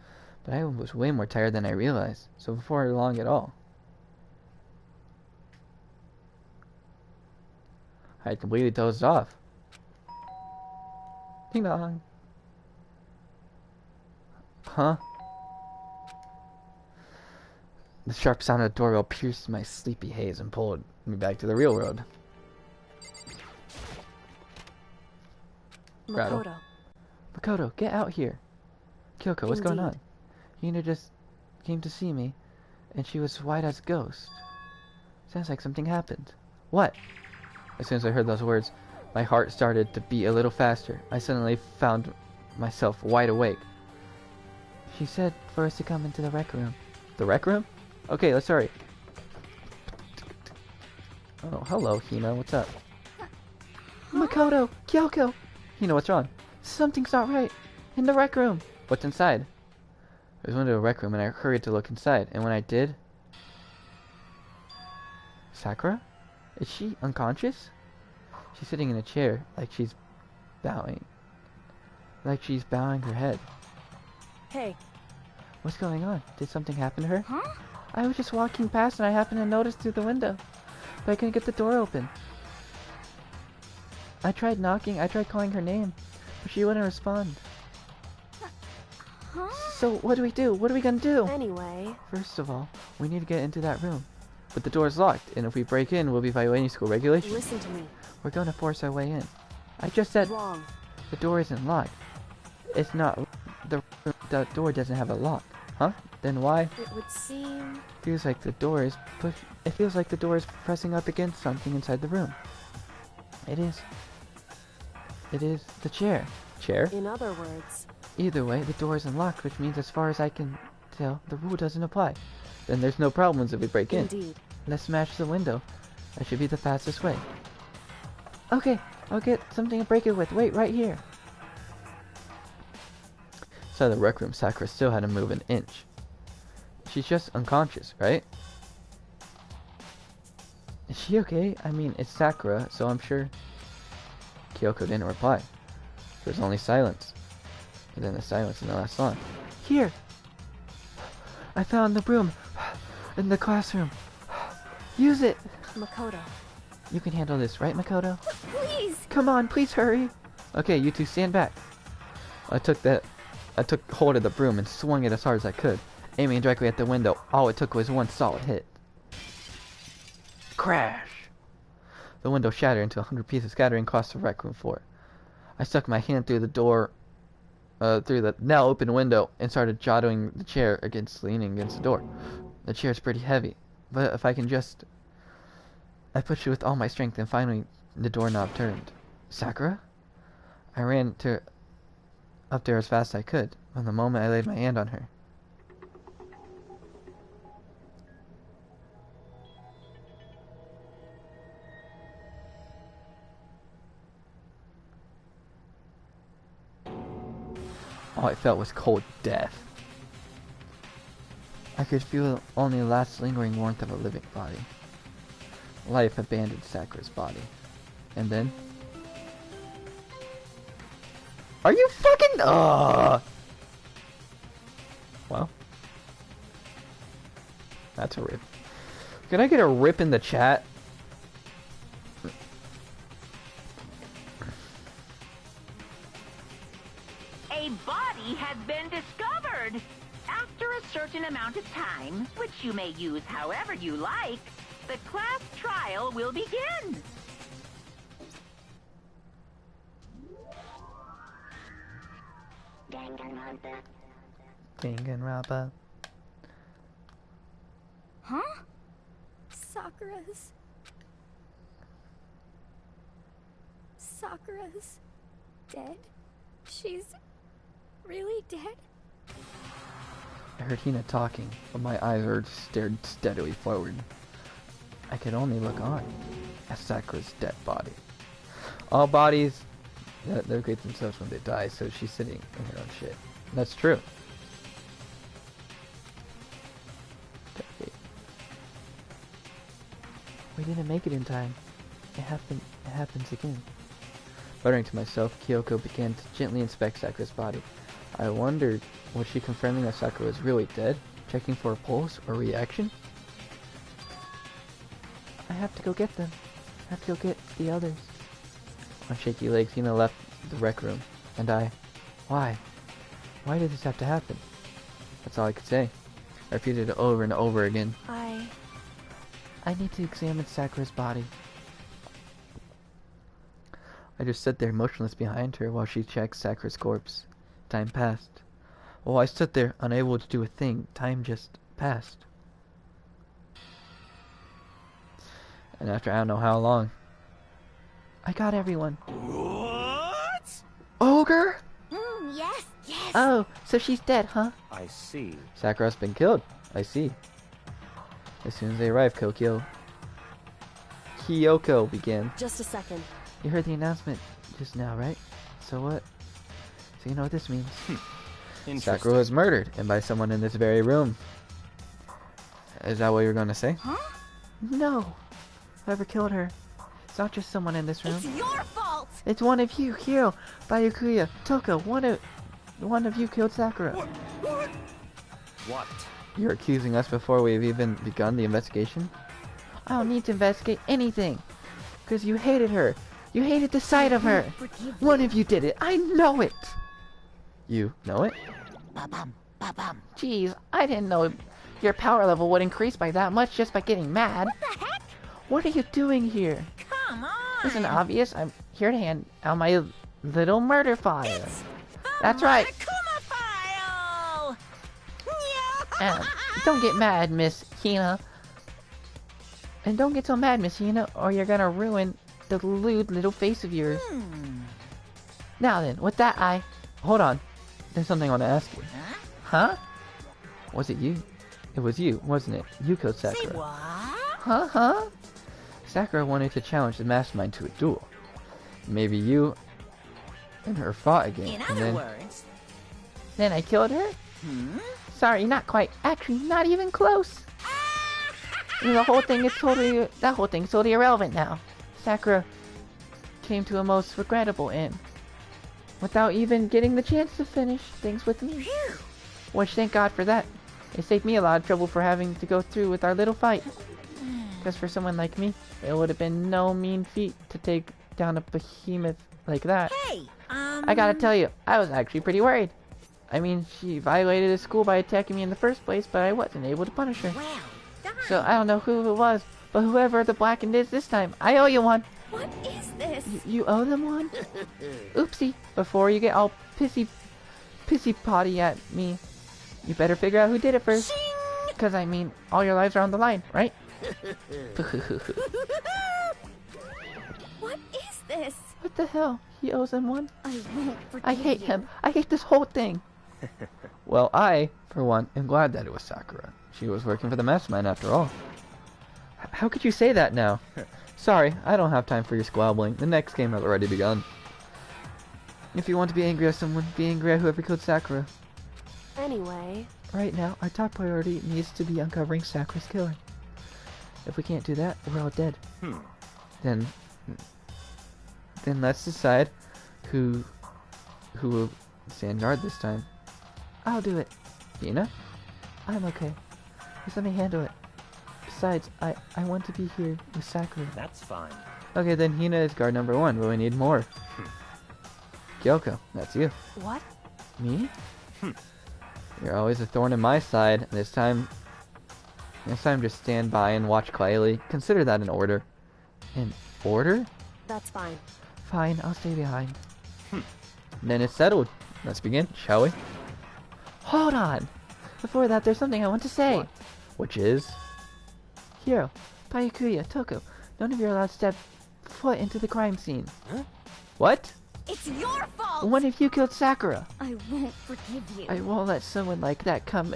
but I was way more tired than I realized, so before long at all. I had completely dozed off. Ding dong. Huh? The sharp sound of the doorbell pierced my sleepy haze and pulled me back to the real world. Rattle. Makoto. Makoto, get out here. Kyoko, what's going Indeed. on? Hina just came to see me, and she was white as a ghost. Sounds like something happened. What? As soon as I heard those words, my heart started to beat a little faster. I suddenly found myself wide awake. She said for us to come into the rec room. The rec room? Okay, let's hurry. Oh, hello, Hina. What's up? Makoto! Kyoko! Hina, what's wrong? Something's not right. In the rec room. What's inside? I was into a rec room and I hurried to look inside. And when I did... Sakura? Is she unconscious? She's sitting in a chair, like she's bowing. Like she's bowing her head. Hey. What's going on? Did something happen to her? Huh? I was just walking past and I happened to notice through the window. But I couldn't get the door open. I tried knocking, I tried calling her name, but she wouldn't respond. Huh? So what do we do? What are we gonna do? Anyway... First of all, we need to get into that room. But the door's locked, and if we break in, we'll be violating school regulations. Listen to me. We're gonna force our way in. I just said Wrong. the door isn't locked. It's not... The door doesn't have a lock. Huh? Then why? It would seem... Feels like the door is It feels like the door is pressing up against something inside the room. It is the chair. Chair? In other words... Either way, the door is unlocked, which means as far as I can tell, the rule doesn't apply. Then there's no problems if we break in. Indeed. Let's smash the window. That should be the fastest way. Okay, I'll get something to break it with. Wait, right here. So the rec room, Sakura still had to move an inch. She's just unconscious, right? Is she okay? I mean, it's Sakura, so I'm sure... Kyoko didn't reply. There's only silence. And then the silence in the last song. Here! I found the broom! In the classroom! Use it! Makoto. You can handle this, right, Makoto? Please! Come on, please hurry! Okay, you two stand back. I took hold of the broom and swung it as hard as I could, aiming directly at the window. All it took was one solid hit. Crash! The window shattered into 100 pieces, scattering across the rec room floor. I stuck my hand through the door, through the now open window, and started jostling the chair leaning against the door. The chair's pretty heavy, but if I can just... I pushed it with all my strength, and finally the doorknob turned. Sakura? I ran up there as fast as I could, from the moment I laid my hand on her. All I felt was cold death. I could feel only the last lingering warmth of a living body. Life abandoned Sakura's body. And then... Are you fucking... Well. That's a rip. Can I get a rip in the chat? A body has been discovered. After a certain amount of time, which you may use however you like, the class trial will begin. Danganronpa. Huh? Sakura's dead? She's really dead? I heard Hina talking, but my eyes stared steadily forward. I could only look on at Sakura's dead body. All bodies, they create themselves when they die, so she's sitting in her own shit. That's true. Okay. We didn't make it in time. It happens again. Muttering to myself, Kyoko began to gently inspect Sakura's body. I wondered, was she confirming that Sakura was really dead? Checking for a pulse or reaction? I have to go get them. I have to go get the others. On shaky legs, Hina left the rec room. And I... Why? Why did this have to happen? That's all I could say. I repeated it over and over again. I need to examine Sakura's body. I just sat there motionless behind her while she checked Sakura's corpse. Time passed. While I stood there, unable to do a thing, time just passed. And after I don't know how long... I got everyone. What? Ogre? Yes, yes. Oh, so she's dead, huh? I see. Sakura's been killed. I see. As soon as they arrived, Kyoko began. Just a second. You heard the announcement just now, right? So what? So you know what this means. Sakura was murdered, and by someone in this very room. Is that what you're going to say? Huh? No. Whoever killed her. It's not just someone in this room. It's your fault! It's one of you, Hiro, Bayukuya, Toko. One of you killed Sakura. What? You're accusing us before we've even begun the investigation? I don't need to investigate anything. Because you hated her. You hated the sight of her. One of you did it. I know it. You know it? Jeez, I didn't know your power level would increase by that much just by getting mad. What the heck? What are you doing here? Come on! Isn't it obvious? I'm here to hand out my little murder file. That's right. Monokuma file! Don't get mad, Miss Hina. And don't get so mad, Miss Hina, or you're gonna ruin the lewd little face of yours. Now then, with that Hold on. There's something I want to ask you. Huh? Was it you? It was you, wasn't it? You killed Sakura. Say what? Huh? Sakura wanted to challenge the mastermind to a duel. Maybe you and her fought again. In and other then, words. Then I killed her? Sorry, not quite. Actually, not even close. That whole thing is totally irrelevant now. Sakura came to a most regrettable end. Without even getting the chance to finish things with me. Which, thank God for that. It saved me a lot of trouble for having to go through with our little fight. Because for someone like me, it would have been no mean feat to take down a behemoth like that. Hey, I gotta tell you, I was actually pretty worried. I mean, she violated the school by attacking me in the first place, but I wasn't able to punish her. well done. So I don't know who it was, but whoever the blackened is this time, I owe you one. What is this? You owe them one? Oopsie. Before you get all pissy potty at me, you better figure out who did it first. Because, I mean, all your lives are on the line, right? What is this? What the hell? He owes him one? I won't forgive I hate you. him. I hate this whole thing. Well, I, for one, am glad that it was Sakura. She was working for the mastermind after all. How could you say that now? Sorry, I don't have time for your squabbling. The next game has already begun. If you want to be angry at someone, be angry at whoever killed Sakura. Anyway, Right now, our top priority needs to be uncovering Sakura's killer. If we can't do that, we're all dead. Then let's decide who will stand guard this time. I'll do it. Hina? I'm okay. Just let me handle it. Besides, I want to be here with Sakura. That's fine. Okay, then Hina is guard number 1, but we need more. Kyoko, that's you. what? Me? You're always a thorn in my side. This time just stand by and watch quietly. Consider that an order. An order? That's fine. Fine, I'll stay behind. Then it's settled. Let's begin, shall we? Hold on! Before that, there's something I want to say. Which is... Hiro, Byakuya, Toko, none of you are allowed to step foot into the crime scene. What? It's your fault! One of you killed Sakura. I won't forgive you. I won't let someone like that come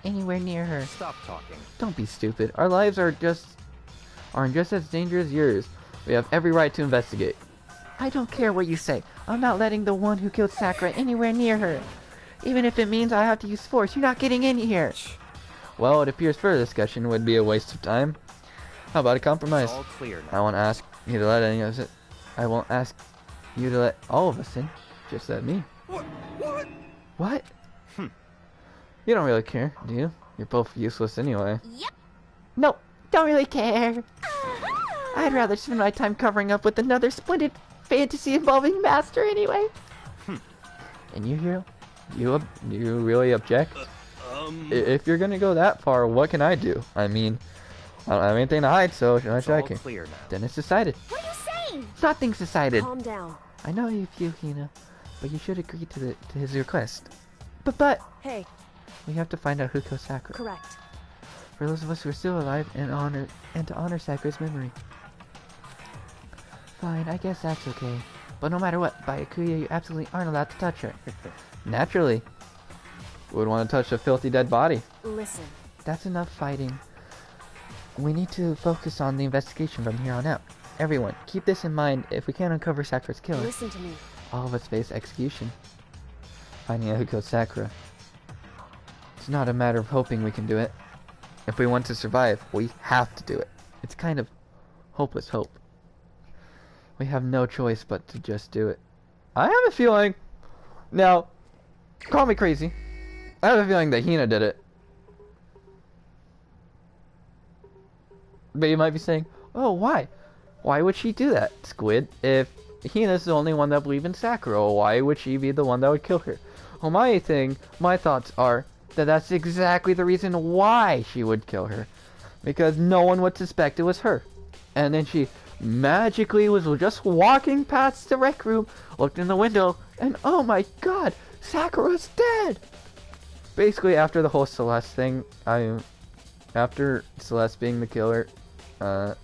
anywhere near her. Stop talking. Don't be stupid. Our lives aren't just as dangerous as yours. We have every right to investigate. I don't care what you say. I'm not letting the one who killed Sakura anywhere near her. Even if it means I have to use force, you're not getting in here. Well, it appears further discussion would be a waste of time. How about a compromise? It's all clear I now. won't ask you to let any of us in. I won't ask you to let all of us in. Just let me. What? What? You don't really care, do you? You're both useless anyway. Yep. No, don't really care. I'd rather spend my time covering up with another splendid fantasy involving Master anyway. And you, Hiro? You really object? If you're gonna go that far, what can I do? I mean, I don't have anything to hide, so should I It's all check it? clear now. Then it's decided. What are you saying? Nothing's decided. Calm down. I know you feel, Hina, but you should agree to his request. But Hey, we have to find out who killed Sakura. correct. For those of us who are still alive and to honor Sakura's memory. Fine, I guess that's okay. But no matter what, Byakuya, you absolutely aren't allowed to touch her. Naturally. Who would want to touch a filthy dead body? Listen, That's enough fighting. We need to focus on the investigation from here on out. Everyone, keep this in mind. If we can't uncover Sakura's killer, listen to me. All of us face execution. Finding out who killed Sakura. It's not a matter of hoping we can do it. If we want to survive, we have to do it. It's kind of hopeless hope. We have no choice but to just do it. I have a feeling... Now, call me crazy. I have a feeling that Hina did it. But you might be saying, oh, why? Why would she do that, Squid? If Hina's the only one that believes in Sakura, why would she be the one that would kill her? Well, my thoughts are that that's exactly the reason why she would kill her. Because no one would suspect it was her. And then she magically was just walking past the rec room, looked in the window, and oh my god, Sakura's dead! Basically, after the whole Celeste thing, after Celeste being the killer, and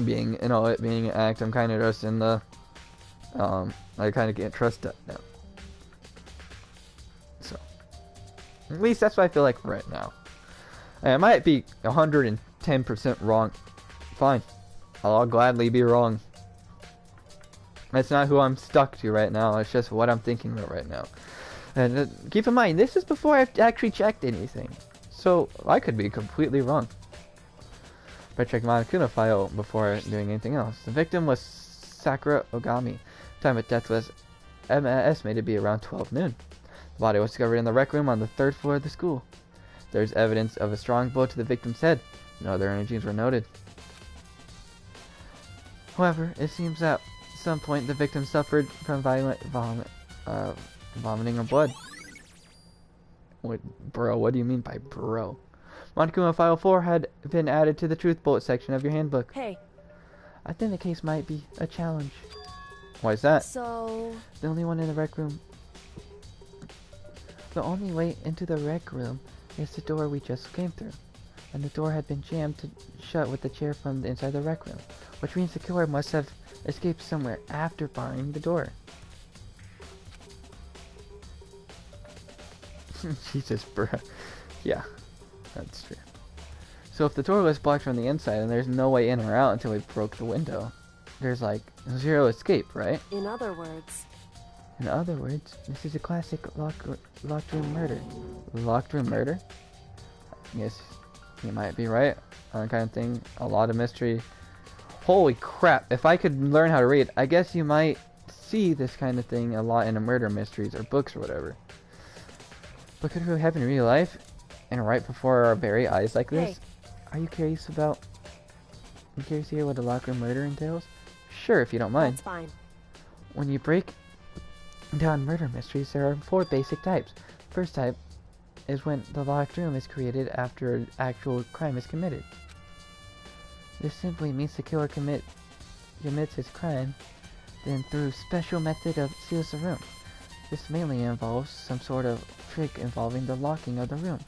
being, it being an act, I'm kind of just in the, I kind of can't trust that now. So, at least that's what I feel like right now. And I might be 110% wrong. Fine. I'll gladly be wrong. That's not who I'm stuck to right now. It's just what I'm thinking about right now. And keep in mind, this is before I've actually checked anything. So, I could be completely wrong. But check Monokuma file before doing anything else. The victim was Sakura Ogami. Time of death was estimated to be around 12 noon. The body was discovered in the rec room on the 3rd floor of the school. There's evidence of a strong blow to the victim's head. No other injuries were noted. However, it seems that at some point the victim suffered from violent vomiting of blood. Wait, bro, what do you mean by bro? Monokuma File 4 had been added to the Truth Bullet section of your handbook. Hey. I think the case might be a challenge. Why is that? So... The only one in the rec room. The only way into the rec room is the door we just came through. And the door had been jammed shut with the chair from the inside the rec room. Which means the killer must have escaped somewhere after barring the door. Jesus, bruh. Yeah, that's true. So if the door was blocked from the inside and there's no way in or out until we broke the window, there's like zero escape, right? In other words, this is a classic locked room murder. Locked room murder? Yes, you might be right. Kind of thing. A lot of mystery. Holy crap! If I could learn how to read, I guess you might see this kind of thing a lot in the murder mysteries or books or whatever. But could it really happen in real life? And right before our very eyes like this? Hey. Are you curious to hear what a locked room murder entails? Sure, if you don't mind. that's fine. When you break down murder mysteries, there are 4 basic types. First type is when the locked room is created after an actual crime is committed. This simply means the killer commits his crime, then through special method of seals the room. This mainly involves some sort of trick involving the locking of the room.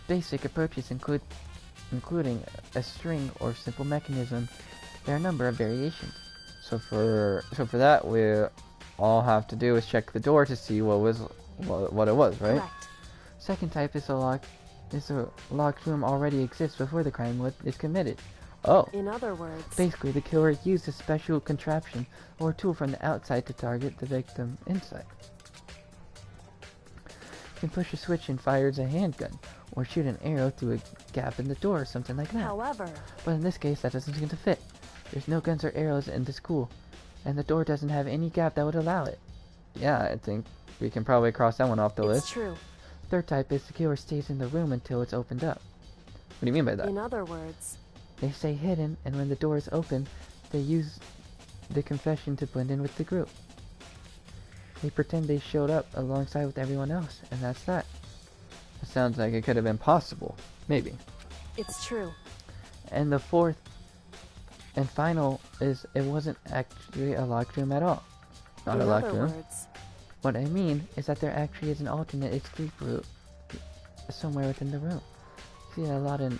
Basic approaches including a string or simple mechanism. There are a number of variations. So for that, we all have to do is check the door to see what it was, right? Correct. Second type is a locked room already exists before the crime is committed. Oh. In other words, Basically, the killer used a special contraption or tool from the outside to target the victim inside. You can push a switch and fires a handgun, or shoot an arrow through a gap in the door or something like that. however, But in this case, that doesn't seem to fit. There's no guns or arrows in the school, and the door doesn't have any gap that would allow it. Yeah, I think we can probably cross that one off the list. it's true. Third type is the killer stays in the room until it's opened up. What do you mean by that? In other words, They stay hidden, and when the door is open, they use the confession to blend in with the group. They pretend they showed up alongside with everyone else, and that's that. It sounds like it could have been possible. Maybe. it's true. And the fourth and final is it wasn't actually a locked room at all. Not In a locked other room. words, What I mean is that there actually is an alternate escape route somewhere within the room. See a lot in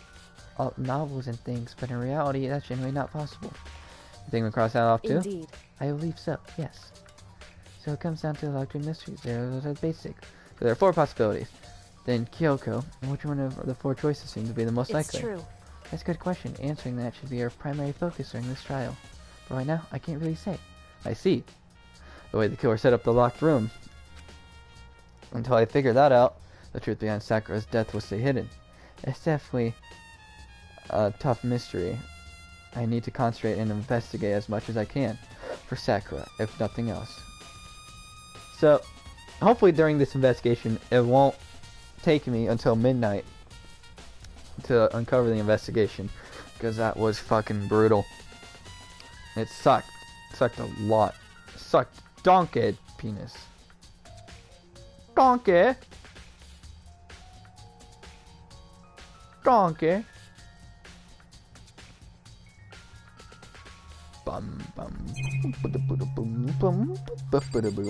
novels and things, but in reality that's generally not possible. You think we cross that off too? indeed. I believe so, yes. So it comes down to the locked room mysteries. Those are basic. So there are 4 possibilities. Then Kyoko, which one of the 4 choices seem to be the most It's likely? true. That's a good question. Answering that should be our primary focus during this trial. But right now, I can't really say. I see. The way the killer set up the locked room. Until I figure that out, the truth behind Sakura's death will stay hidden. It's definitely A tough mystery. I need to concentrate and investigate as much as I can for Sakura, if nothing else. So, hopefully during this investigation, it won't take me until midnight to uncover the investigation, because that was fucking brutal. It sucked. Sucked a lot. Sucked donkey penis. Donkey. Donkey. Bum bum.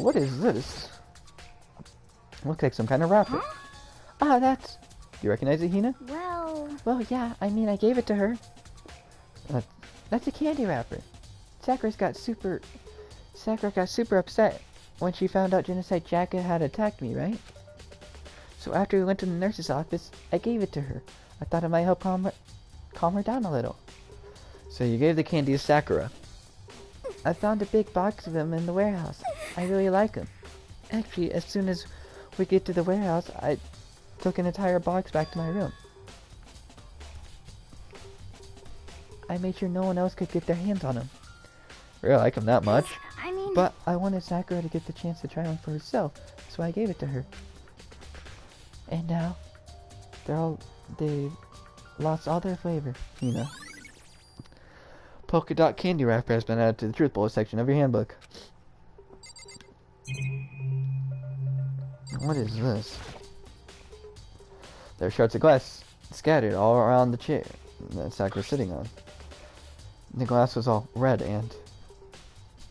What is this? Looks like some kind of wrapper. Huh? Ah, that's... You recognize it, Hina? Well, yeah, I mean, I gave it to her. That's a candy wrapper. Sakura got super upset when she found out Genocide Jacket had attacked me, right? So after we went to the nurse's office, I gave it to her. I thought it might help calm her down a little. So you gave the candy to Sakura. I found a big box of them in the warehouse. I really like them. Actually, as soon as we get to the warehouse, I took an entire box back to my room. I made sure no one else could get their hands on them. Really like them that much? I mean... But I wanted Sakura to get the chance to try one for herself, so I gave it to her. And now, they've lost all their flavor. Hina. Polka dot candy wrapper has been added to the truth bullet section of your handbook. What is this? There are shards of glass scattered all around the chair that Sakura's sitting on. The glass was all red, and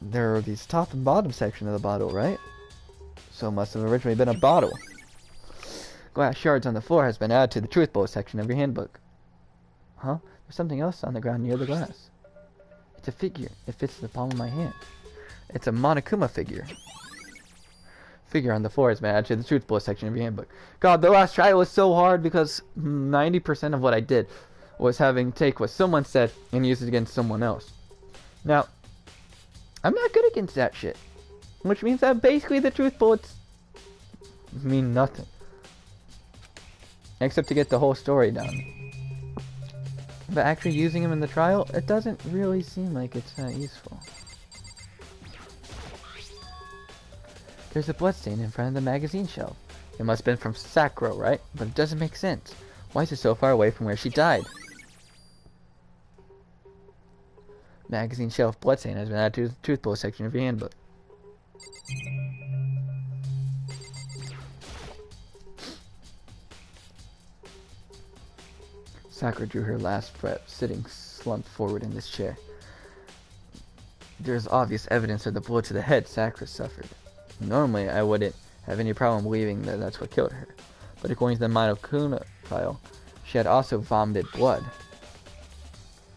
there are these top and bottom section of the bottle, right? So it must have originally been a bottle. Glass shards on the floor has been added to the truth bullet section of your handbook. Huh? There's something else on the ground near the glass. It's a figure. It fits the palm of my hand. It's a Monokuma figure. Figure on the floor has been added to the truth bullet section of your handbook. God, the last try was so hard because 90% of what I did was having take what someone said and use it against someone else. Now, I'm not good against that shit. Which means that basically the truth bullets mean nothing. Except to get the whole story down. But actually using them in the trial, it doesn't really seem like it's that useful. There's a bloodstain in front of the magazine shelf. It must have been from Sakura, right? But it doesn't make sense. Why is it so far away from where she died? Magazine shelf bloodstain has been added to the truth bullet section of your handbook. Sakura drew her last breath, sitting slumped forward in this chair. There's obvious evidence of the blow to the head Sakura suffered. Normally, I wouldn't have any problem believing that that's what killed her. But according to the Monokuma file, she had also vomited blood.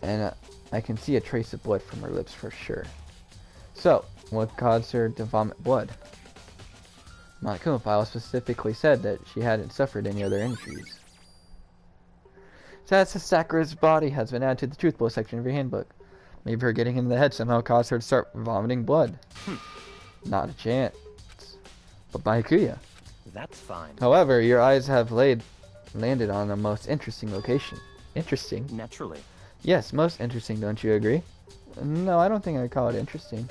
And I can see a trace of blood from her lips for sure. So, what caused her to vomit blood? Monokuma file specifically said that she hadn't suffered any other injuries. So Sakura's body has been added to the truth bullet section of your handbook. Maybe her getting in the head somehow caused her to start vomiting blood. Not a chance. But by Hakuya. That's fine. However, your eyes have landed on a most interesting location. Interesting? Naturally. Yes, most interesting, don't you agree? No, I don't think I'd call it interesting.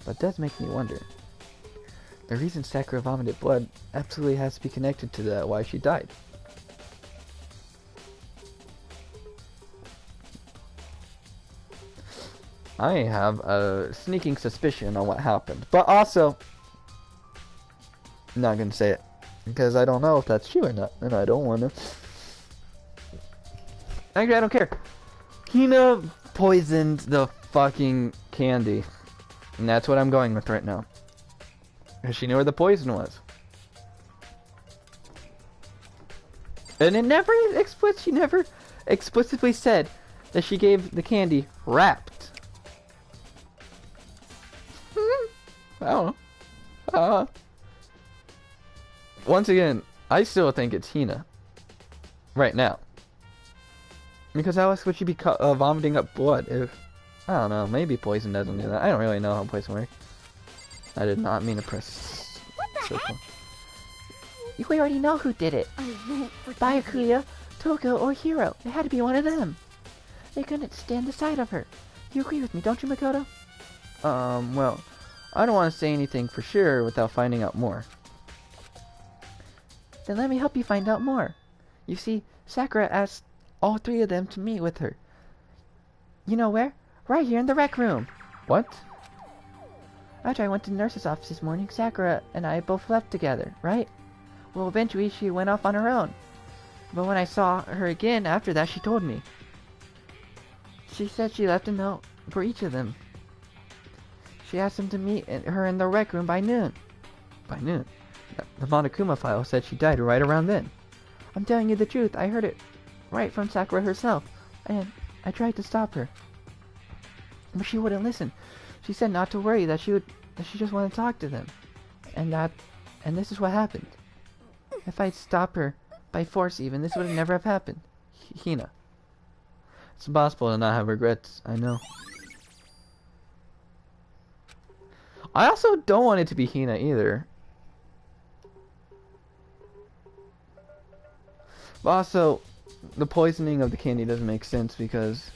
But it does make me wonder. The reason Sakura vomited blood absolutely has to be connected to why she died. I have a sneaking suspicion on what happened, but also not gonna say it because I don't know if that's true or not, and I don't want to. Actually, I don't care. Hina poisoned the fucking candy, and that's what I'm going with right now. Because she knew where the poison was, and it never she never explicitly said that she gave the candy wrapped. I don't know. Once again, I still think it's Hina. Right now. Because how else would she be vomiting up blood if... I don't know, maybe poison doesn't do that. I don't really know how poison works. I did not mean to press... What the heck? We already know who did it. I won't forgive Byakuya, Toko, or Hiro. It had to be one of them. They couldn't stand the sight of her. You agree with me, don't you, Makoto? Well... I don't want to say anything for sure without finding out more. Then let me help you find out more. You see, Sakura asked all three of them to meet with her. You know where? Right here in the rec room. What? After I went to the nurse's office this morning, Sakura and I both left together, right? Well, eventually she went off on her own. But when I saw her again after that, she told me. She said she left a note for each of them. She asked them to meet her in the rec room by noon. By noon? The Monokuma file said she died right around then. I'm telling you the truth. I heard it right from Sakura herself. And I tried to stop her. But she wouldn't listen. She said not to worry, that she just wanted to talk to them. And this is what happened. If I'd stopped her, by force even, this would never have happened. Hina. It's impossible to not have regrets, I know. I also don't want it to be Hina either. But also, the poisoning of the candy doesn't make sense because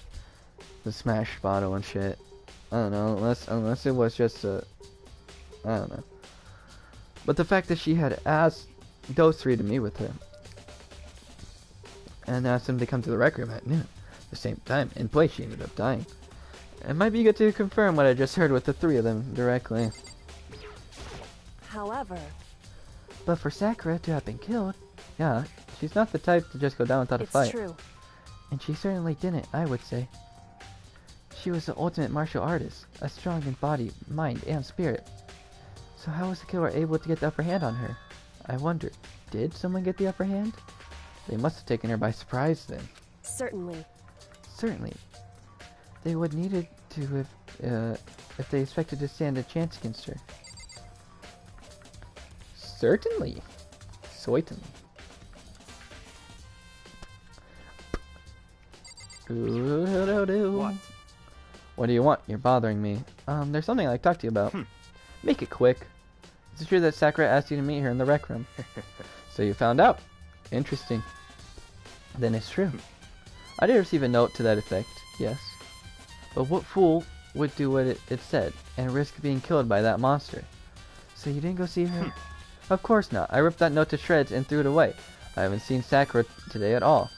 the smashed bottle and shit. I don't know, unless it was just a... I don't know. But the fact that she had asked those three to meet with her and asked them to come to the rec room at noon, the same time, in place she ended up dying. It might be good to confirm what I just heard with the three of them directly. However... But for Sakura to have been killed... Yeah, she's not the type to just go down without a fight. It's true. And she certainly didn't, I would say. She was the ultimate martial artist, as strong in body, mind, and spirit. So how was the killer able to get the upper hand on her? I wonder, did someone get the upper hand? They must have taken her by surprise then. Certainly. Certainly. They would needed to if they expected to stand a chance against her. Certainly. Certainly. What? What do you want? You're bothering me. There's something I'd like to talk to you about. Make it quick. Is it true that Sakura asked you to meet her in the rec room? So you found out. Interesting. Then it's true. I did receive a note to that effect, yes. But what fool would do what it said, and risk being killed by that monster? So you didn't go see her? Of course not. I ripped that note to shreds and threw it away. I haven't seen Sakura today at all.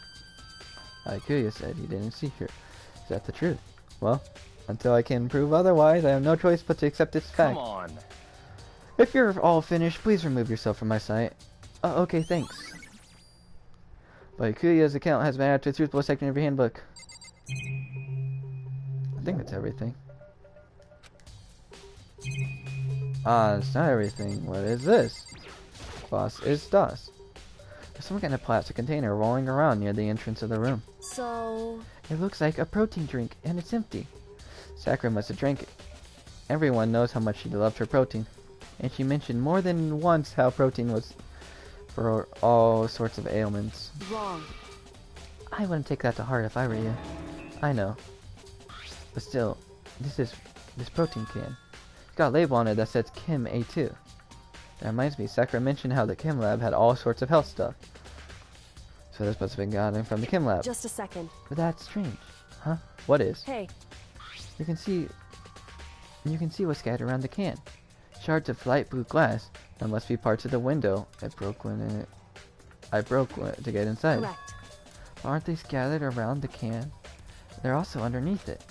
Ikuya said he didn't see her. Is that the truth? Well, until I can prove otherwise, I have no choice but to accept its fact. Come on. If you're all finished, please remove yourself from my sight. Okay, thanks. But Ikuya's account has been added to the Truthful section of your handbook. I think that's everything. It's not everything. What is this? Was ist das? There's some kind of plastic container rolling around near the entrance of the room. So... It looks like a protein drink, and it's empty. Sakura must have drank it. Everyone knows how much she loved her protein. And she mentioned more than once how protein was for all sorts of ailments. Wrong. I wouldn't take that to heart if I were you. I know. But still, this protein can. It's got a label on it that says Chem A2. That reminds me, Sakura mentioned how the Chem Lab had all sorts of health stuff. So this must have been gotten from the Chem Lab. Just a second. But that's strange. Huh? What is? Hey. You can see what's scattered around the can. Shards of light blue glass. That must be parts of the window. I broke one to get inside. Correct. Aren't they scattered around the can? They're also underneath it.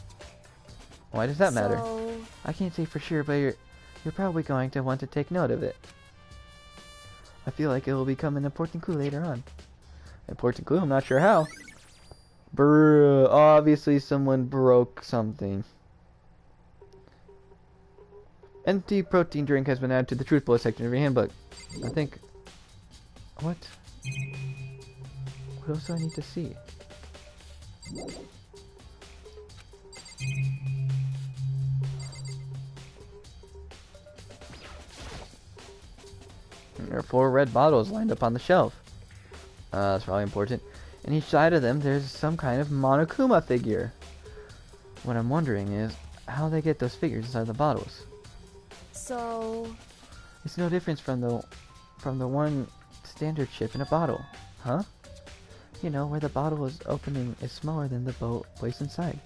Why does that matter? So... I can't say for sure, but you're probably going to want to take note of it. I feel like it will become an important clue later on. Important clue? I'm not sure how. Brr, obviously someone broke something. Empty protein drink has been added to the Truth Bullet section of your handbook. I think... What? What else do I need to see? There are 4 red bottles lined up on the shelf. That's probably important. And each side of them, there's some kind of Monokuma figure. What I'm wondering is how they get those figures inside the bottles. So... It's no difference from the one standard chip in a bottle, huh? You know, where the bottle is opening is smaller than the boat placed inside.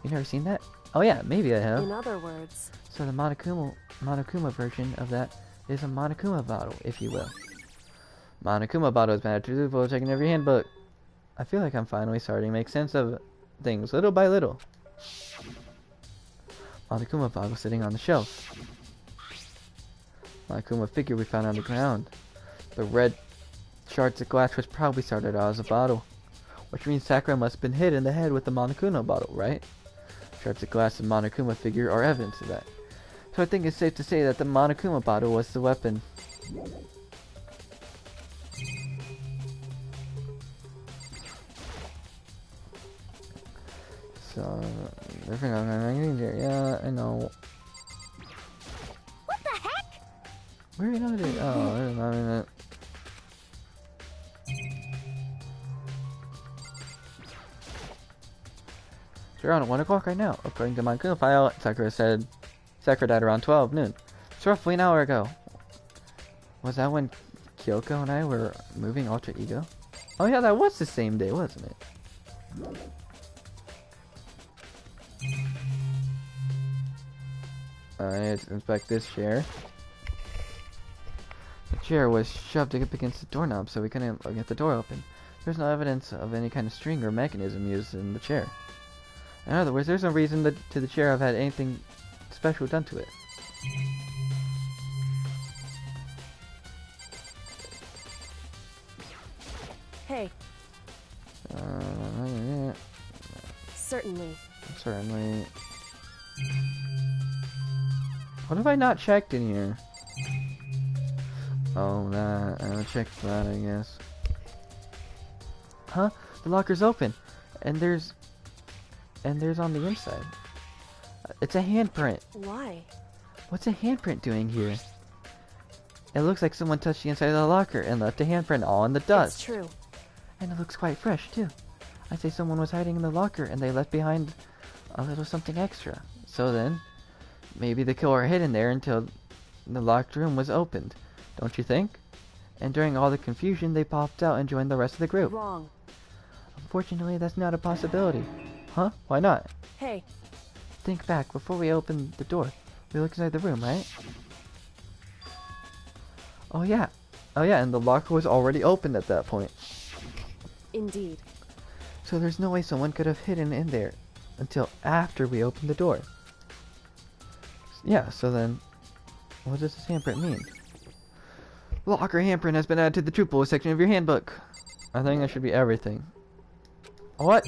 You never seen that? Oh yeah, maybe I have. In other words... So the Monokuma version of that is a Monokuma bottle, if you will. Monokuma bottle has been added to the bullet section of your handbook. I feel like I'm finally starting to make sense of things little by little. Monokuma bottle sitting on the shelf. Monokuma figure we found on the ground. The red shards of glass was probably started out as a bottle. Which means Sakura must have been hit in the head with the Monokuma bottle, right? Shards of glass and Monokuma figure are evidence of that. So I think it's safe to say that the Monokuma bottle was the weapon. I think I'm gonna get yeah, I know. What the heck? Where are you not it? Oh, there's not in it. So we're on at 1 o'clock right now. According to my Google file, Sakura said Sakura died around 12 noon. It's roughly an hour ago. Was that when Kyoko and I were moving Alter Ego? Oh yeah, that was the same day, wasn't it? Let's inspect this chair. The chair was shoved up against the doorknob, so we couldn't get the door open. There's no evidence of any kind of string or mechanism used in the chair. In other words, there's no reason to the chair have had anything special done to it. Hey. Certainly. Certainly. What have I not checked in here? Oh, that. I'll check that, I guess. Huh? The locker's open. And there's on the inside. It's a handprint. Why? What's a handprint doing here? It looks like someone touched the inside of the locker and left a handprint all in the dust. It's true. And it looks quite fresh, too. I say someone was hiding in the locker and they left behind a little something extra. So then, maybe the killer hid in there until the locked room was opened. Don't you think? And during all the confusion, they popped out and joined the rest of the group. Wrong. Unfortunately, that's not a possibility. Huh? Why not? Hey. Think back, before we opened the door, we looked inside the room, right? Oh yeah. Oh yeah, and the locker was already opened at that point. Indeed. So there's no way someone could have hidden in there until after we opened the door. Yeah, so then, what does this handprint mean? Locker handprint has been added to the troop bullet section of your handbook. I think that should be everything. What?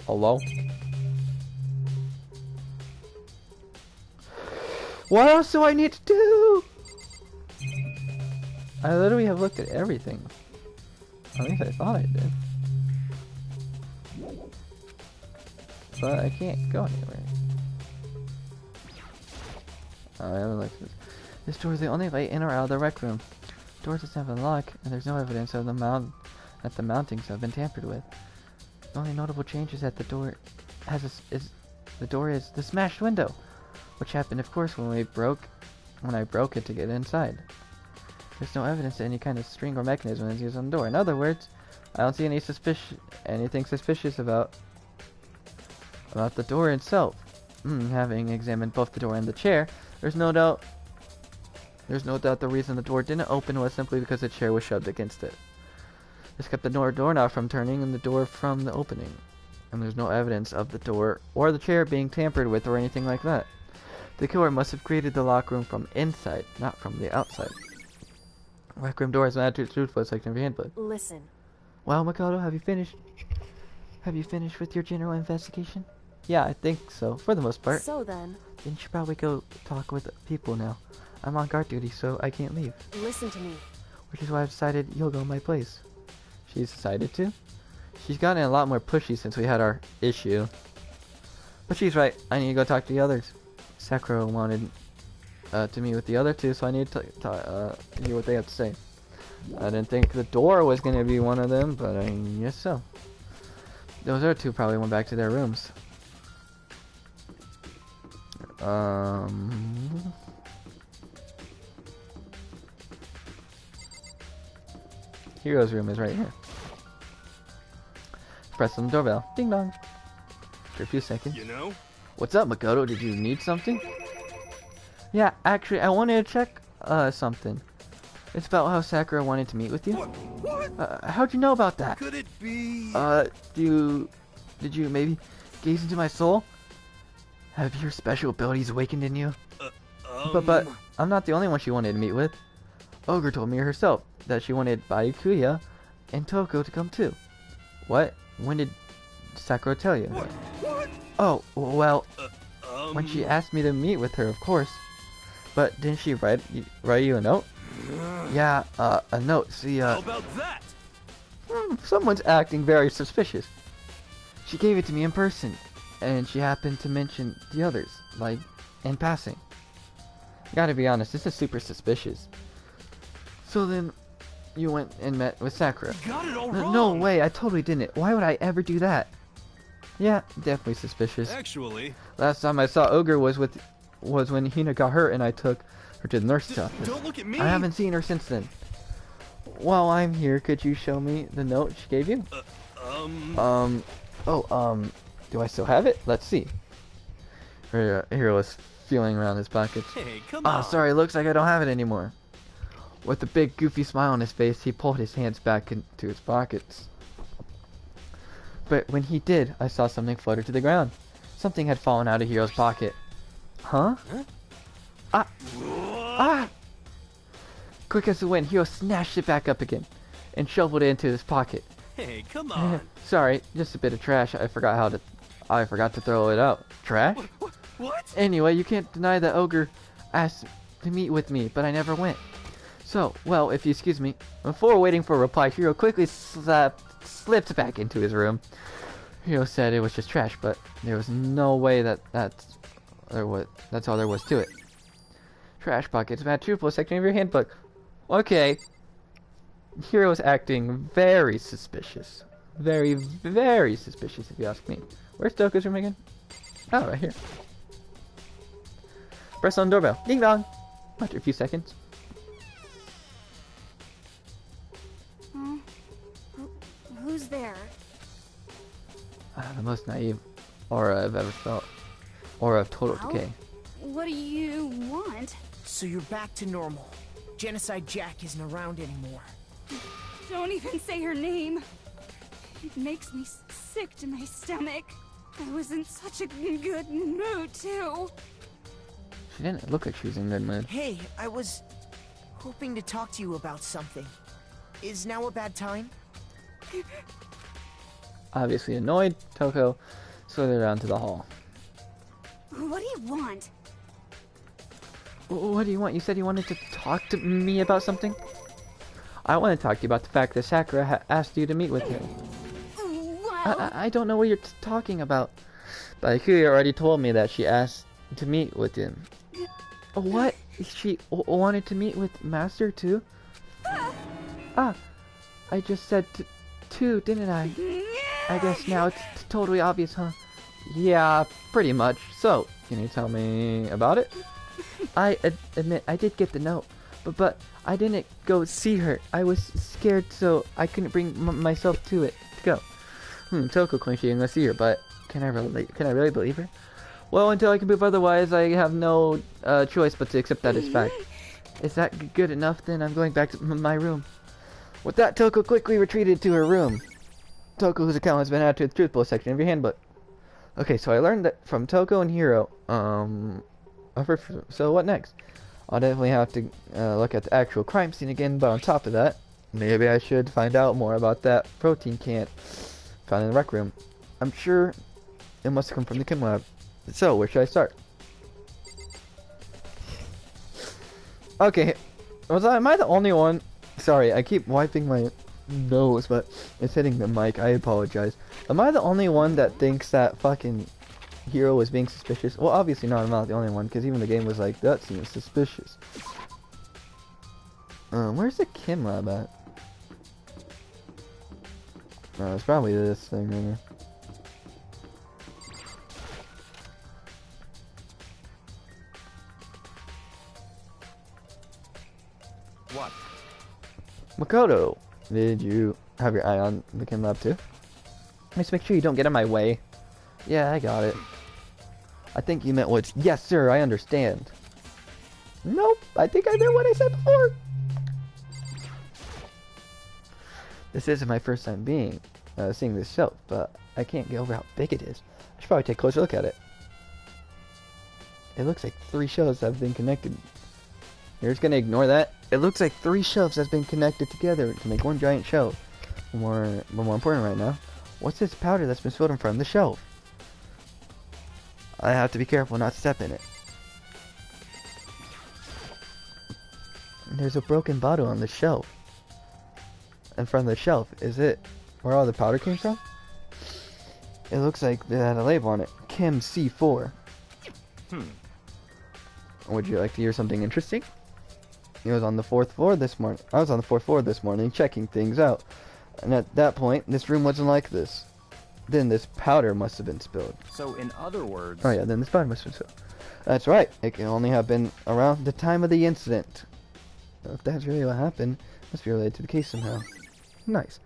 Hello? What else do I need to do? I literally have looked at everything. At least I thought I did. But I can't go anywhere. Oh, I haven't looked at this. This door is the only way in or out of the rec room. The door doesn't have a lock, and there's no evidence of the mountings have been tampered with. The only notable change is that the door is the smashed window, which happened, of course, when I broke it to get inside. There's no evidence that any kind of string or mechanism is used on the door. In other words, I don't see anything suspicious about the door itself. Having examined both the door and the chair, there's no doubt the reason the door didn't open was simply because the chair was shoved against it. This kept the doorknob from turning and the door from the opening. And there's no evidence of the door or the chair being tampered with or anything like that. The killer must have created the lock room from inside, not from the outside. Rec room door is added to the truth section of your handbook. Listen. Well, Makoto, have you finished? Have you finished with your general investigation? Yeah, I think so, for the most part. So then you should probably go talk with people now. I'm on guard duty, so I can't leave. Listen to me. Which is why I've decided you'll go my place. She's decided to? She's gotten a lot more pushy since we had our issue. But she's right. I need to go talk to the others. Sakura wanted to meet with the other two, so I need to hear what they have to say. I didn't think the door was going to be one of them, but I guess so. Those other two probably went back to their rooms. Hero's room is right here. Press on the doorbell. Ding dong. For a few seconds. You know? What's up, Makoto? Did you need something? Yeah, actually, I wanted to check something. It's about how Sakura wanted to meet with you. What? How'd you know about that? Could it be? Did you maybe gaze into my soul? Have your special abilities awakened in you? But I'm not the only one she wanted to meet with. Ogre told me herself that she wanted Bayukuya and Toko to come too. What? When did Sakura tell you? What? Oh, well, when she asked me to meet with her, of course. But didn't she write you a note? Yeah, a note. See, How about that? Someone's acting very suspicious. She gave it to me in person, and she happened to mention the others, like, in passing. Gotta be honest, this is super suspicious. So then, you went and met with Sakura. You got it all wrong. No way, I totally didn't. Why would I ever do that? Yeah, definitely suspicious. Actually, Last time I saw Ogre was when Hina got hurt and I took her to the nurse's office. don't look at me. I haven't seen her since then. While I'm here, could you show me the note she gave you? Do I still have it? Let's see. Hiro is feeling around his pockets. Hey, come on. Sorry, looks like I don't have it anymore. With a big goofy smile on his face, he pulled his hands back into his pockets. But when he did, I saw something flutter to the ground. Something had fallen out of Hiro's pocket. Huh? Ah! Quick as the wind, Hiro snatched it back up again and shoveled it into his pocket. Hey, come on. Sorry, just a bit of trash. I forgot to throw it out. Trash? What? Anyway, you can't deny that Ogre asked to meet with me, but I never went. So, well, if you excuse me. Before waiting for a reply, Hiro quickly slipped back into his room. Hiro said it was just trash, but there was no way that's all there was to it. Trash pockets, match triple section of your handbook. Okay. Hiro's acting very suspicious. Very, very suspicious, if you ask me. Where's Toko's room again? Oh, right here. Press on doorbell. Ding dong. After a few seconds. Who's there? The most naive aura I've ever felt. Aura of total Well? decay. What do you want? So you're back to normal. Genocide Jack isn't around anymore. Don't even say her name. It makes me sick to my stomach. I was in such a good mood, too. She didn't look like she was in good mood. Hey, I was hoping to talk to you about something. Is now a bad time? Obviously annoyed, Toko slithered down to the hall. What do you want? What do you want? You said you wanted to talk to me about something? I want to talk to you about the fact that Sakura asked you to meet with him. Well, I don't know what you're talking about. But Akira already told me that she asked to meet with him. What? She wanted to meet with Master too? I just said two, didn't I? I guess now it's totally obvious, huh? Yeah, pretty much. So, can you tell me about it? I admit I did get the note, but I didn't go see her. I was scared, so I couldn't bring myself to it. To go. Toko claims she didn't go see her, but can I really believe her? Well, until I can prove otherwise, I have no choice but to accept that as fact. Is that good enough? Then I'm going back to my room. With that, Toko quickly retreated to her room. Toko, whose account has been added to the truth post section of your handbook. Okay, so I learned that from Toko and Hiro. So what next? I'll definitely have to look at the actual crime scene again, but on top of that, maybe I should find out more about that protein can found in the rec room. I'm sure it must have come from the chem lab. So, where should I start? Okay, am I the only one? Sorry, I keep wiping my nose, but it's hitting the mic. I apologize. Am I the only one that thinks that fucking Hiro was being suspicious? Well, obviously not. I'm not the only one, because even the game was like, that seems suspicious. Where's the chem lab at? It's probably this thing right here. What? Makoto, did you have your eye on the chem lab too? Just make sure you don't get in my way. Yeah, I got it. I think you meant what? Yes, sir, I understand. Nope, I think I meant what I said before. This isn't my first time seeing this shelf, but I can't get over how big it is. I should probably take a closer look at it. It looks like 3 shelves have been connected. You're just gonna ignore that? It looks like 3 shelves have been connected together to make one giant shelf. But more important right now, what's this powder that's been spilled in front of the shelf? I have to be careful not to step in it. there's a broken bottle on the shelf. In front of the shelf. Is it where all the powder came from? It looks like they had a label on it. Kim C4. Would you like to hear something interesting? It was on the 4th floor this morning. I was on the 4th floor this morning checking things out. And at that point, this room wasn't like this. Then this powder must have been spilled. So in other words... Oh yeah, then this powder must have been spilled. That's right. It can only have been around the time of the incident. If that's really what happened, it must be related to the case somehow. Nice.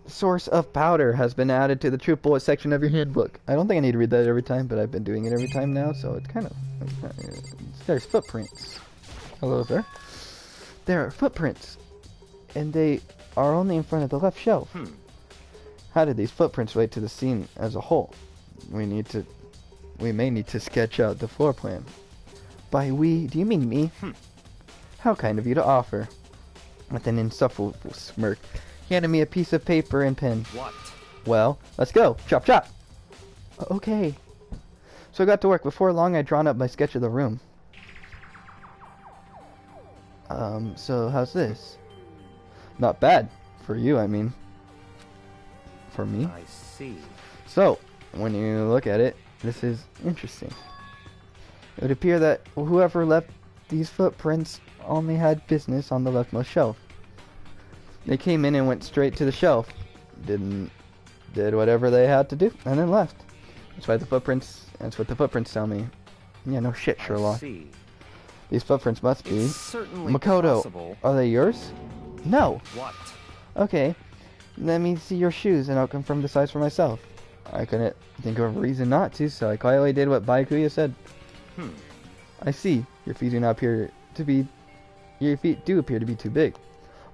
Source of powder has been added to the truth bullet section of your handbook. I don't think I need to read that every time, but I've been doing it every time now, so it's kind of... There's footprints. Hello there. There are footprints, and they are only in front of the left shelf. How did these footprints relate to the scene as a whole? We may need to sketch out the floor plan. By we, do you mean me? How kind of you to offer. With an insufferable smirk, he handed me a piece of paper and pen. What? Well, let's go. Chop chop. Okay. So I got to work. Before long, I'd drawn up my sketch of the room. So how's this? Not bad. For you, I mean. For me? I see. So, when you look at it, this is interesting. It would appear that whoever left these footprints only had business on the leftmost shelf. They came in and went straight to the shelf. Did whatever they had to do, and then left. That's what the footprints tell me. Yeah, no shit, Sherlock. I see. These footprints must be... It's certainly Makoto, possible. are they yours? No. What? Okay. Let me see your shoes and I'll confirm the size for myself. I couldn't think of a reason not to, so I quietly did what Baikuya said. I see. Your feet do appear to be too big.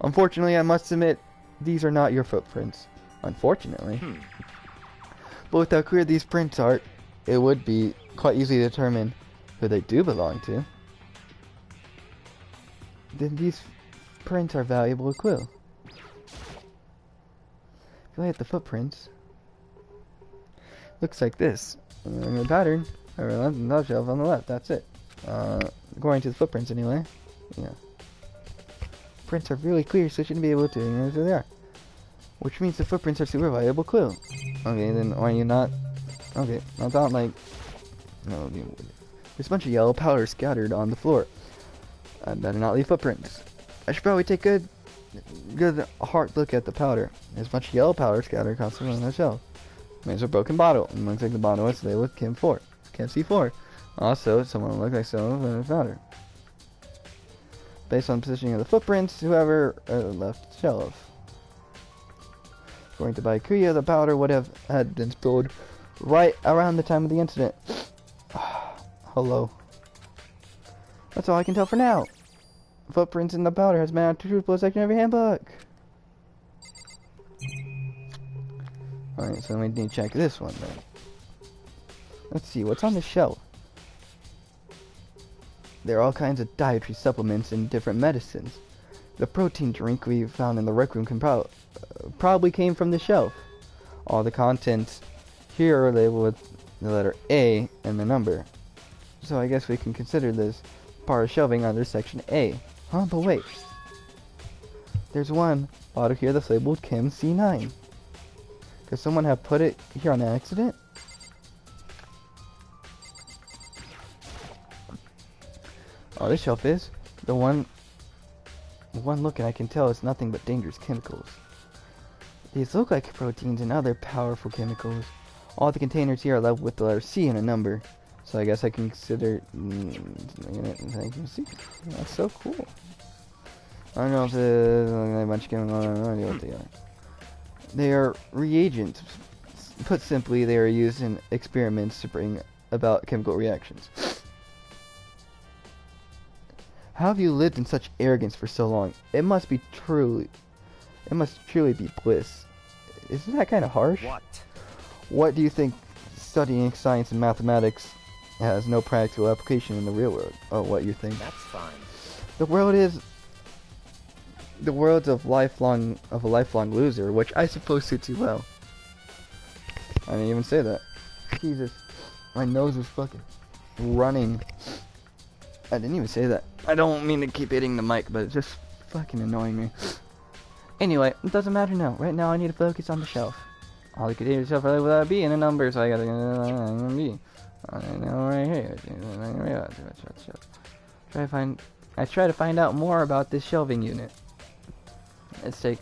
Unfortunately, I must admit, these are not your footprints. Unfortunately. But with how clear these prints are, it would be quite easy to determine who they do belong to. Then these prints are valuable clue. If you look at the footprints, looks like this. The pattern, the shelf on the left. That's it. According to the footprints, anyway. Yeah. Prints are really clear, so you shouldn't be able to. There they are. Which means the footprints are super valuable clue. Okay, then are you not? Okay, I thought like. No, there's a bunch of yellow powder scattered on the floor. I better not leave footprints. I should probably take a good hard look at the powder. There's a bunch of yellow powder scattered across the room on the shelf. There's a broken bottle. It looks like the bottle was labeled with Kim 4. Kim C4. Also, someone looked like someone with powder. Based on the positioning of the footprints, whoever left the shelf. According to Baikuya, the powder would have had been spilled right around the time of the incident. Hello. That's all I can tell for now. Footprints in the powder has been added to the truth bullet section of your handbook. Alright, so we need to check this one then. Let's see, what's on the shelf? There are all kinds of dietary supplements and different medicines. The protein drink we found in the rec room can probably came from the shelf. All the contents here are labeled with the letter A and the number. So I guess we can consider this part of shelving under section A. Huh, but wait. There's one bottle here that's labeled Kim C9. Could someone have put it here on accident? Oh, this shelf is. The one look and I can tell it's nothing but dangerous chemicals. These look like proteins and other powerful chemicals. All the containers here are labeled with the letter C and a number. So I guess I can consider... That's so cool. I don't know if there's a bunch of chemicals. I have no idea what they are. They are reagents. Put simply, they are used in experiments to bring about chemical reactions. How have you lived in such arrogance for so long? It must truly be bliss. Isn't that kind of harsh? What? What do you think studying science and mathematics has no practical application in the real world? Oh, what you think? That's fine. The world's a lifelong loser, which I suppose suits you well. I didn't even say that. Jesus, my nose is fucking running. I didn't even say that. I don't mean to keep hitting the mic, but it's just fucking annoying me. Anyway, it doesn't matter now. Right now I need to focus on the shelf. All the container shelf without a B in a number, so I gotta B. I know right here. I try to find out more about this shelving unit. Let's take.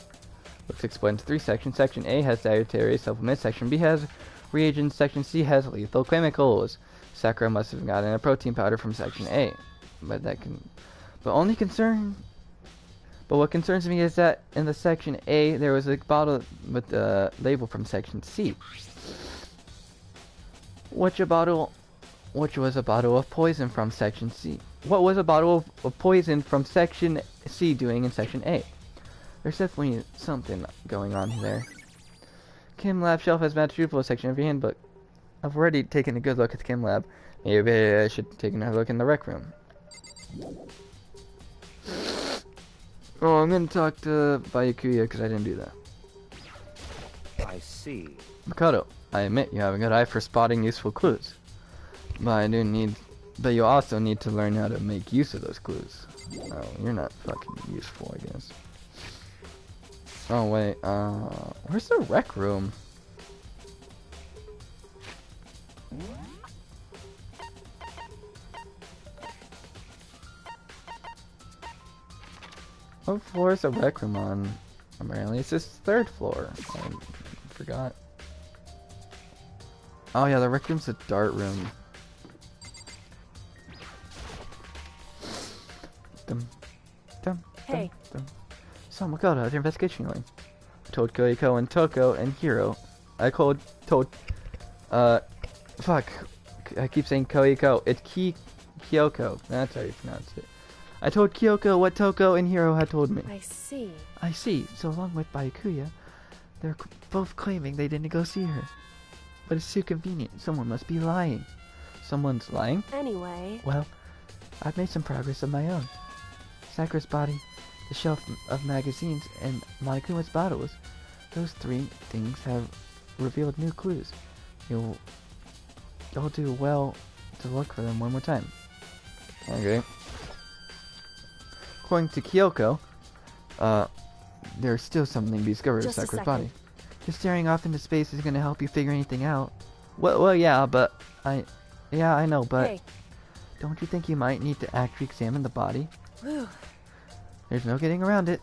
Looks explained to 3 sections. Section A has dietary supplements. Section B has reagents. Section C has lethal chemicals. Sakura must have gotten a protein powder from Section A, but what concerns me is that in the Section A there was a bottle with the label from Section C, which was a bottle of poison from Section C. What was a bottle of poison from Section C doing in Section A? There's definitely something going on there. Chem Lab shelf has matched truthful section of your handbook. I've already taken a good look at the Chem Lab. Maybe I should take another look in the rec room. Oh, I'm gonna talk to Byakuya because I didn't do that. I see. Makoto, I admit you have a good eye for spotting useful clues. But you also need to learn how to make use of those clues. Oh, you're not fucking useful, I guess. Oh wait, where's the rec room? What floor is the rec room on? Apparently it's this 3rd floor. I forgot. Oh yeah, the rec room's the dart room. Hey. So Makoto, how's your investigation going? I told Koiko and Toko and Hiro. Fuck. I keep saying Koiko. It's Kyoko. That's how you pronounce it. I told Kyoko what Toko and Hiro had told me. I see. I see. So along with Byakuya, they're both claiming they didn't go see her. But it's too convenient. Someone must be lying. Someone's lying? Anyway. Well, I've made some progress of my own. Sakura's body, the shelf of magazines, and Monokuma's bottles. Those 3 things have revealed new clues. You'll do well to look for them one more time. Okay. According to Kyoko, there's still something to be discovered of Sakura's body. Just staring off into space is gonna help you figure anything out. Well, yeah, but I know, but Hey. Don't you think you might need to actually examine the body? Whew. There's no getting around it.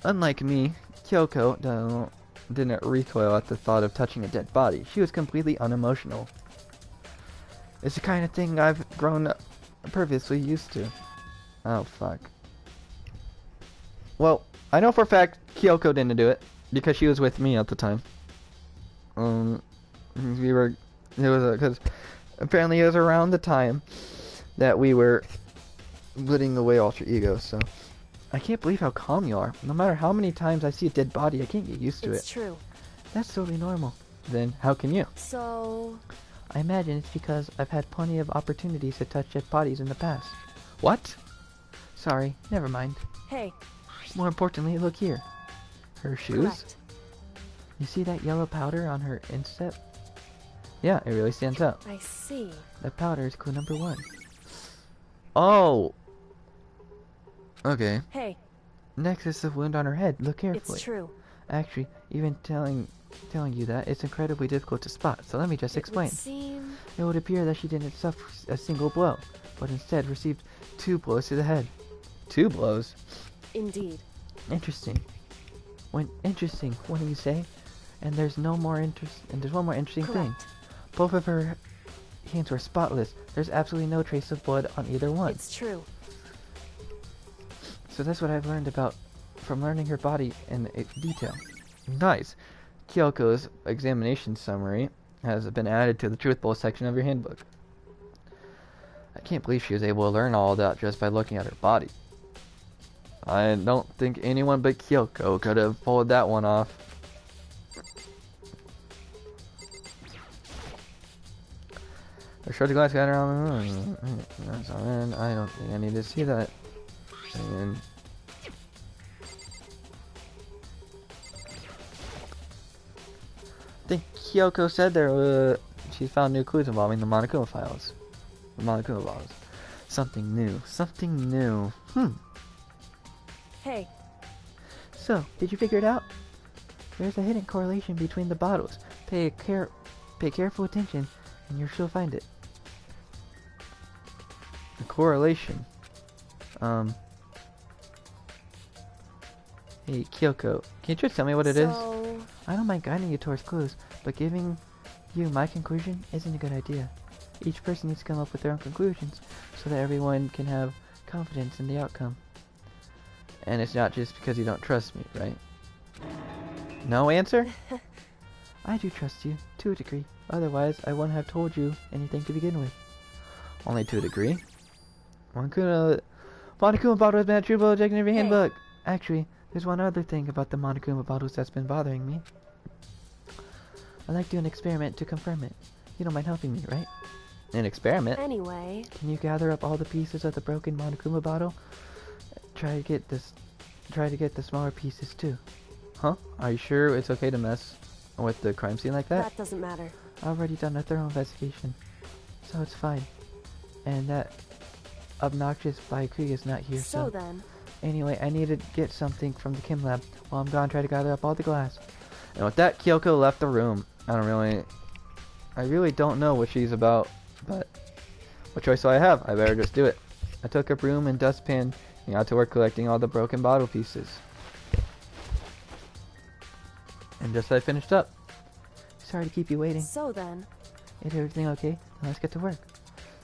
Unlike me, Kyoko didn't recoil at the thought of touching a dead body. She was completely unemotional. It's the kind of thing I've grown previously used to. Oh, fuck. Well, I know for a fact Kyoko didn't do it, because she was with me at the time. Because apparently it was around the time that we were putting away alter ego, so. I can't believe how calm you are. No matter how many times I see a dead body, I can't get used to it. It's true. That's totally normal. Then, how can you? So... I imagine it's because I've had plenty of opportunities to touch dead bodies in the past. What? Sorry, never mind. Hey. More importantly, look here. Her shoes? Correct. You see that yellow powder on her instep? Yeah, it really stands out. I see. The powder is clue number 1. Oh! Okay. Hey. Next is the wound on her head. Look carefully. It's true. Actually, even telling you that, it's incredibly difficult to spot, so let me just explain. It would appear that she didn't suffer a single blow, but instead received 2 blows to the head. 2 blows? Indeed. Interesting. Interesting, what do you say? And there's one more interesting thing. Both of her hands were spotless. There's absolutely no trace of blood on either one. It's true. So that's what I've learned from learning her body in detail. Nice. Kyoko's examination summary has been added to the truthful section of your handbook. I can't believe she was able to learn all that just by looking at her body. I don't think anyone but Kyoko could have pulled that one off. A short glass got around. I don't think I need to see that. And I think Kyoko said she found new clues involving the Monokuma files. The Monokuma files. Something new. Something new. Hey, So, did you figure it out? There's a hidden correlation between the bottles. Pay careful attention, and you'll sure find it. A correlation. Hey, Kyoko, can you just tell me what it is? so... I don't mind guiding you towards clues, but giving you my conclusion isn't a good idea. Each person needs to come up with their own conclusions, so that everyone can have confidence in the outcome. And it's not just because you don't trust me, right? No answer? I do trust you, to a degree. Otherwise, I wouldn't have told you anything to begin with. Only to a degree. Monokuma bottle has been a true project in every handbook. Actually, there's one other thing about the Monokuma bottles that's been bothering me. I'd like to do an experiment to confirm it. You don't mind helping me, right? An experiment? Anyway... Can you gather up all the pieces of the broken Monokuma bottle? Try to get the smaller pieces too. Huh? Are you sure it's okay to mess with the crime scene like that? That doesn't matter. I've already done a thorough investigation, so it's fine. And that obnoxious Baikui is not here, So then... Anyway, I need to get something from the chem lab. While I'm gone, try to gather up all the glass. And with that, Kyoko left the room. I really don't know what she's about, but what choice do I have? I better just do it. I took a broom and dustpan and got to work collecting all the broken bottle pieces. And just as I finished up. Sorry to keep you waiting. So then... Is everything okay? Then let's get to work.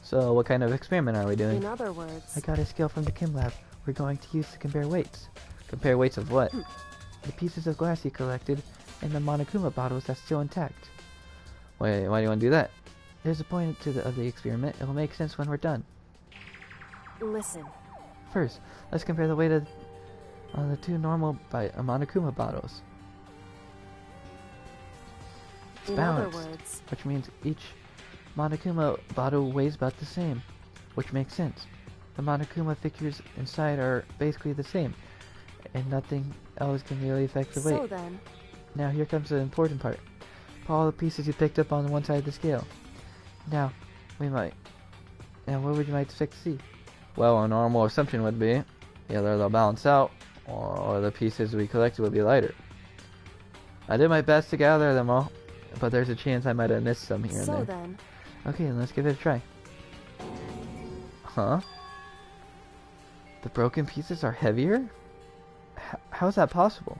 So what kind of experiment are we doing? In other words... I got a scale from the chem lab. We're going to use to compare weights. Compare weights of what? The pieces of glass you collected and the Monokuma bottles that's still intact. Why do you want to do that? There's a point of the experiment. It will make sense when we're done. Listen. First, let's compare the weight of the two normal Monokuma bottles. It's In balanced, other words... which means each Monokuma bottle weighs about the same, which makes sense. The Monokuma figures inside are basically the same, and nothing else can really affect the weight. So then... Now here comes the important part. Put all the pieces you picked up on one side of the scale. Now what would you might expect to see? Well, a normal assumption would be either they'll balance out, or the pieces we collected will be lighter. I did my best to gather them all, but there's a chance I might have missed some here and there. So then... Okay, then let's give it a try. Huh? The broken pieces are heavier? How's that possible?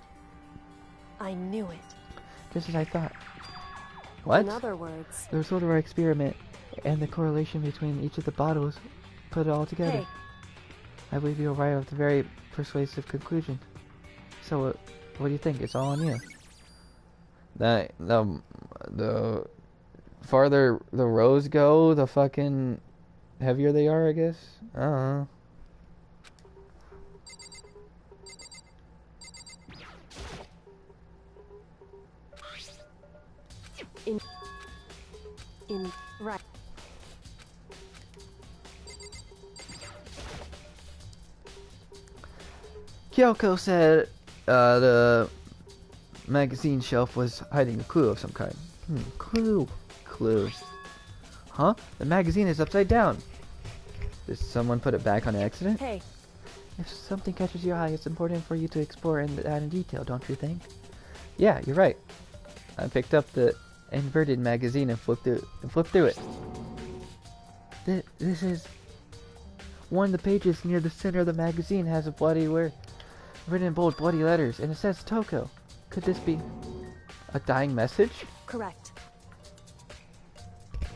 I knew it. Just as I thought. What? In other words... The result of our experiment and the correlation between each of the bottles put it all together. Hey. I believe you arrived at a very persuasive conclusion. So, what do you think? It's all on you. The farther the rows go, the fucking heavier they are, I guess. I don't know. Right. Kyoko said the magazine shelf was hiding a clue of some kind. Clue. Huh? The magazine is upside down. Did someone put it back on accident? Hey. If something catches your eye, it's important for you to explore that in detail, don't you think? Yeah, you're right. I picked up the inverted magazine and flipped through it. This is... One of the pages near the center of the magazine has a written in bold bloody letters, and it says Toko. Could this be a dying message? Correct.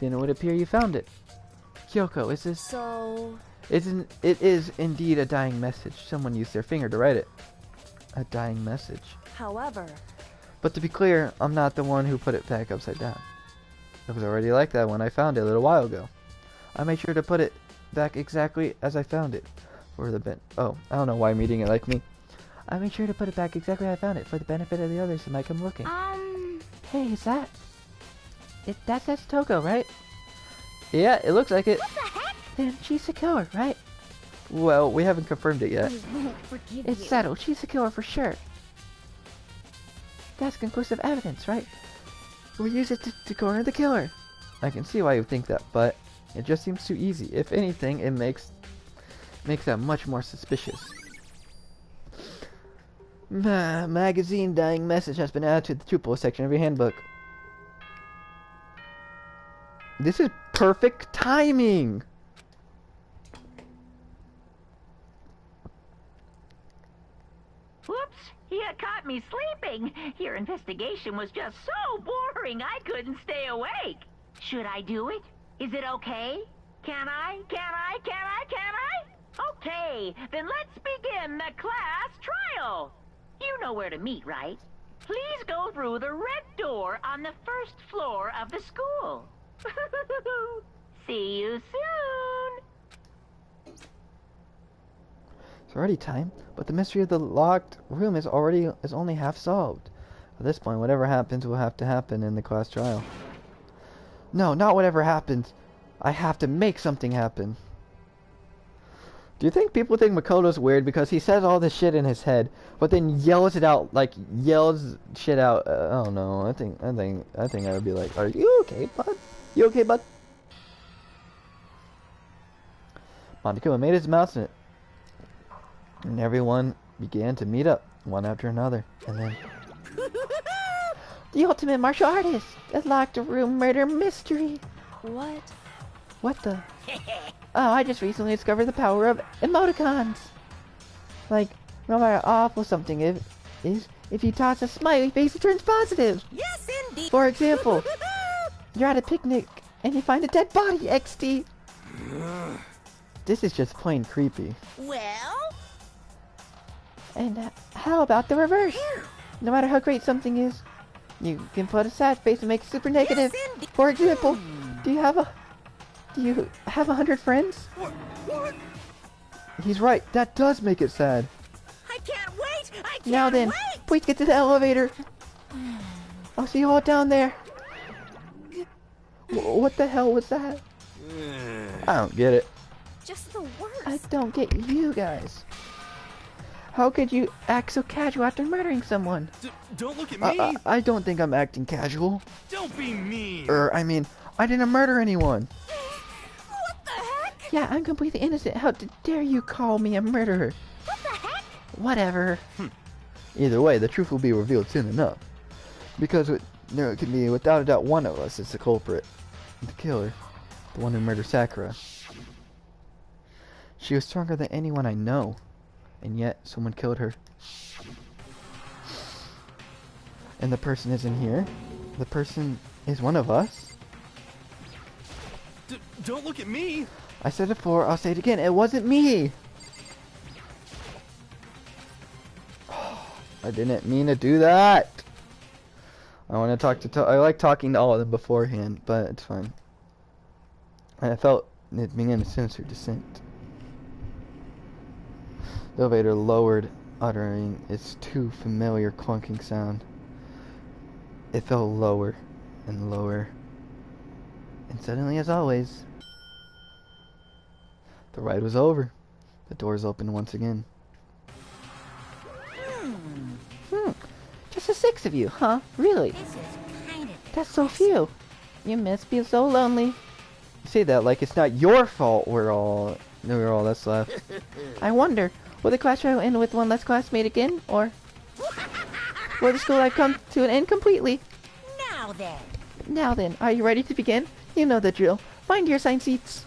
Then it would appear you found it. Kyoko, is this... So... It is indeed a dying message. Someone used their finger to write it. A dying message. However... But to be clear, I'm not the one who put it back upside down. It was already like that when I found it a little while ago. I made sure to put it back exactly as I found it. Oh, I don't know why I'm reading it like me. I made sure to put it back exactly as I found it for the benefit of the others who might come looking. Hey, is that... That says Toko, right? Yeah, it looks like it. What the heck? Then she's the killer, right? Well, we haven't confirmed it yet. It's settled. She's the killer for sure. That's conclusive evidence, right? We'll use it to corner the killer. I can see why you think that, but It just seems too easy. If anything, it makes that much more suspicious. Magazine dying message has been added to the tuple section of your handbook. This is perfect timing! Whoops! You caught me sleeping. Your investigation was just so boring I couldn't stay awake. Should I do it? Is it okay? Can I? Okay, then let's begin the class trial. You know where to meet, right? Please go through the red door on the first floor of the school. See you soon. It's already time, but the mystery of the locked room is only half solved. At this point, whatever happens will have to happen in the class trial. No, not whatever happens. I have to make something happen. Do you think people think Makoto's weird because he says all this shit in his head, but then yells it out, like yells shit out? I don't know. I think I would be like, "Are you okay, bud? You okay, bud?" Monokuma made his announcement, and everyone began to meet up, one after another, and then The ultimate martial artist! The locked room murder mystery! What? What the? Oh, I just recently discovered the power of emoticons! Like, no matter how awful something is, if you toss a smiley face, it turns positive! Yes, indeed. For example, you're at a picnic, and you find a dead body, XD! this is just plain creepy. Well? And how about the reverse? No matter how great something is, you can put a sad face and make it super negative. Yes, indeed. For example, do you have 100 friends? What? He's right. That does make it sad. I can't wait. I can't Now then, wait. please get to the elevator. I'll see you all down there. What the hell was that? I don't get it. Just the worst. I don't get you guys. How could you act so casual after murdering someone? Don't look at me! I don't think I'm acting casual. Don't be mean! I mean, I didn't murder anyone. What the heck? Yeah, I'm completely innocent. How dare you call me a murderer? What the heck? Whatever. Either way, the truth will be revealed soon enough. Because there can be, without a doubt, one of us is the culprit. The killer. The one who murdered Sakura. She was stronger than anyone I know. And yet, someone killed her. And the person isn't here? The person is one of us? Don't look at me! I said it before, I'll say it again, it wasn't me! I didn't mean to do that! I want to talk to I like talking to all of them beforehand, but it's fine. I felt it began to censor dissent. The elevator lowered, uttering its too familiar clunking sound. It fell lower and lower. And suddenly, as always, the ride was over. The doors opened once again. Just the 6 of you, huh? Really? This is kind of. That's so few. You must be so lonely. You say that like it's not your fault we're all that's left. I wonder, will the class trial end with one less classmate again, or will the school life come to an end completely? Now then. Now then, are you ready to begin? You know the drill. Find your assigned seats.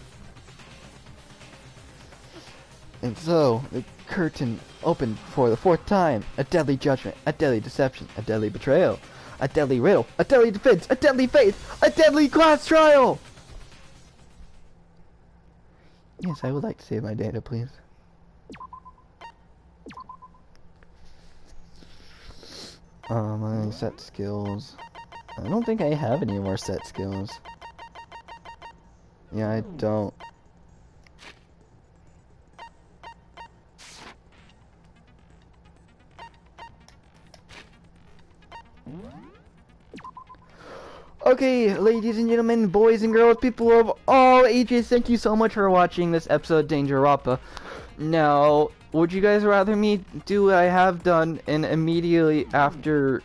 And so, the curtain opened for the 4th time. A deadly judgment, a deadly deception, a deadly betrayal, a deadly riddle, a deadly defense, a deadly faith, a deadly class trial! Yes, I would like to save my data, please. My set skills. I don't think I have any more set skills. Yeah, I don't. Okay, ladies and gentlemen, boys and girls, people of all ages, thank you so much for watching this episode of Danganronpa. Now, would you guys rather me do what I have done and immediately after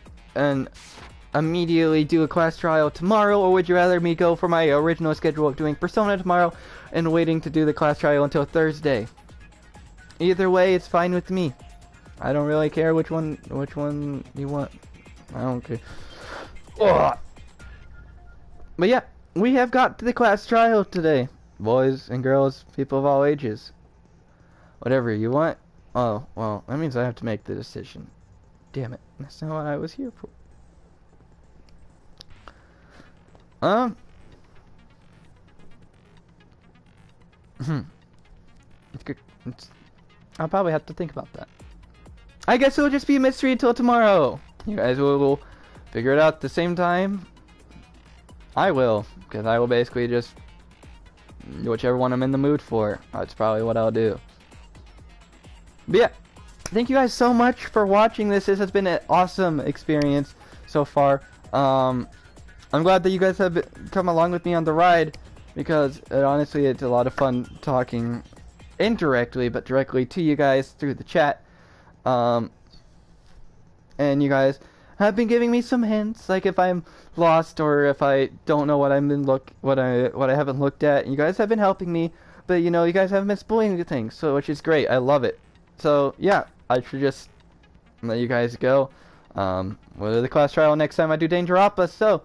immediately do a class trial tomorrow, or would you rather me go for my original schedule of doing Persona tomorrow and waiting to do the class trial until Thursday? Either way, it's fine with me. I don't really care which one you want. I don't care. Ugh. But yeah, we have got to the class trial today. Boys and girls, people of all ages. Whatever you want. Oh, well, that means I have to make the decision. Damn it. That's not what I was here for. It's good. I'll probably have to think about that. I guess it'll just be a mystery until tomorrow. You guys will figure it out at the same time. I will, because I will basically just do whichever one I'm in the mood for. That's probably what I'll do. But yeah, thank you guys so much for watching this. This has been an awesome experience so far. I'm glad that you guys have come along with me on the ride, because honestly it's a lot of fun talking indirectly but directly to you guys through the chat. And you guys have been giving me some hints, like if I'm lost or if I don't know what I haven't looked at. You guys have been helping me, but you know, you guys haven't been spoiling things, so which is great. I love it. So yeah, I should just let you guys go. We'll do the class trial next time I do Danganronpa. So